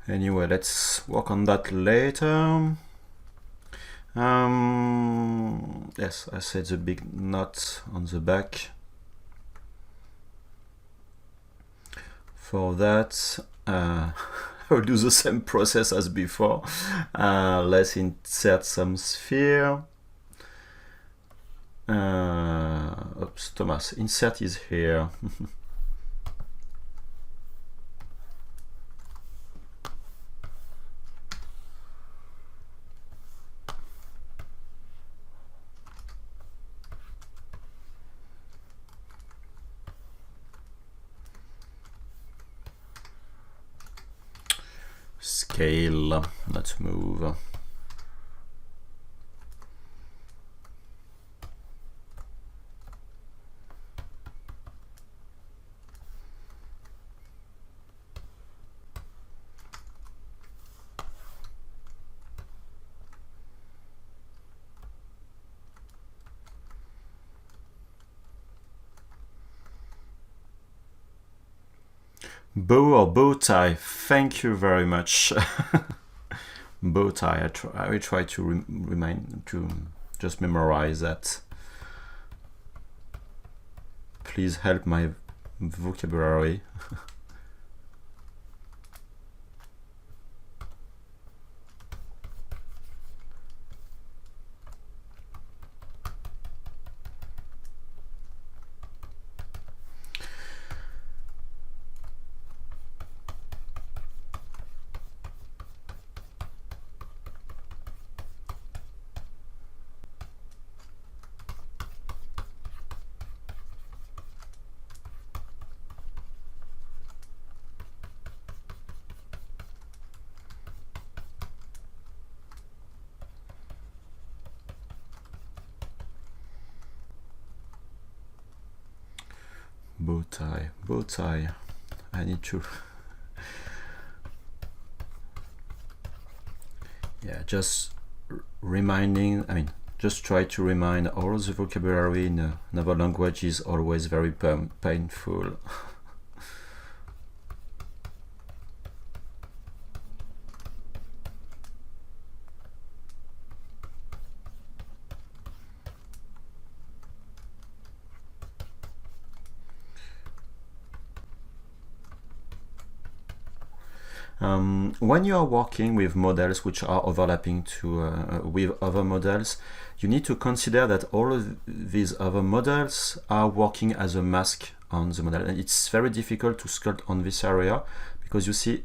Anyway, let's work on that later. Yes, I said the big knot on the back. For that, I'll do the same process as before. Let's insert some sphere. Oops, Thomas, insert is here. Scale, let's move. Bow or bow tie, thank you very much. Bow tie, I will try to remind, to just memorize that. Please help my vocabulary. Bow tie, bow tie. I need to. Yeah, just reminding, I mean, just try to remind all the vocabulary in another language is always very painful. When you are working with models which are overlapping to with other models, you need to consider that all of these other models are working as a mask on the model, and it's very difficult to sculpt on this area because you see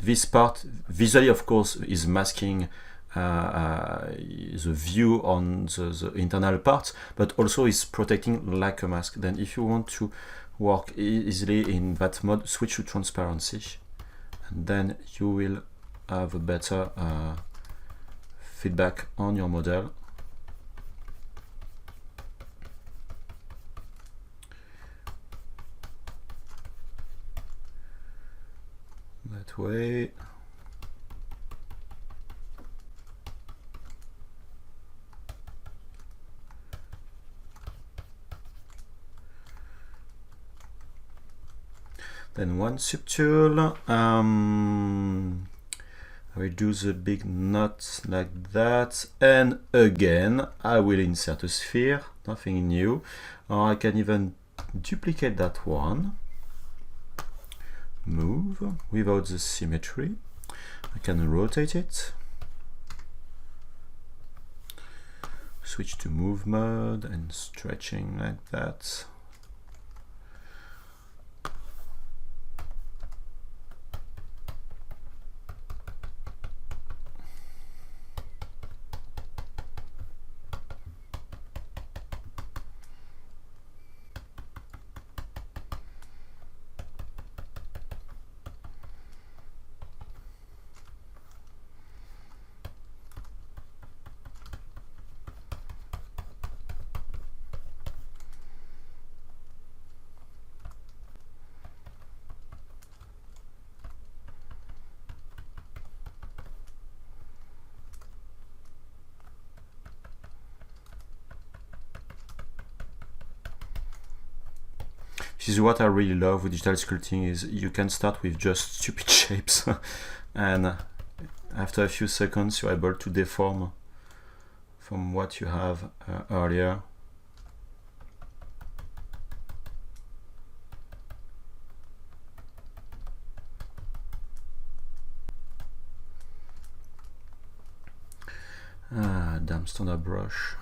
this part visually, of course, is masking the view on the internal parts, but also is protecting like a mask. Then if you want to work easily in that mode, switch to transparency. Then you will have a better feedback on your model. That way. Then one subtool, I will do the big knot like that, and again I will insert a sphere, nothing new, or I can even duplicate that one, move without the symmetry, I can rotate it, switch to move mode and stretching like that. This is what I really love with digital sculpting, is you can start with just stupid shapes and after a few seconds you're able to deform from what you have earlier. Damn standard brush.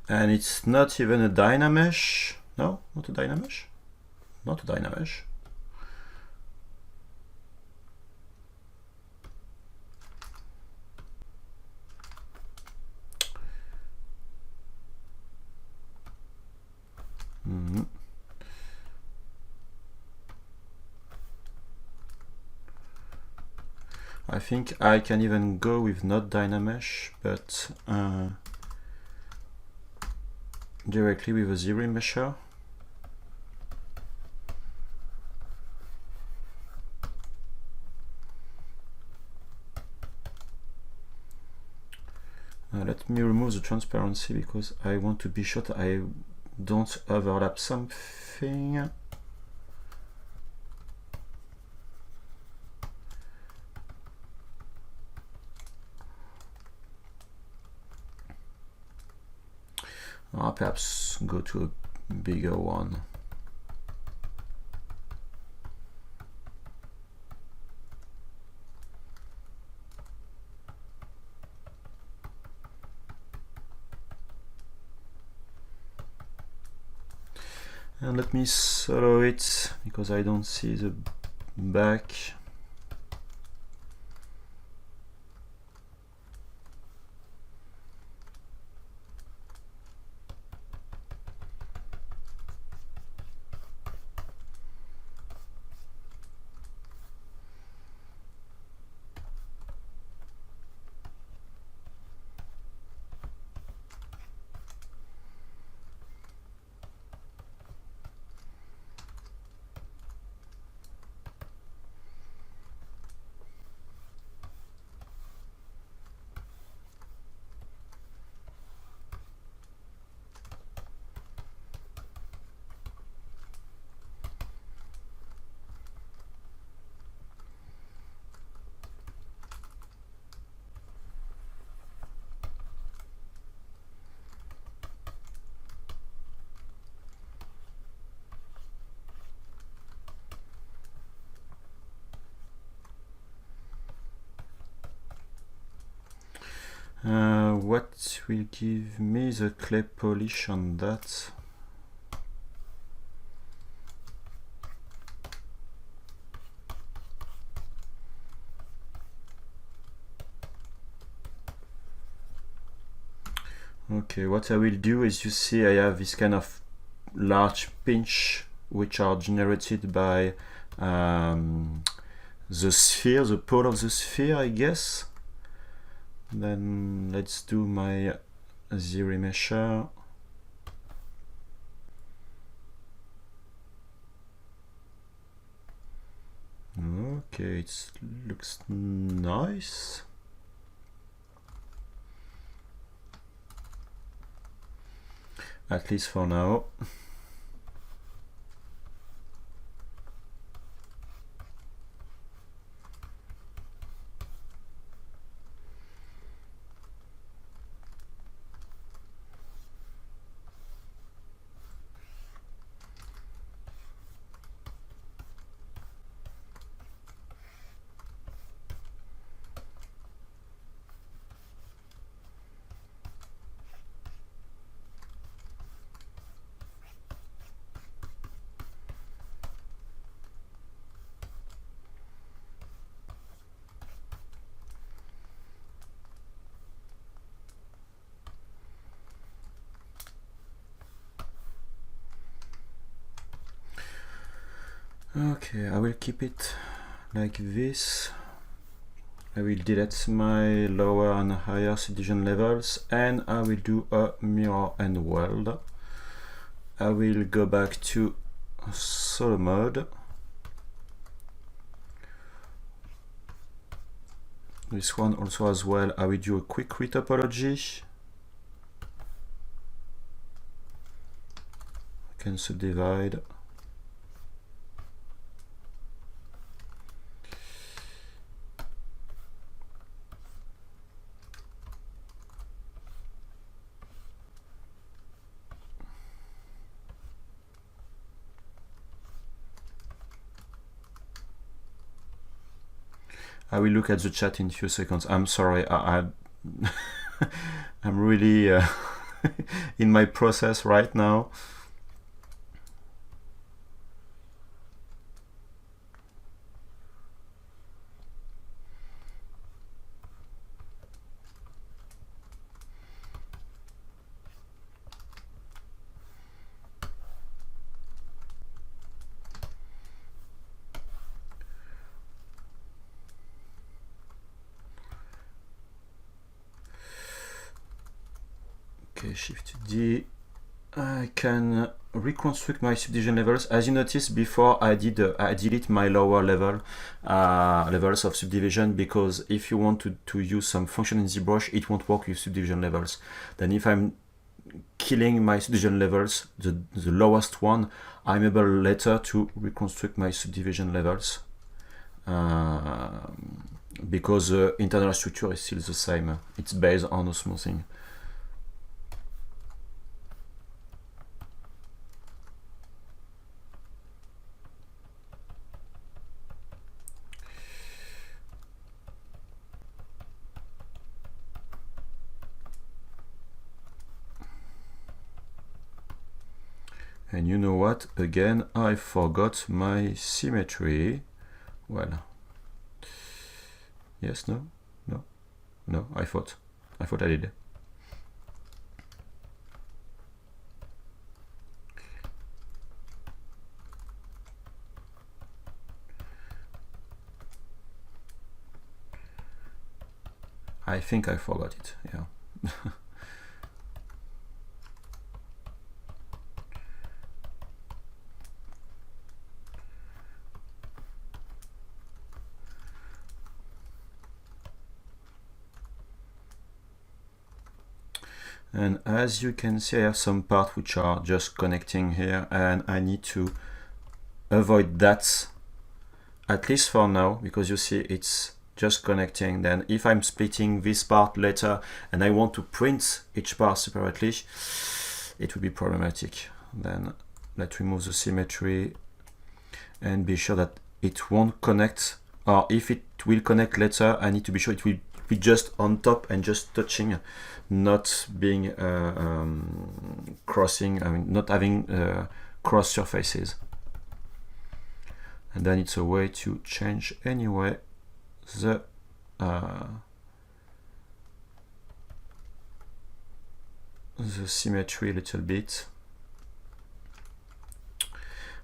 And it's not even a DynaMesh. No, not a DynaMesh. Not a DynaMesh. I think I can even go with not DynaMesh, but directly with a ZRemesher. Let me remove the transparency because I want to be sure that I don't overlap something. Perhaps go to a bigger one. And let me solo it because I don't see the back. What will give me the clay polish on that? Okay, what I will do is, you see I have this kind of large pinch which are generated by the sphere, the pole of the sphere, I guess. Then let's do my ZRemesher. Okay, it looks nice. At least for now. Okay, I will keep it like this. I will delete my lower and higher subdivision levels, and I will do a mirror and world. I will go back to solo mode. This one also as well, I will do a quick retopology. I can subdivide. I will look at the chat in a few seconds. I'm sorry, I'm really in my process right now. Shift D. I can reconstruct my subdivision levels. As you noticed before, I delete my lower levels of subdivision, because if you want to use some function in ZBrush, it won't work with subdivision levels. Then if I'm killing my subdivision levels, the lowest one, I'm able later to reconstruct my subdivision levels, because the internal structure is still the same. It's based on a smoothing. And you know what? Again, I forgot my symmetry. Well, yes, no, I thought I did. I think I forgot it, yeah. And as you can see, I have some parts which are just connecting here, and I need to avoid that, at least for now, because you see it's just connecting. Then if I'm splitting this part later and I want to print each part separately, it will be problematic. Then let's remove the symmetry and be sure that it won't connect, or if it will connect later, I need to be sure it will be just on top and just touching, not being crossing, not having cross surfaces. And then it's a way to change anyway the symmetry a little bit.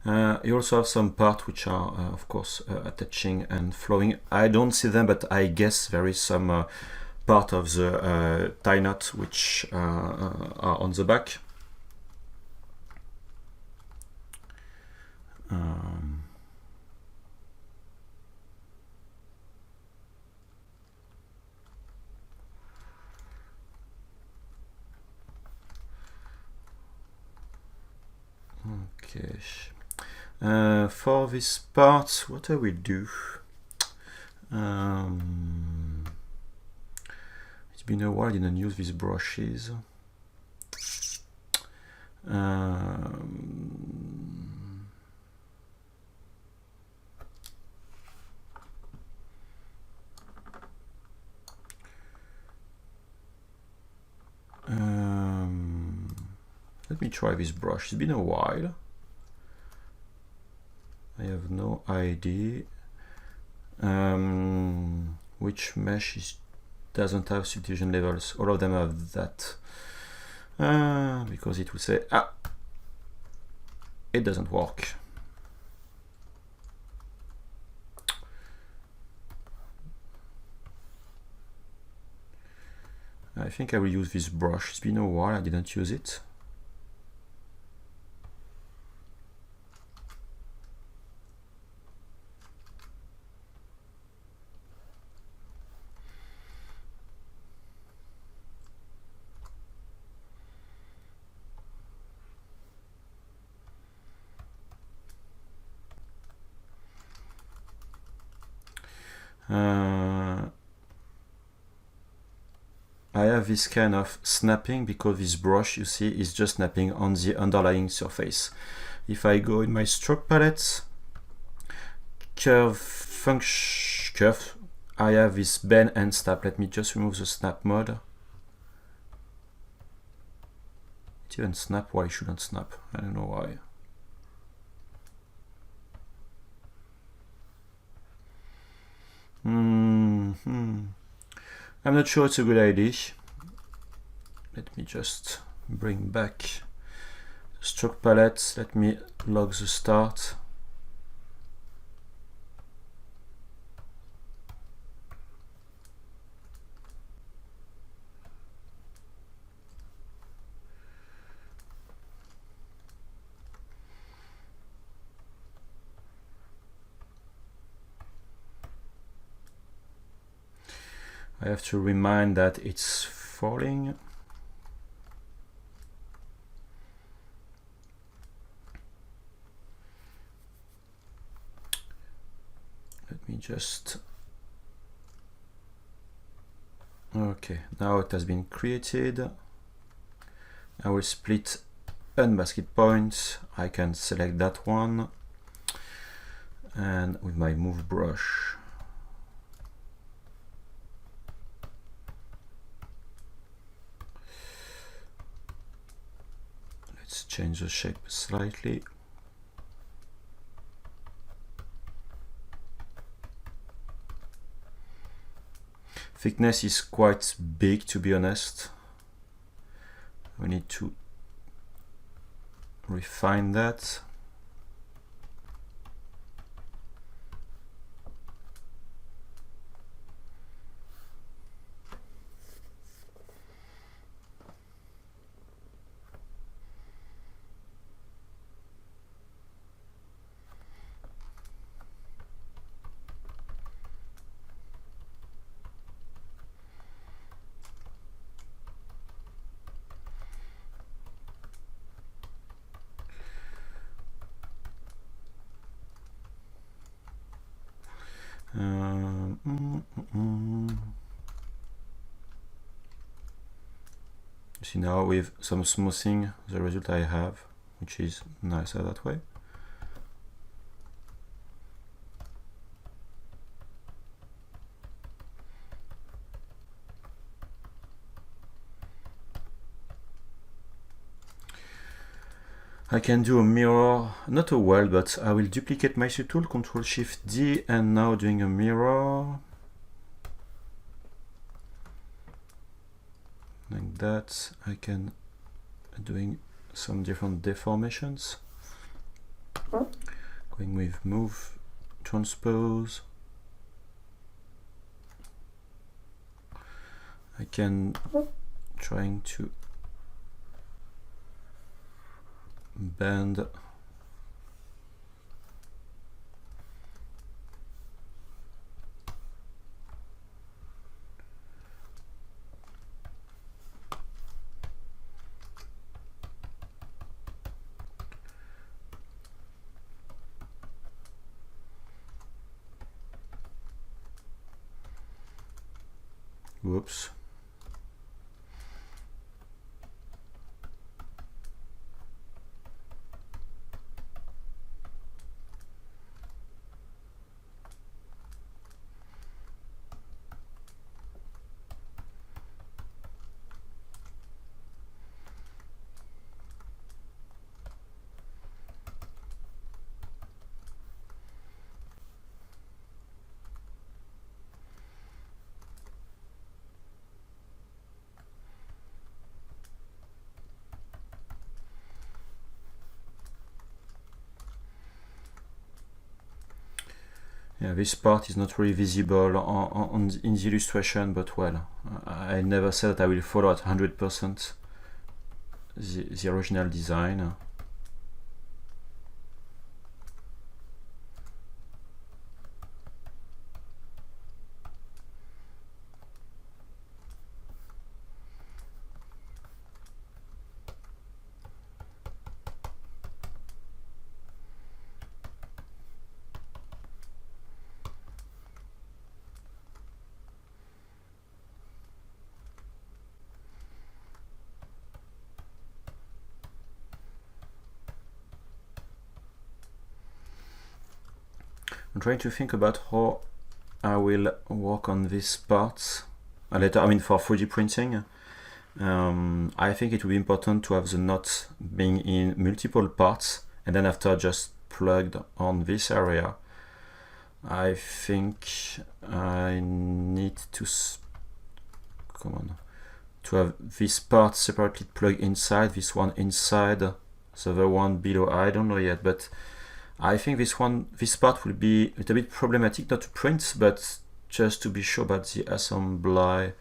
You also have some parts which are, of course, attaching and flowing. I don't see them, but I guess there is some part of the tie knot which are on the back. Okay. For this part, what I will do, it's been a while I didn't use these brushes. Let me try this brush. It's been a while. I have no idea which mesh doesn't have subdivision levels. All of them have that, because it will say, it doesn't work. I think I will use this brush. It's been a while I didn't use it. I have this kind of snapping because this brush, you see, is just snapping on the underlying surface. If I go in my stroke palette, curve, I have this bend and snap. Let me just remove the snap mode. It even snap. Why it shouldn't snap? I don't know why. I'm not sure it's a good idea. Let me just bring back the stroke palette. Let me log the start. I have to remind that it's falling. Let me just... Okay, now it has been created. I will split unmasked points. I can select that one. And with my move brush, change the shape slightly. Thickness is quite big, to be honest. We need to refine that. You see now with some smoothing the result I have, which is nicer that way. I can do a mirror, not a world, but I will duplicate my tool, Ctrl-Shift-D, and now doing a mirror. Like that. I can doing some different deformations. Going with move, transpose. I can trying to bend whoops. Yeah, this part is not really visible in the illustration, but well, I never said that I will follow at 100% the original design. I'm trying to think about how I will work on these parts later. I mean, for 3D printing, I think it will be important to have the knot being in multiple parts, and then after just plugged on this area. I think I need to have this part separately plugged inside, this one inside, the other one below. I don't know yet, but I think this part will be a little bit problematic, not to print, but just to be sure about the assembly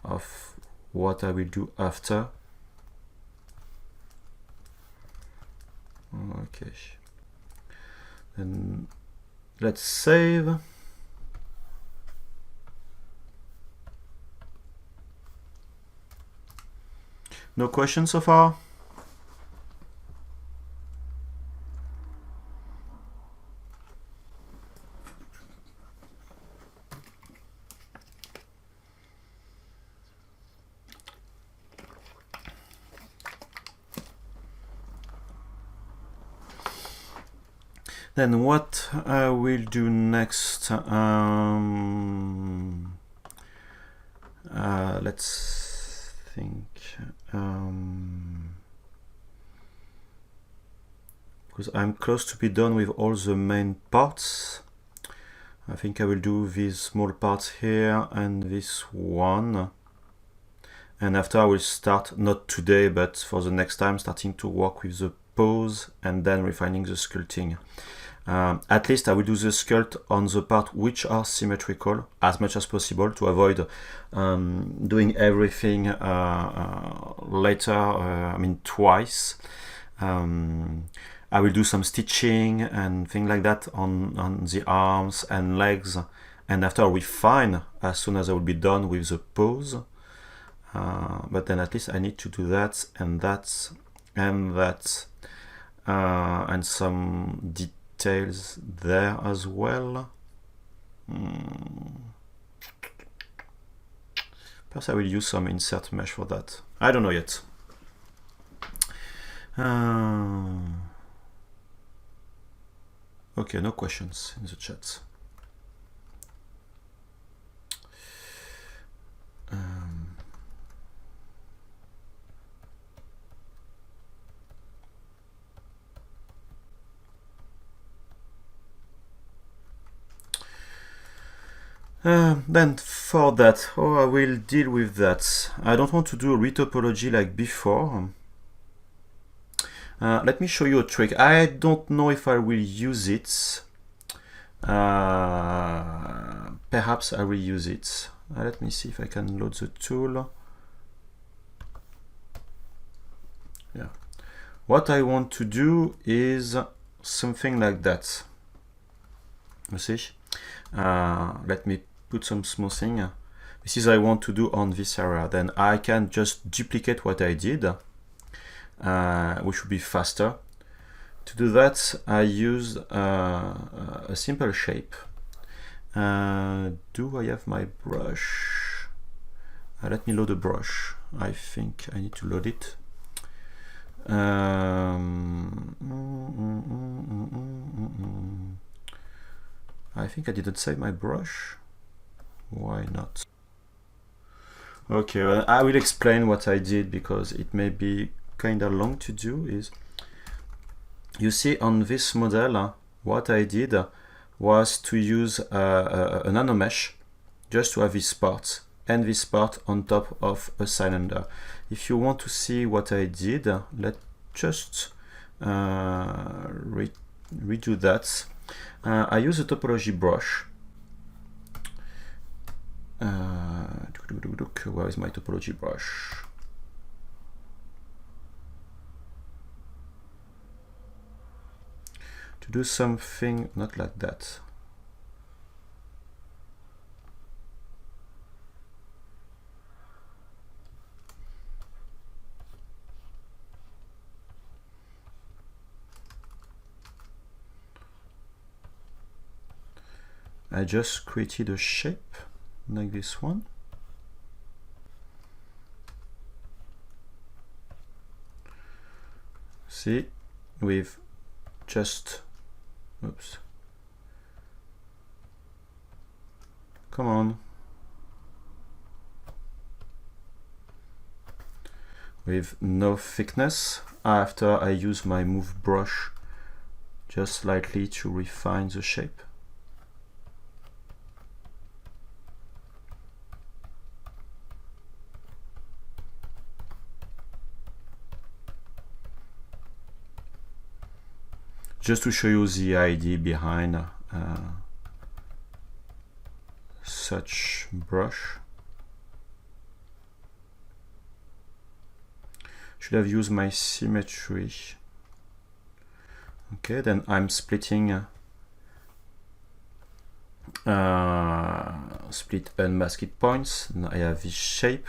of what I will do after. Okay. Then let's save. No questions so far? Then what I will do next, let's think, because I'm close to be done with all the main parts. I think I will do these small parts here and this one. And after I will start, not today, but for the next time, starting to work with the pose and then refining the sculpting. At least I will do the sculpt on the part which are symmetrical as much as possible to avoid doing everything later, I mean twice. I will do some stitching and things like that on the arms and legs, and after I will refine as soon as I will be done with the pose. But then at least I need to do that and that and that, and some details there as well. Perhaps I will use some insert mesh for that. I don't know yet. Okay, no questions in the chat. Then for that, how I will deal with that. I don't want to do a retopology like before. Let me show you a trick. I don't know if I will use it. Perhaps I will use it. Let me see if I can load the tool. Yeah. What I want to do is something like that. You see? Let me put some smoothing. This is what I want to do on this area. Then I can just duplicate what I did, which would be faster. To do that, I use a simple shape. Do I have my brush? Let me load a brush. I think I need to load it. I think I didn't save my brush. Why not? Okay, well, I will explain what I did because it may be kind of long to do. Is you see on this model, what I did was to use a NanoMesh just to have this part and this part on top of a cylinder. If you want to see what I did, let's just redo that. I use a topology brush. Where is my topology brush? To do something not like that. I just created a shape like this one. See, with just, oops, come on, with no thickness, after I use my move brush just slightly to refine the shape. Just to show you the idea behind such brush. Should have used my symmetry. Okay, then I'm splitting split unmasked points. Now I have this shape.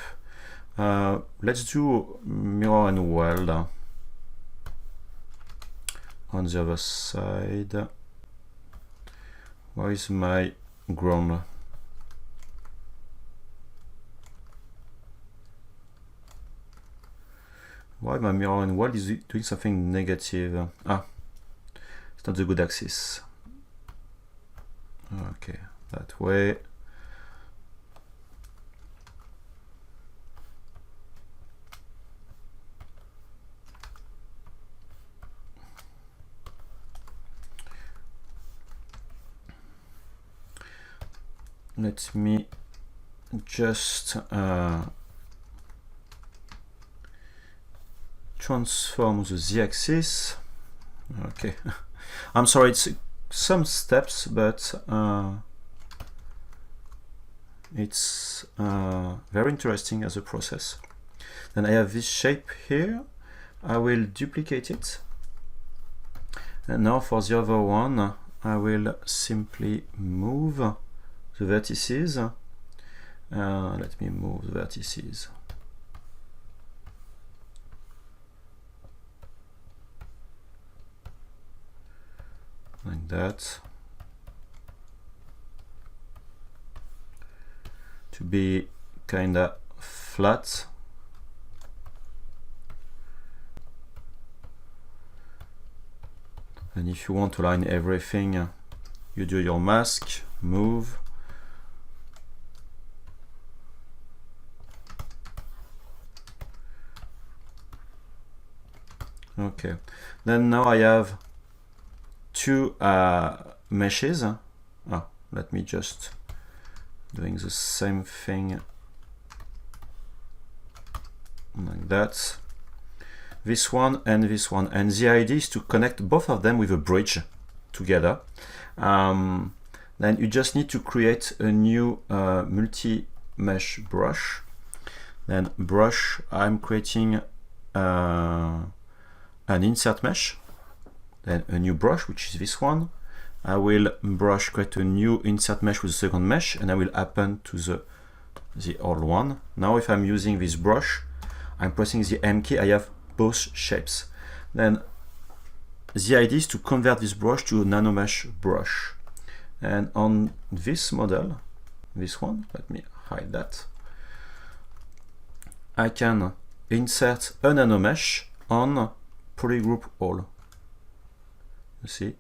Let's do mirror and weld on the other side. Where is my ground? Why my mirror and weld is doing something negative? It's not the good axis. Okay, that way. Let me just transform the z-axis. Okay, I'm sorry, it's some steps, but it's very interesting as a process. Then I have this shape here. I will duplicate it, and now for the other one I will simply move the vertices. Let me move the vertices. Like that. To be kinda flat. And if you want to line everything, you do your mask, move. Okay, then now I have two meshes. Let me just doing the same thing like that. This one and this one, and the idea is to connect both of them with a bridge together. Then you just need to create a new multi-mesh brush. Then brush, I'm creating an insert mesh, then a new brush, which is this one. I will create a new insert mesh with the second mesh, and I will append to the old one. Now if I'm using this brush, I'm pressing the M key, I have both shapes. Then the idea is to convert this brush to a NanoMesh brush. And on this model, this one, let me hide that, I can insert a NanoMesh on polygroup all. You see,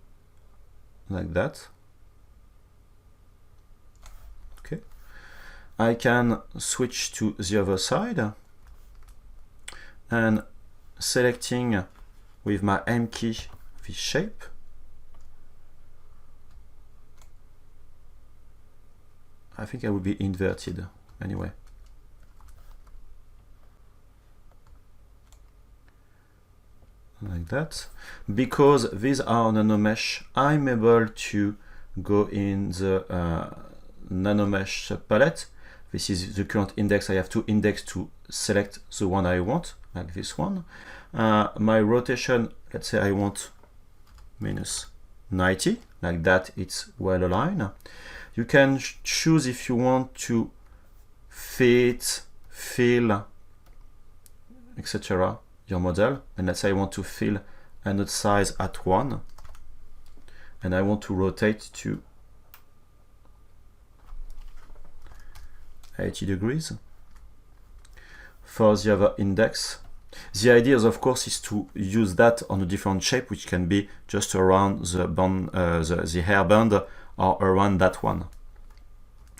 like that. Okay. I can switch to the other side and selecting with my M key this shape. I think I will be inverted anyway. like that. Because these are NanoMesh, I'm able to go in the NanoMesh palette. This is the current index. I have two index to select the one I want, like this one. My rotation, let's say I want minus 90, like that, it's well aligned. You can choose if you want to fit, fill, etc. your model. And let's say I want to fill another size at 1, and I want to rotate to 80 degrees. For the other index, the idea, of course, is to use that on a different shape, which can be just around the band, the hair band, or around that one.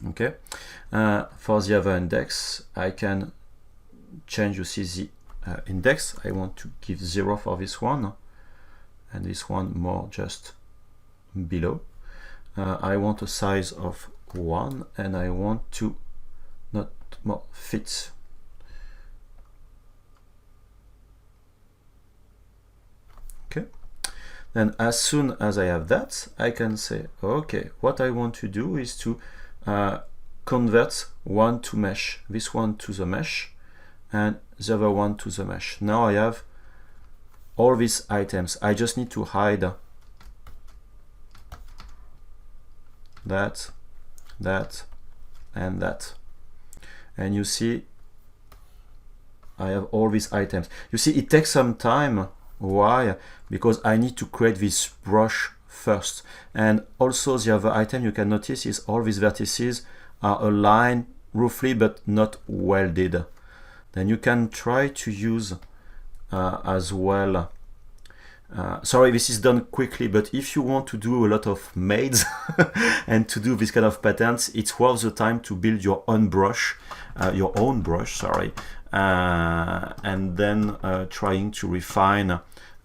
Okay. For the other index, I can change. You see the index. I want to give 0 for this one, and this one more just below. I want a size of 1, and I want to not more fit. Okay. Then as soon as I have that, I can say, okay, what I want to do is to convert one to mesh, this one to the mesh, and the other one to the mesh. Now I have all these items. I just need to hide that, and that. And you see, I have all these items. You see, it takes some time. Why? Because I need to create this brush first. And also the other item you can notice is all these vertices are aligned roughly but not welded. Then you can try to use as well. Sorry, this is done quickly, but if you want to do a lot of maids and to do this kind of patterns, it's worth the time to build your own brush, sorry, and then trying to refine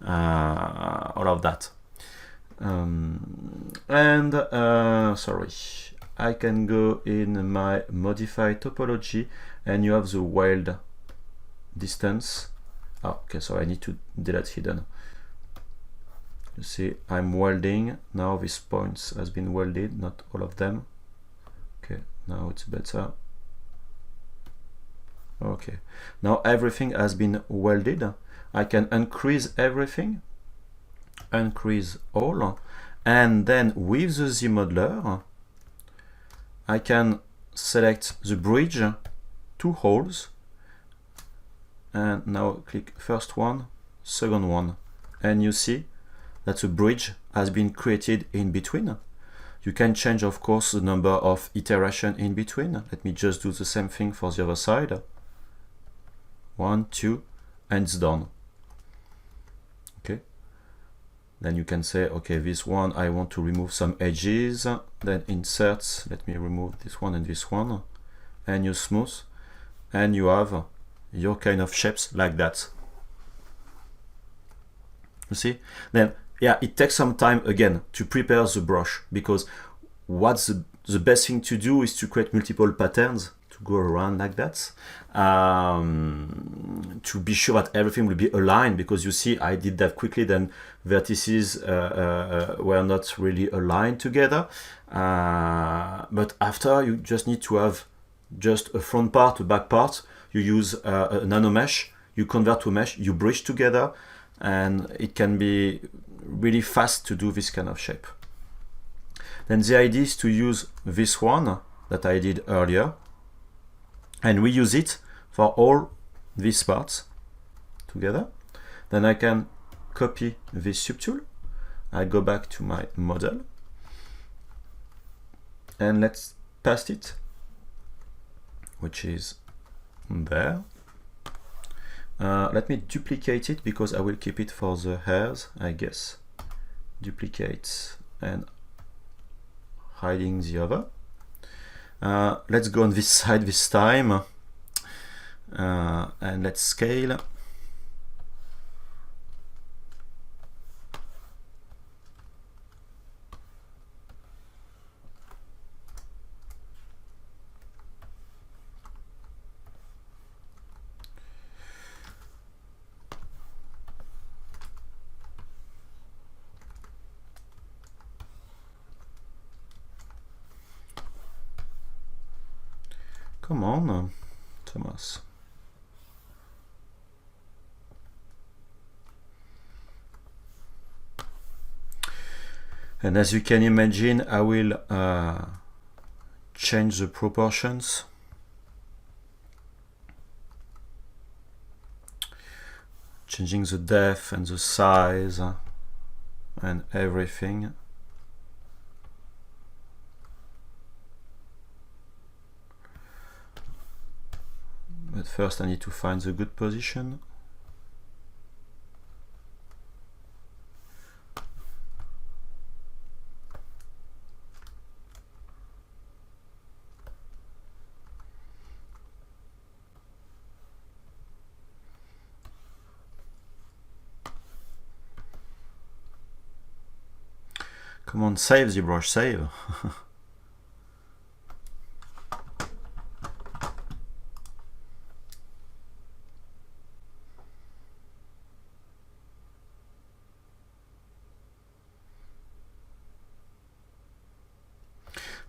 all of that. Sorry, I can go in my modify topology, and you have the weld distance. Oh, okay, so I need to delete hidden. You see, I'm welding now. This points has been welded, not all of them. Okay, now it's better. Okay, now everything has been welded. I can increase everything, increase all, and then with the Z modeler, I can select the bridge, 2 holes, and now click first one, second one, and you see that the bridge has been created in between. You can change, of course, the number of iterations in between. Let me just do the same thing for the other side. 1, 2, and it's done. Okay. Then you can say, okay, this one I want to remove some edges. Then insert. Let me remove this one and this one, and you smooth, and you have your kind of shapes like that. You see? Then yeah, it takes some time again to prepare the brush, because what's the best thing to do is to create multiple patterns to go around like that, to be sure that everything will be aligned, because you see I did that quickly, then vertices were not really aligned together, but after you just need to have just a front part, a back part. You use a NanoMesh, you convert to mesh, you bridge together, and it can be really fast to do this kind of shape. Then the idea is to use this one that I did earlier, and we use it for all these parts together. Then I can copy this subtool. I go back to my model, and let's paste it, which is there. Let me duplicate it, because I will keep it for the hairs, I guess. Duplicate and hiding the other. Let's go on this side this time, and let's scale. Come on, Thomas. And as you can imagine, I will change the proportions. Changing the depth and the size and everything. But first I need to find the good position. Come on, save ZBrush, save.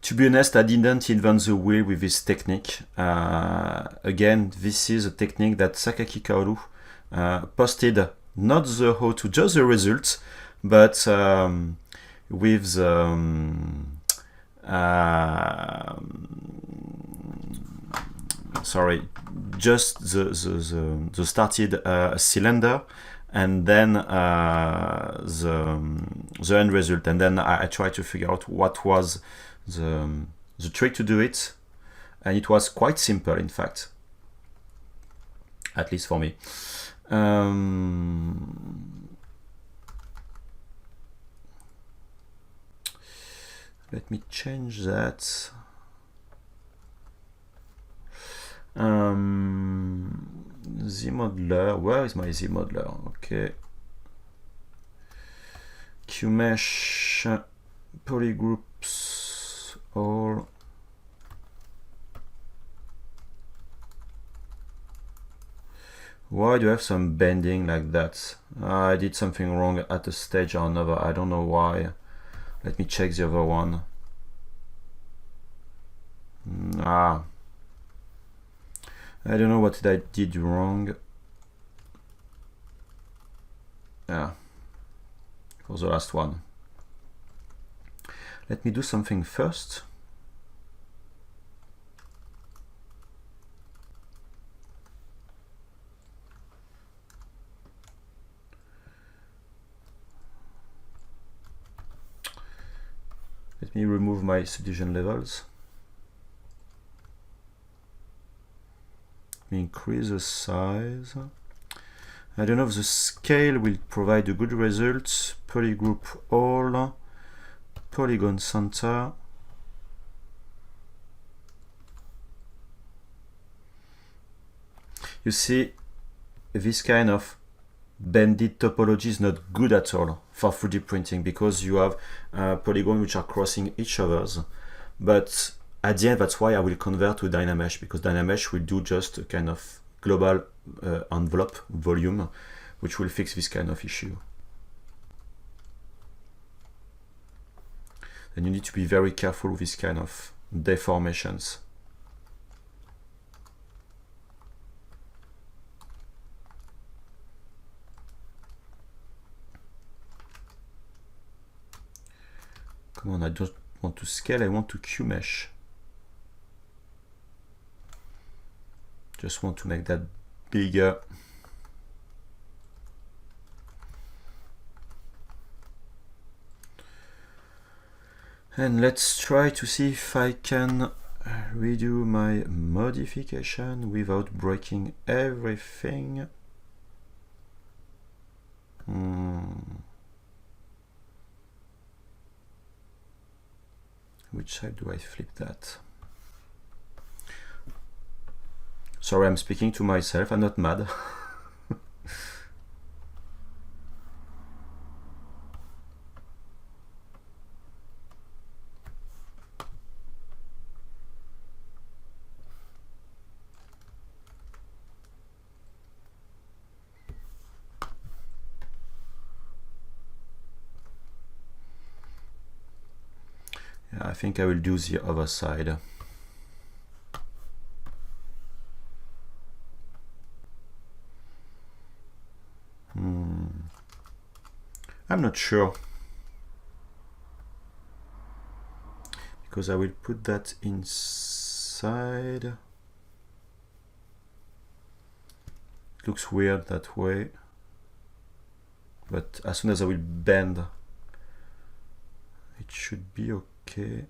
To be honest, I didn't invent the wheel with this technique. Again, this is a technique that Sakaki Kaoru posted, not the how to, just the results, but with the sorry, just the started cylinder, and then the end result, and then I tried to figure out what was the trick to do it, and it was quite simple, in fact, at least for me. Let me change that. ZModeler, where is my ZModeler? Okay. QMesh, polygroups, all. Why do I have some bending like that? I did something wrong at a stage or another. I don't know why. Let me check the other one. I don't know what I did wrong. Yeah, for the last one. Let me do something first. Let me remove my subdivision levels. Increase the size. I don't know if the scale will provide a good result. Polygroup all, polygon center. You see, this kind of bended topology is not good at all for 3D printing, because you have polygons which are crossing each other's. But at the end, that's why I will convert to DynaMesh, because DynaMesh will do just a kind of global envelope volume, which will fix this kind of issue. And you need to be very careful with this kind of deformations. Come on, I don't want to scale, I want to QMesh. Just want to make that bigger. And let's try to see if I can redo my modification without breaking everything. Which side do I flip that? Sorry, I'm speaking to myself, I'm not mad. I think I will do the other side. I'm not sure, because I will put that inside. It looks weird that way, but as soon as I will bend, it should be okay.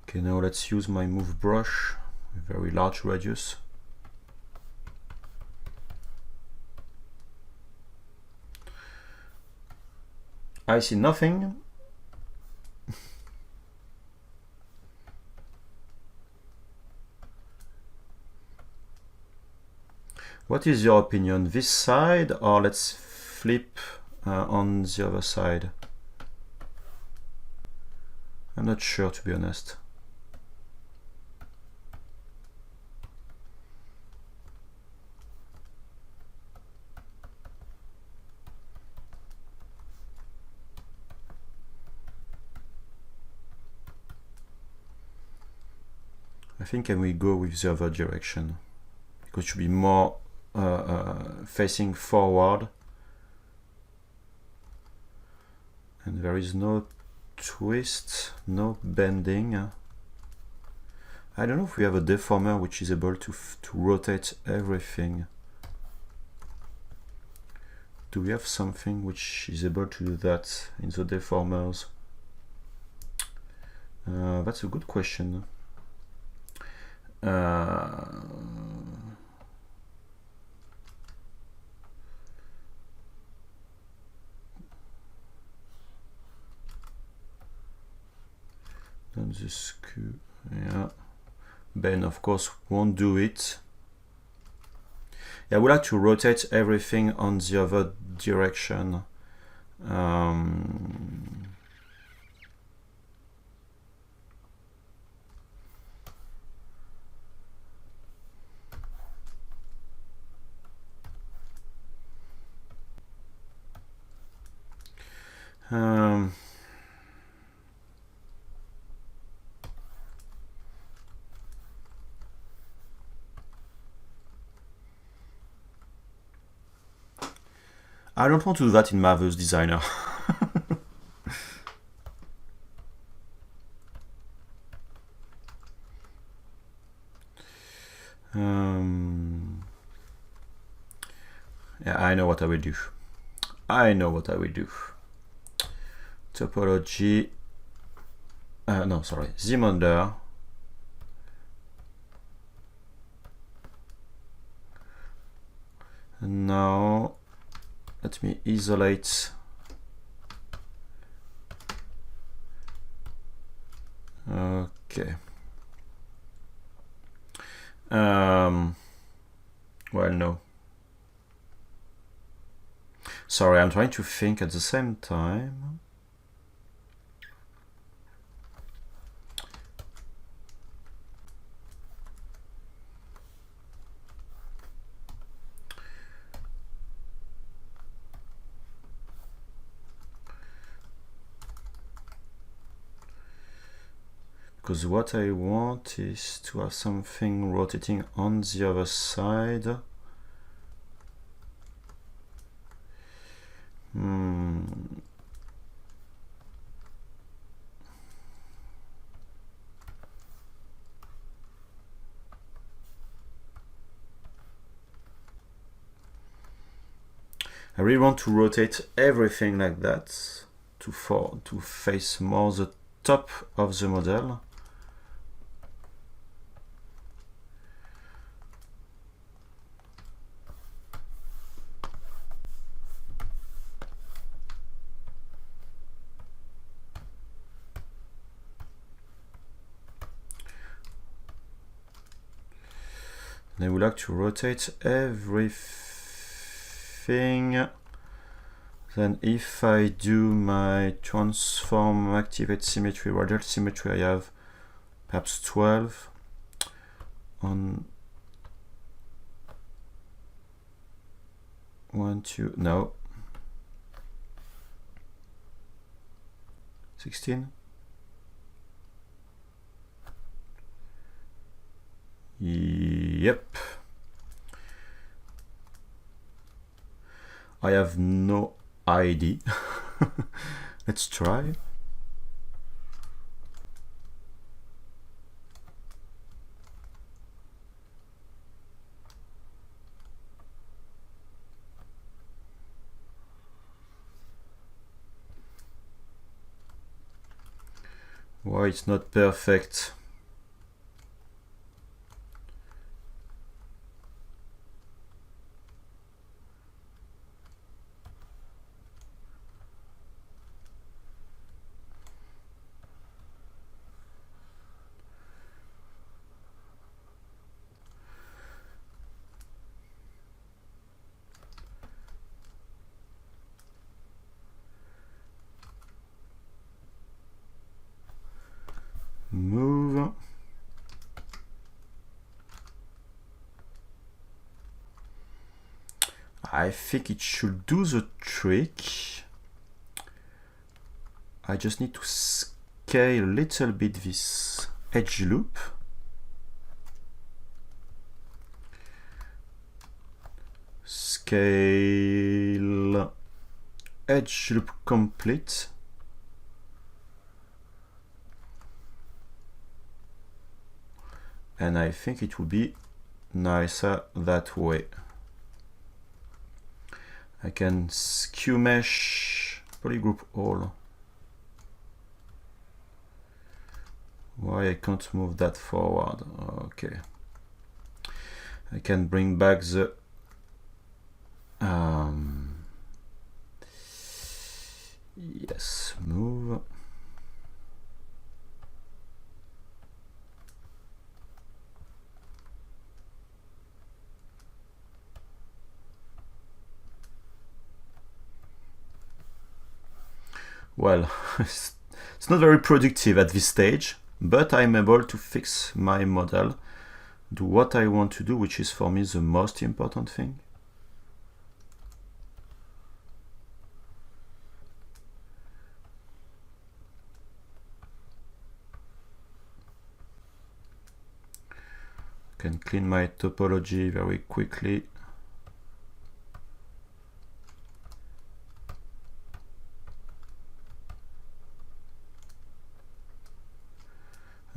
Okay, now let's use my move brush, a very large radius. I see nothing. What is your opinion? This side, or let's flip on the other side? I'm not sure, to be honest. I think I will go with the other direction, because it should be more facing forward, and there is no twist, no bending. I don't know if we have a deformer which is able to rotate everything. Do we have something which is able to do that in the deformers? That's a good question. Then the skew, yeah. Ben, of course, won't do it. Yeah, I would like to rotate everything on the other direction. I don't want to do that in Marvelous Designer. Yeah, I know what I will do. I know what I will do. Topology. No, sorry. ZModeler. And now let me isolate. Okay. Well, no. Sorry, I'm trying to think at the same time. Because what I want is to have something rotating on the other side. I really want to rotate everything like that to face more the top of the model. And I would like to rotate everything. Then if I do my transform, activate symmetry, radial symmetry, I have perhaps 12 on 1, 2, no. 16. Yep. I have no idea. Let's try. Why it's not perfect? Move. I think it should do the trick. I just need to scale a little bit this edge loop. Scale edge loop complete. And I think it will be nicer that way. I can skew mesh, polygroup all. Why I can't move that forward? Okay. I can bring back the yes, move. Well, it's not very productive at this stage, but I'm able to fix my model, do what I want to do, which is for me the most important thing. Can clean my topology very quickly.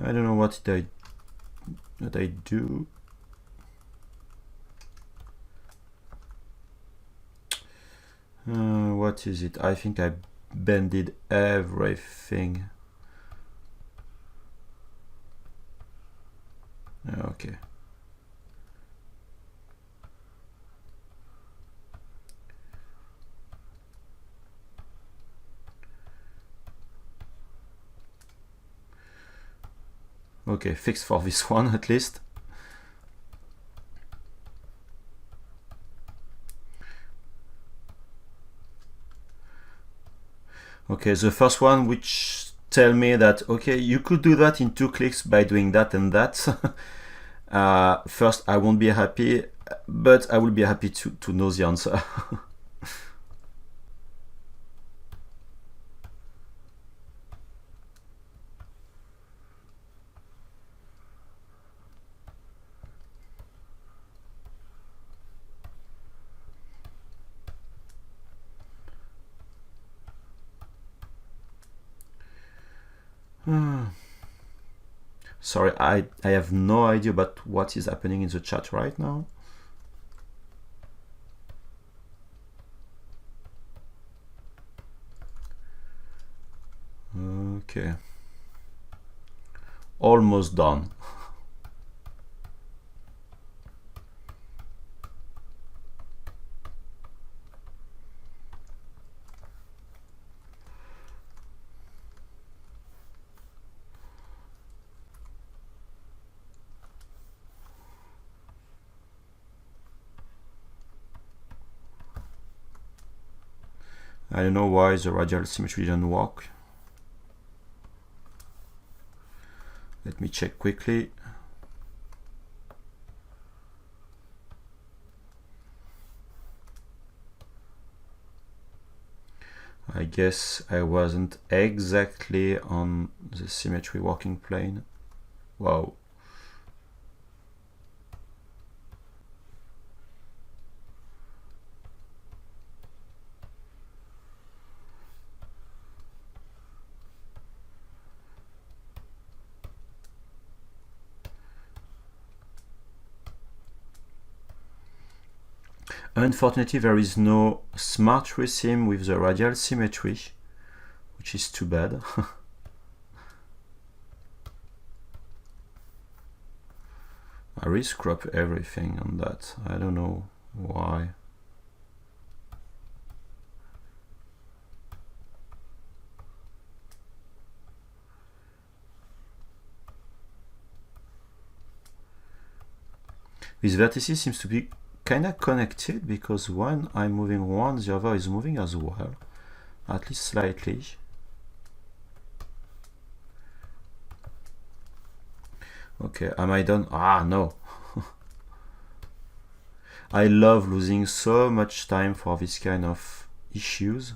I don't know what I do. What is it? I think I bended everything. Okay. Okay, fix for this one at least. Okay, the first one which tell me that, okay, you could do that in 2 clicks by doing that and that. First, I won't be happy, but I will be happy to know the answer. Sorry, I have no idea about what is happening in the chat right now. Okay. Almost done. I don't know why the radial symmetry didn't work. Let me check quickly. I guess I wasn't exactly on the symmetry working plane. Wow. Unfortunately, there is no smart resim with the radial symmetry, which is too bad. I re-scrub everything on that. I don't know why. This vertices seems to be kind of connected, because when I'm moving one, the other is moving as well, at least slightly. Okay, am I done? Ah, no. I love losing so much time for this kind of issues.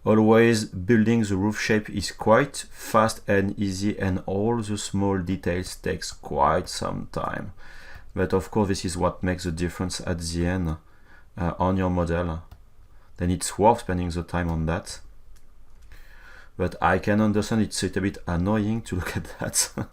Always building the roof shape is quite fast and easy, and all the small details takes quite some time. But of course, this is what makes the difference at the end on your model. Then it's worth spending the time on that. But I can understand it's a bit annoying to look at that.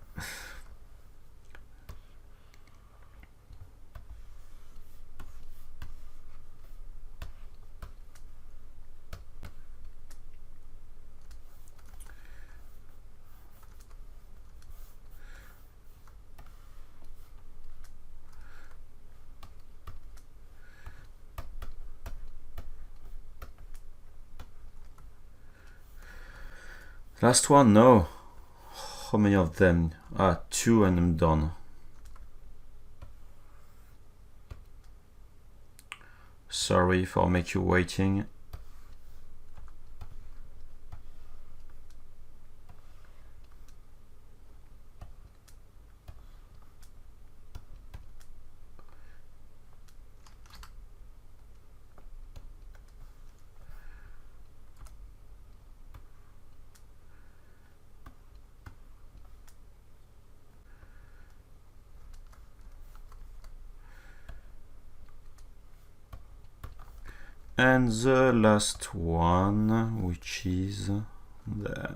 Last one, no. How many of them? Ah, 2 and I'm done. Sorry for make you waiting. And the last one, which is there.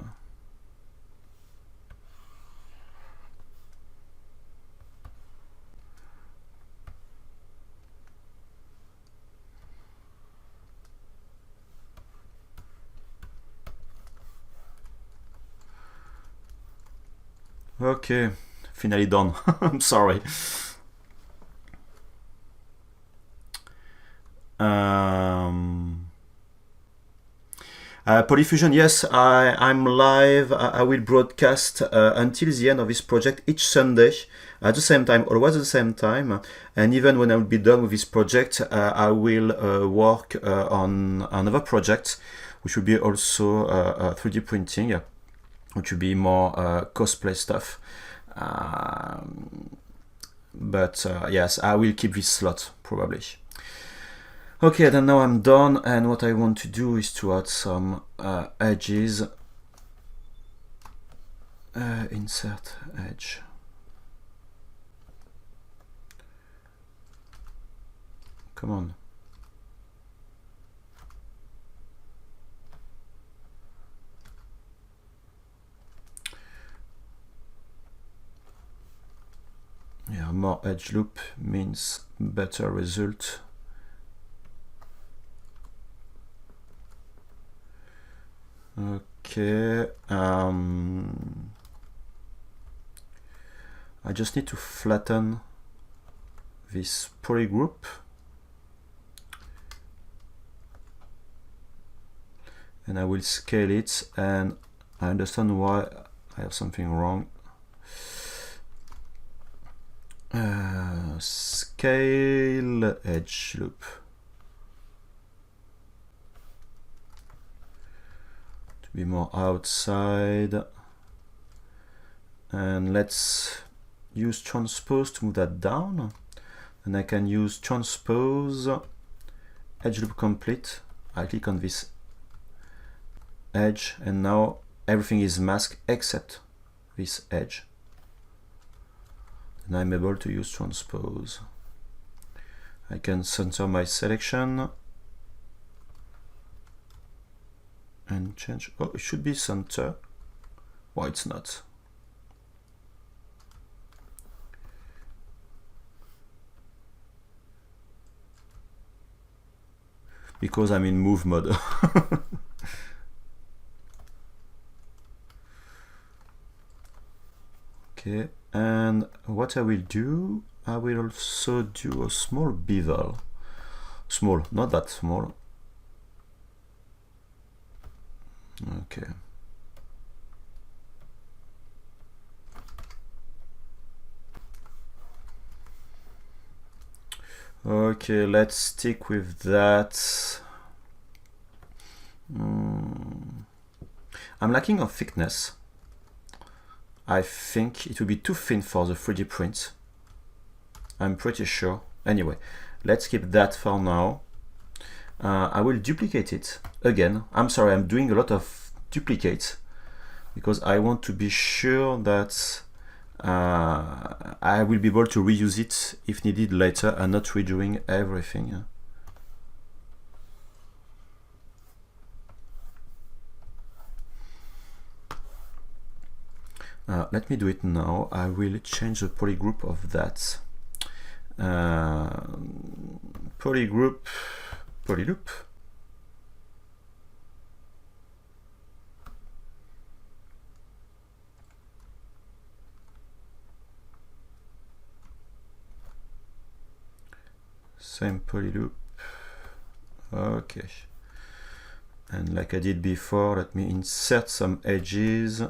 Okay, finally done. I'm sorry. Polyfusion, yes, I'm live. I will broadcast until the end of this project each Sunday at the same time, always at the same time. And even when I will be done with this project, I will work on another project, which will be also 3D printing, which will be more cosplay stuff. But yes, I will keep this slot probably. Okay, then now I'm done, and what I want to do is to add some edges. Insert edge. Come on. Yeah, more edge loop means better result. Okay, I just need to flatten this polygroup. And I will scale it, and I understand why I have something wrong. Scale edge loop. Be more outside, and let's use transpose to move that down, and I can use transpose edge loop complete. I click on this edge, and now everything is masked except this edge, and I'm able to use transpose. I can center my selection and change. Oh, it should be center. Why it's not? Because I'm in move mode. Okay, and what I will do, I will also do a small bevel. Small, not that small. Okay. Okay, let's stick with that. I'm lacking of thickness. I think it will be too thin for the 3D print. I'm pretty sure. Anyway, let's keep that for now. I will duplicate it again. I'm sorry, I'm doing a lot of duplicates because I want to be sure that I will be able to reuse it if needed later and not redoing everything. Let me do it now. I will change the polygroup of that. Polygroup, polyloop. Same polyloop. Okay. And like I did before, let me insert some edges.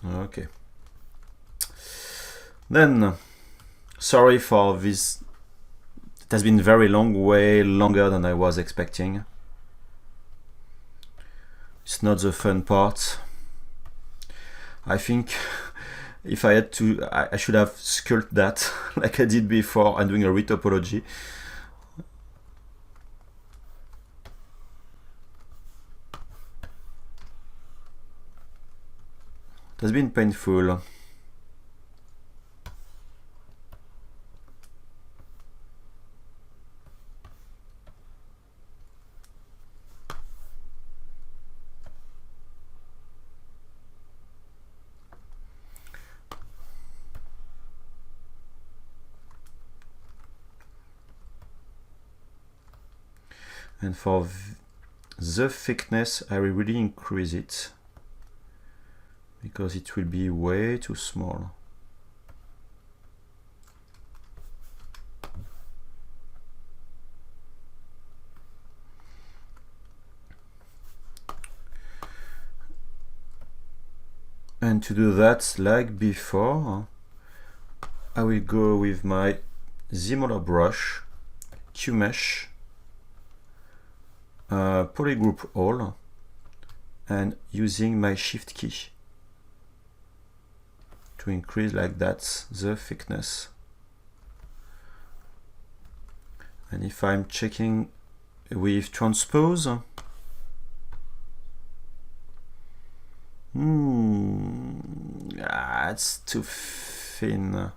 Okay. Then, sorry for this. It has been very long, way longer than I was expecting. It's not the fun part. I think if I had to, I should have sculpted that like I did before and doing a retopology. It has been painful. And for the thickness, I will really increase it because it will be way too small. And to do that, like before, I will go with my ZBrush, QMesh, polygroup all, and using my shift key to increase like that the thickness. And if I'm checking with transpose, it's too thin.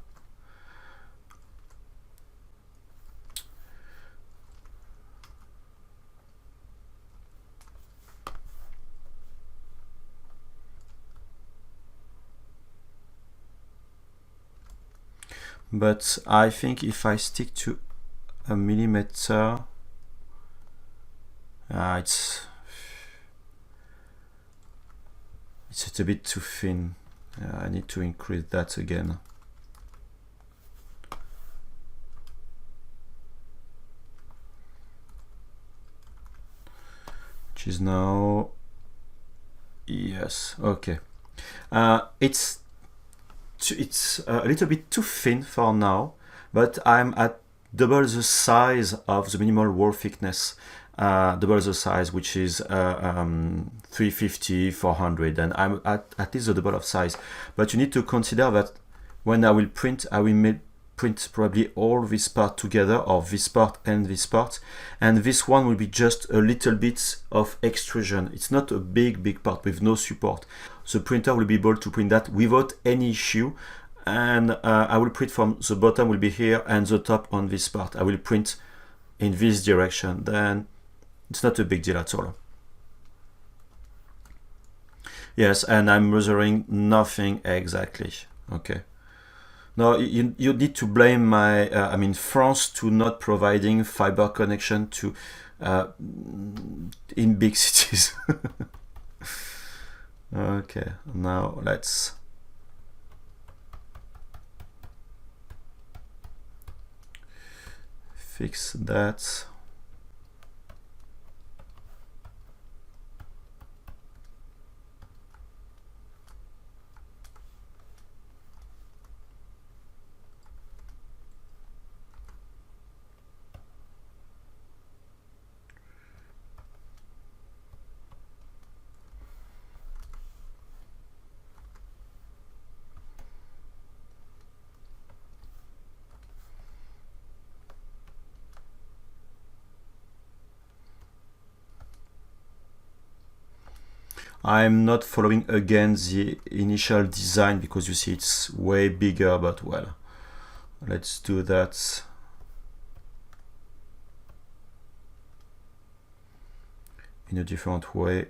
But I think if I stick to a millimeter, it's a bit too thin. I need to increase that again. Which is now, yes, okay. It's a little bit too thin for now, but I'm at double the size of the minimal wall thickness. double the size, which is 350, 400, and I'm at least the double of size. But you need to consider that when I will print, I will print probably all this part together, or this part and this part, and this one will be just a little bit of extrusion. It's not a big part with no support. The printer will be able to print that without any issue, and I will print from the bottom will be here and the top on this part. I will print in this direction, then it's not a big deal at all. Yes, and I'm measuring nothing exactly. Okay. Now you need to blame my, I mean France, to not providing fiber connection to in big cities. Okay, now let's fix that. I'm not following again the initial design because you see it's way bigger, but well, let's do that. In a different way.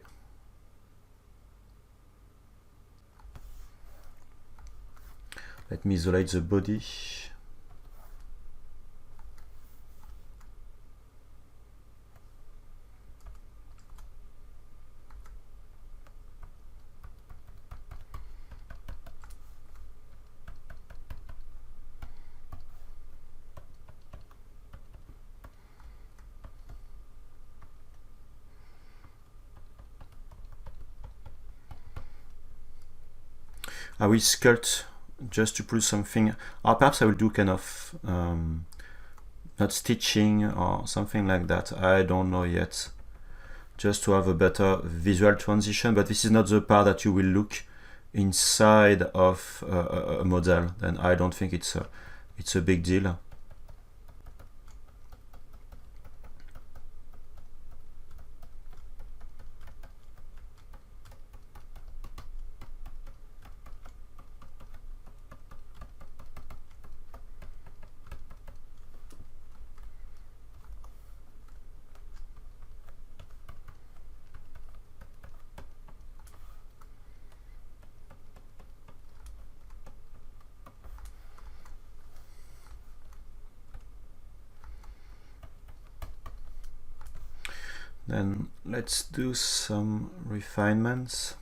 Let me isolate the body. I will sculpt just to put something, or perhaps I will do kind of not stitching or something like that. I don't know yet, just to have a better visual transition. But this is not the part that you will look inside of a model. Then I don't think it's a big deal. Then let's do some refinements.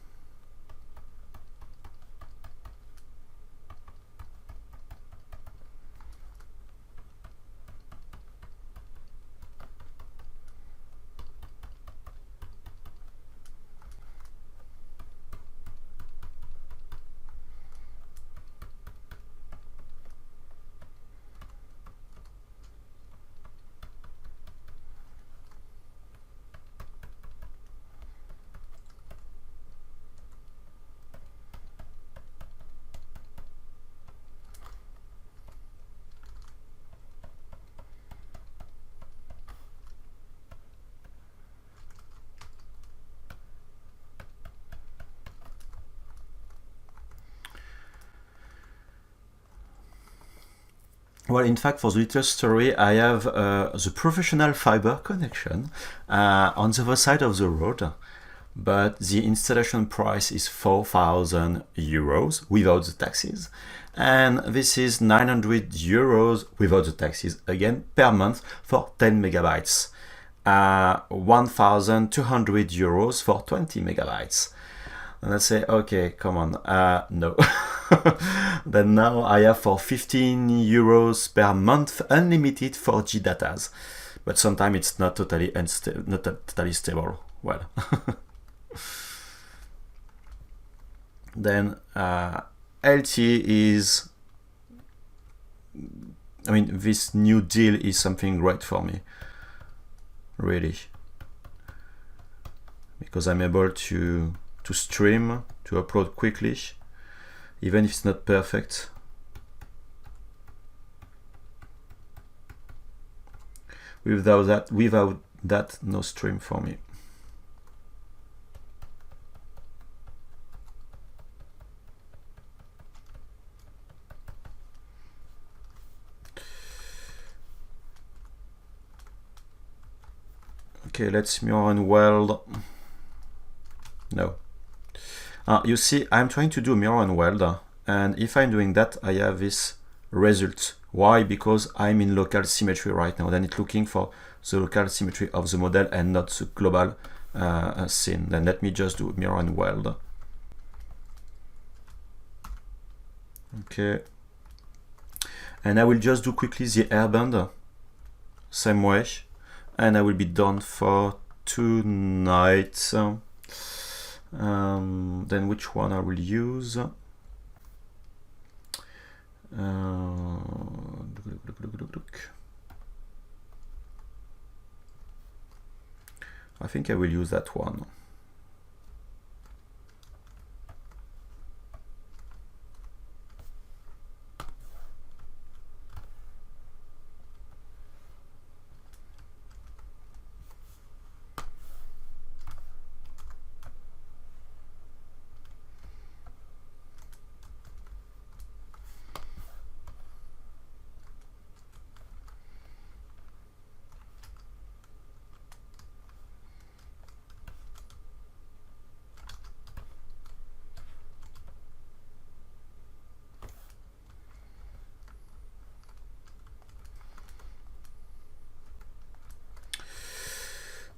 Well, in fact, for the little story, I have the professional fiber connection on the other side of the road, but the installation price is 4,000 euros without the taxes. And this is 900 euros without the taxes, again, per month for 10 megabytes. 1,200 euros for 20 megabytes. And I say, okay, come on, no. Then now I have for 15 euros per month unlimited 4G datas, but sometimes it's not totally stable. Well, then LTE is, I mean, this new deal is something great for me, really. because I'm able to stream, to upload quickly, even if it's not perfect. Without that, no stream for me. Okay, let's mirror and weld. No. You see, I'm trying to do mirror and weld, and if I'm doing that, I have this result. Why? Because I'm in local symmetry right now. Then it's looking for the local symmetry of the model and not the global scene. Then let me just do mirror and weld. Okay. And I will just do quickly the hairband, same way. And I will be done for tonight. Then which one I will use? I think I will use that one.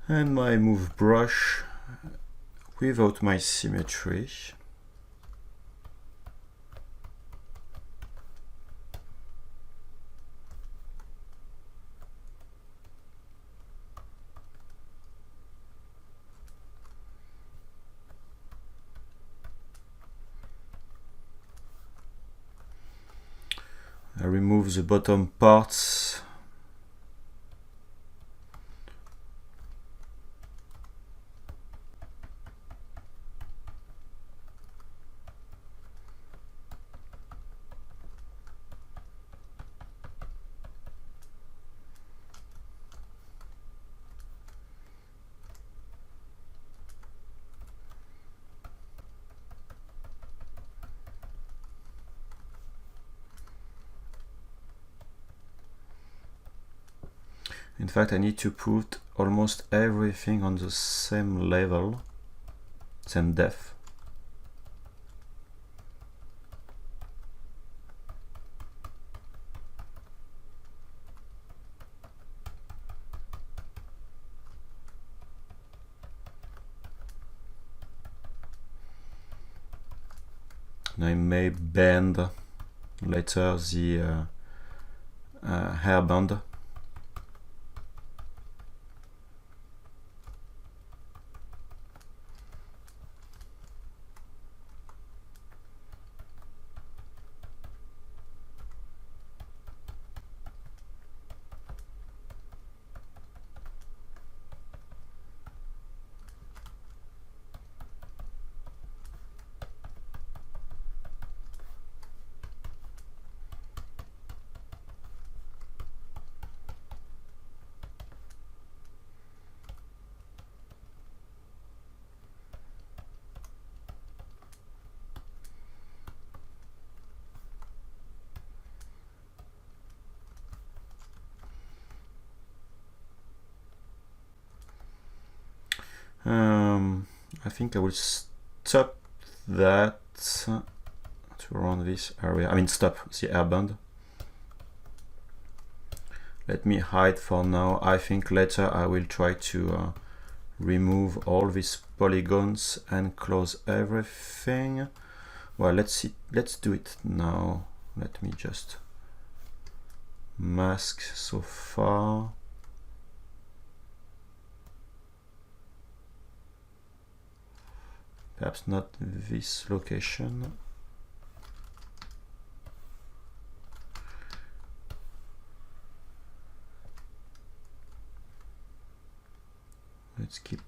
And my move brush without my symmetry. I remove the bottom parts. In fact, I need to put almost everything on the same level, same depth. And I may bend later the hairband. I think I will stop that to run this area. I mean, stop the hairband. Let me hide for now. I think later I will try to remove all these polygons and close everything. Well, let's see. Let's do it now. Let me just mask so far. Perhaps not this location. Let's keep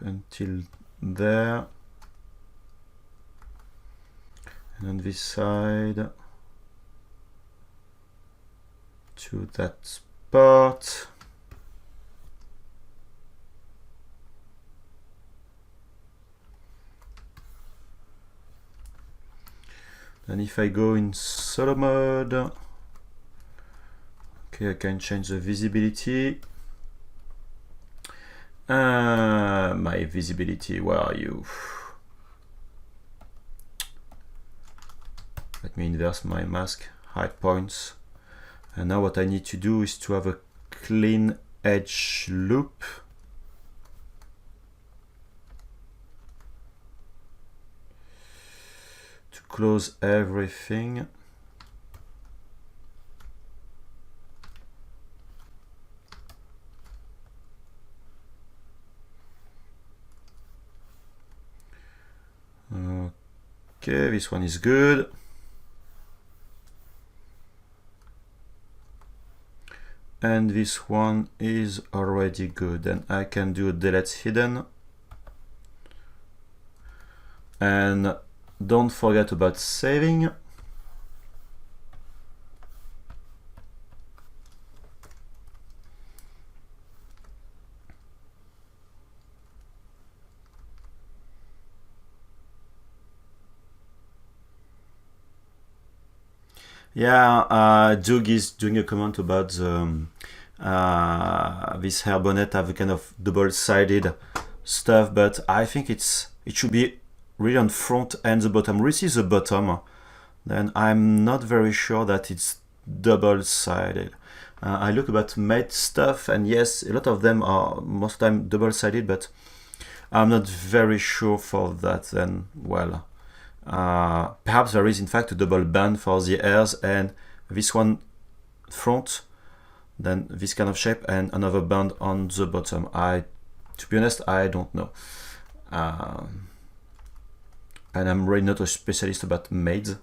until there. And on this side to that part. And if I go in solo mode, okay, I can change the visibility. My visibility, where are you? Let me inverse my mask, hide points. And now what I need to do is to have a clean edge loop. To close everything. Okay, this one is good. And this one is already good. And I can do a delete hidden. And don't forget about saving. Yeah, Doug is doing a comment about the, this hair bonnet have a kind of double-sided stuff, but I think it should be really on front and the bottom. This is the bottom, then I'm not very sure that it's double-sided. I look about made stuff, and yes, a lot of them are most of the time double-sided, but I'm not very sure for that. Then, well, perhaps there is in fact a double band for the hairs, and this one front, then this kind of shape, and another band on the bottom. To be honest, I don't know. And I'm really not a specialist about maids.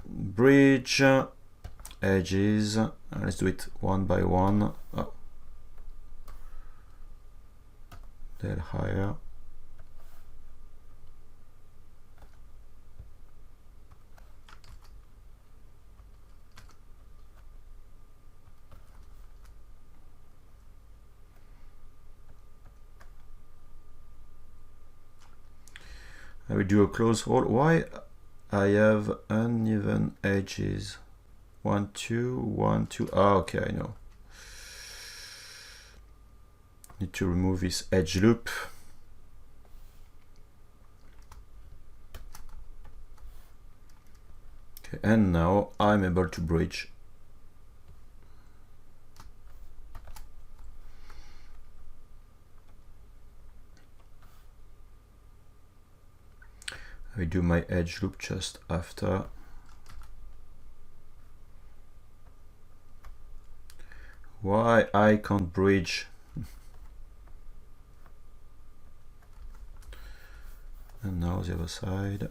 Bridge, edges, let's do it one by one. Oh. They're higher. I will do a close hole. Why I have uneven edges? 1, 2, 1, 2. Ah, okay, I know. Need to remove this edge loop. Okay, and now I'm able to bridge. I do my edge loop just after. Why I can't bridge? And now the other side.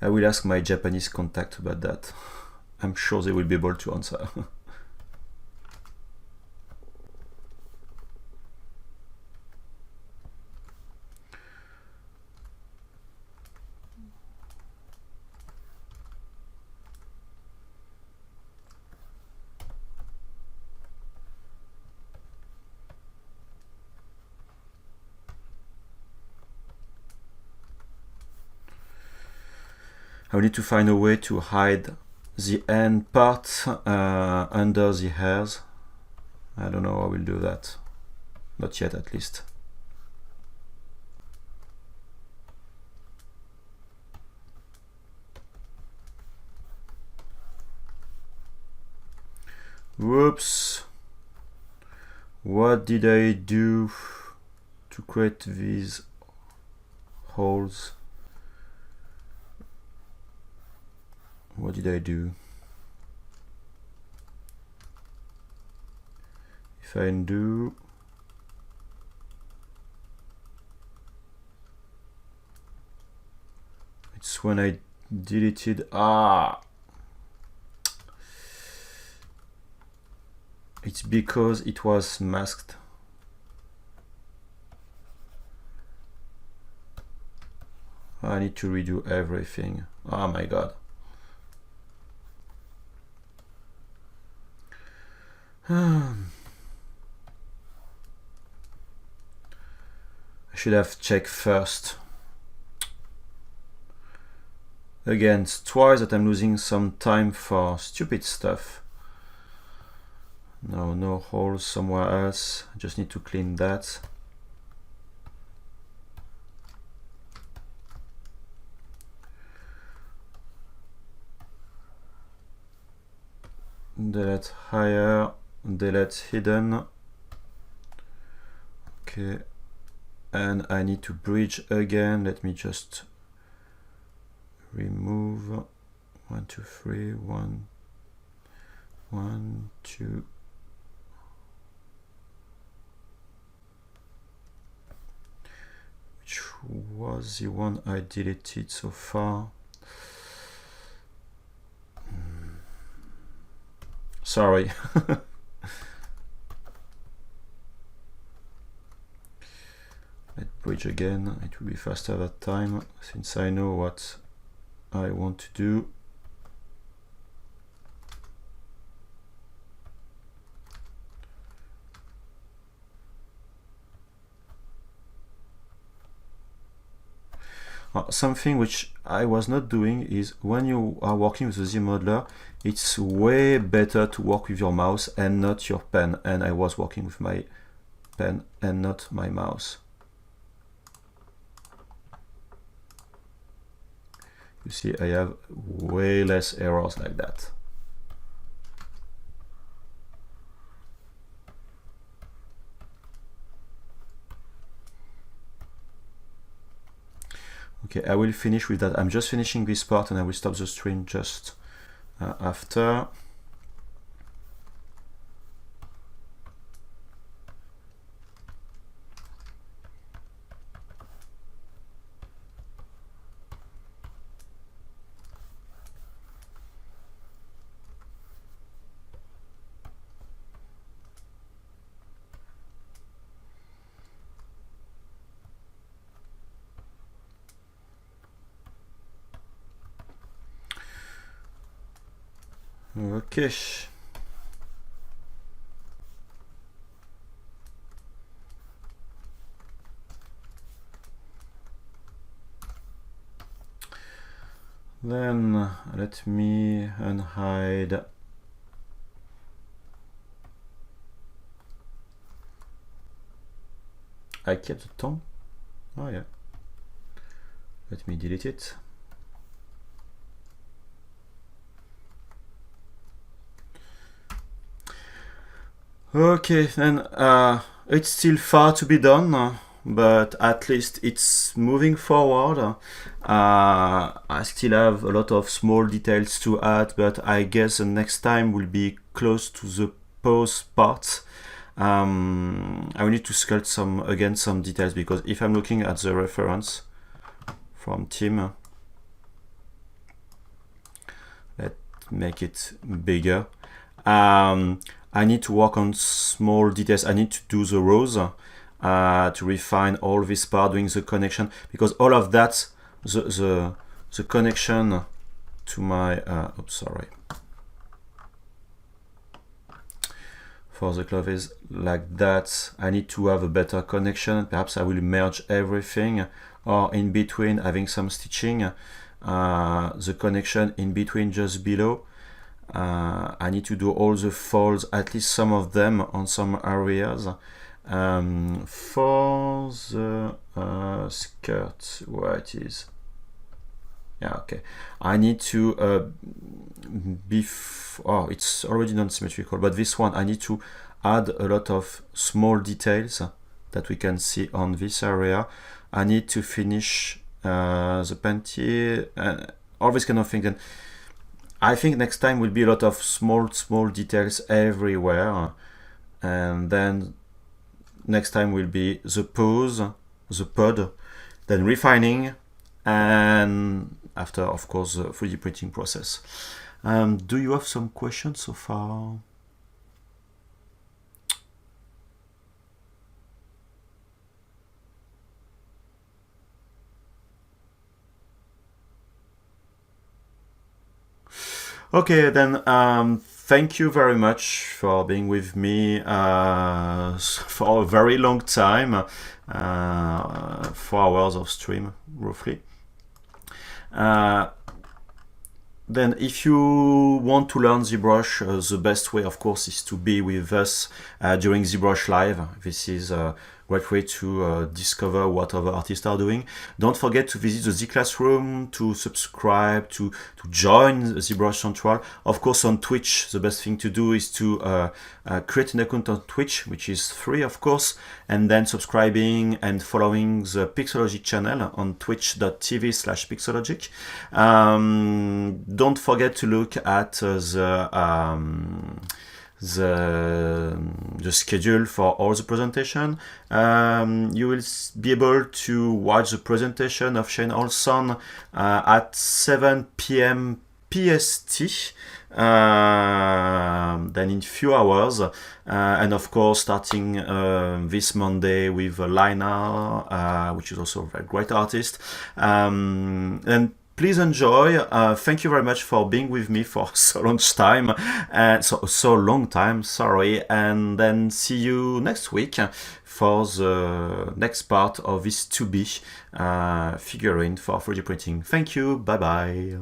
I will ask my Japanese contact about that. I'm sure they will be able to answer. I need to find a way to hide the end part under the hairs. I don't know how I will do that. Not yet, at least. Whoops. What did I do to create these holes? What did I do? If I undo, it's when I deleted. Ah, It's because it was masked. I need to redo everything. Oh my god. I should have checked first. Again, it's twice that I'm losing some time for stupid stuff. No holes somewhere else. I just need to clean that. Delete higher, delete hidden. Okay, and I need to bridge again. Let me just remove 1, 2, 3, 1, 1, 2. Which was the one I deleted so far? Sorry. Let's bridge again. It will be faster that time since I know what I want to do. Something which I was not doing is when you are working with the ZModeler, it's way better to work with your mouse and not your pen. And I was working with my pen and not my mouse. You see, I have way less errors like that. Okay, I will finish with that. I'm just finishing this part and I will stop the stream just after. Okay. Then let me unhide I kept the tongue. Oh yeah. Let me delete it. Okay, then it's still far to be done, but at least it's moving forward. I still have a lot of small details to add, but I guess the next time will be close to the pose part. I will need to sculpt some details, because if I'm looking at the reference from Tim, let's make it bigger. I need to work on small details. I need to do the rows to refine all this part, doing the connection, because all of that, the connection to my oops, sorry, for the glove is like that. I need to have a better connection. Perhaps I will merge everything, or in between having some stitching, the connection in between just below. I need to do all the folds, at least some of them on some areas. For the skirt, where it is. Yeah, okay. I need to oh, it's already non-symmetrical, but this one I need to add a lot of small details that we can see on this area. I need to finish the panty and all this kind of thing. Then I think next time will be a lot of small details everywhere, and then next time will be the pose, the pod, then refining, and after, of course, the 3D printing process. Do you have some questions so far? Okay, then thank you very much for being with me for a very long time, 4 hours of stream, roughly. Then if you want to learn ZBrush, the best way, of course, is to be with us during ZBrushLIVE. This is a great way to discover what other artists are doing. Don't forget to visit the Z Classroom, to subscribe, to join ZBrush Central. Of course, on Twitch, the best thing to do is to create an account on Twitch, which is free, of course, and then subscribing and following the Pixologic channel on twitch.tv/Pixologic. Don't forget to look at the schedule for all the presentation. You will be able to watch the presentation of Shane Olson at 7 p.m. PST, then in few hours, and of course starting this Monday with Lina, which is also a very great artist, and please enjoy. Thank you very much for being with me for so long time, so long time. Sorry, and then see you next week for the next part of this 2B figurine for 3D printing. Thank you. Bye bye.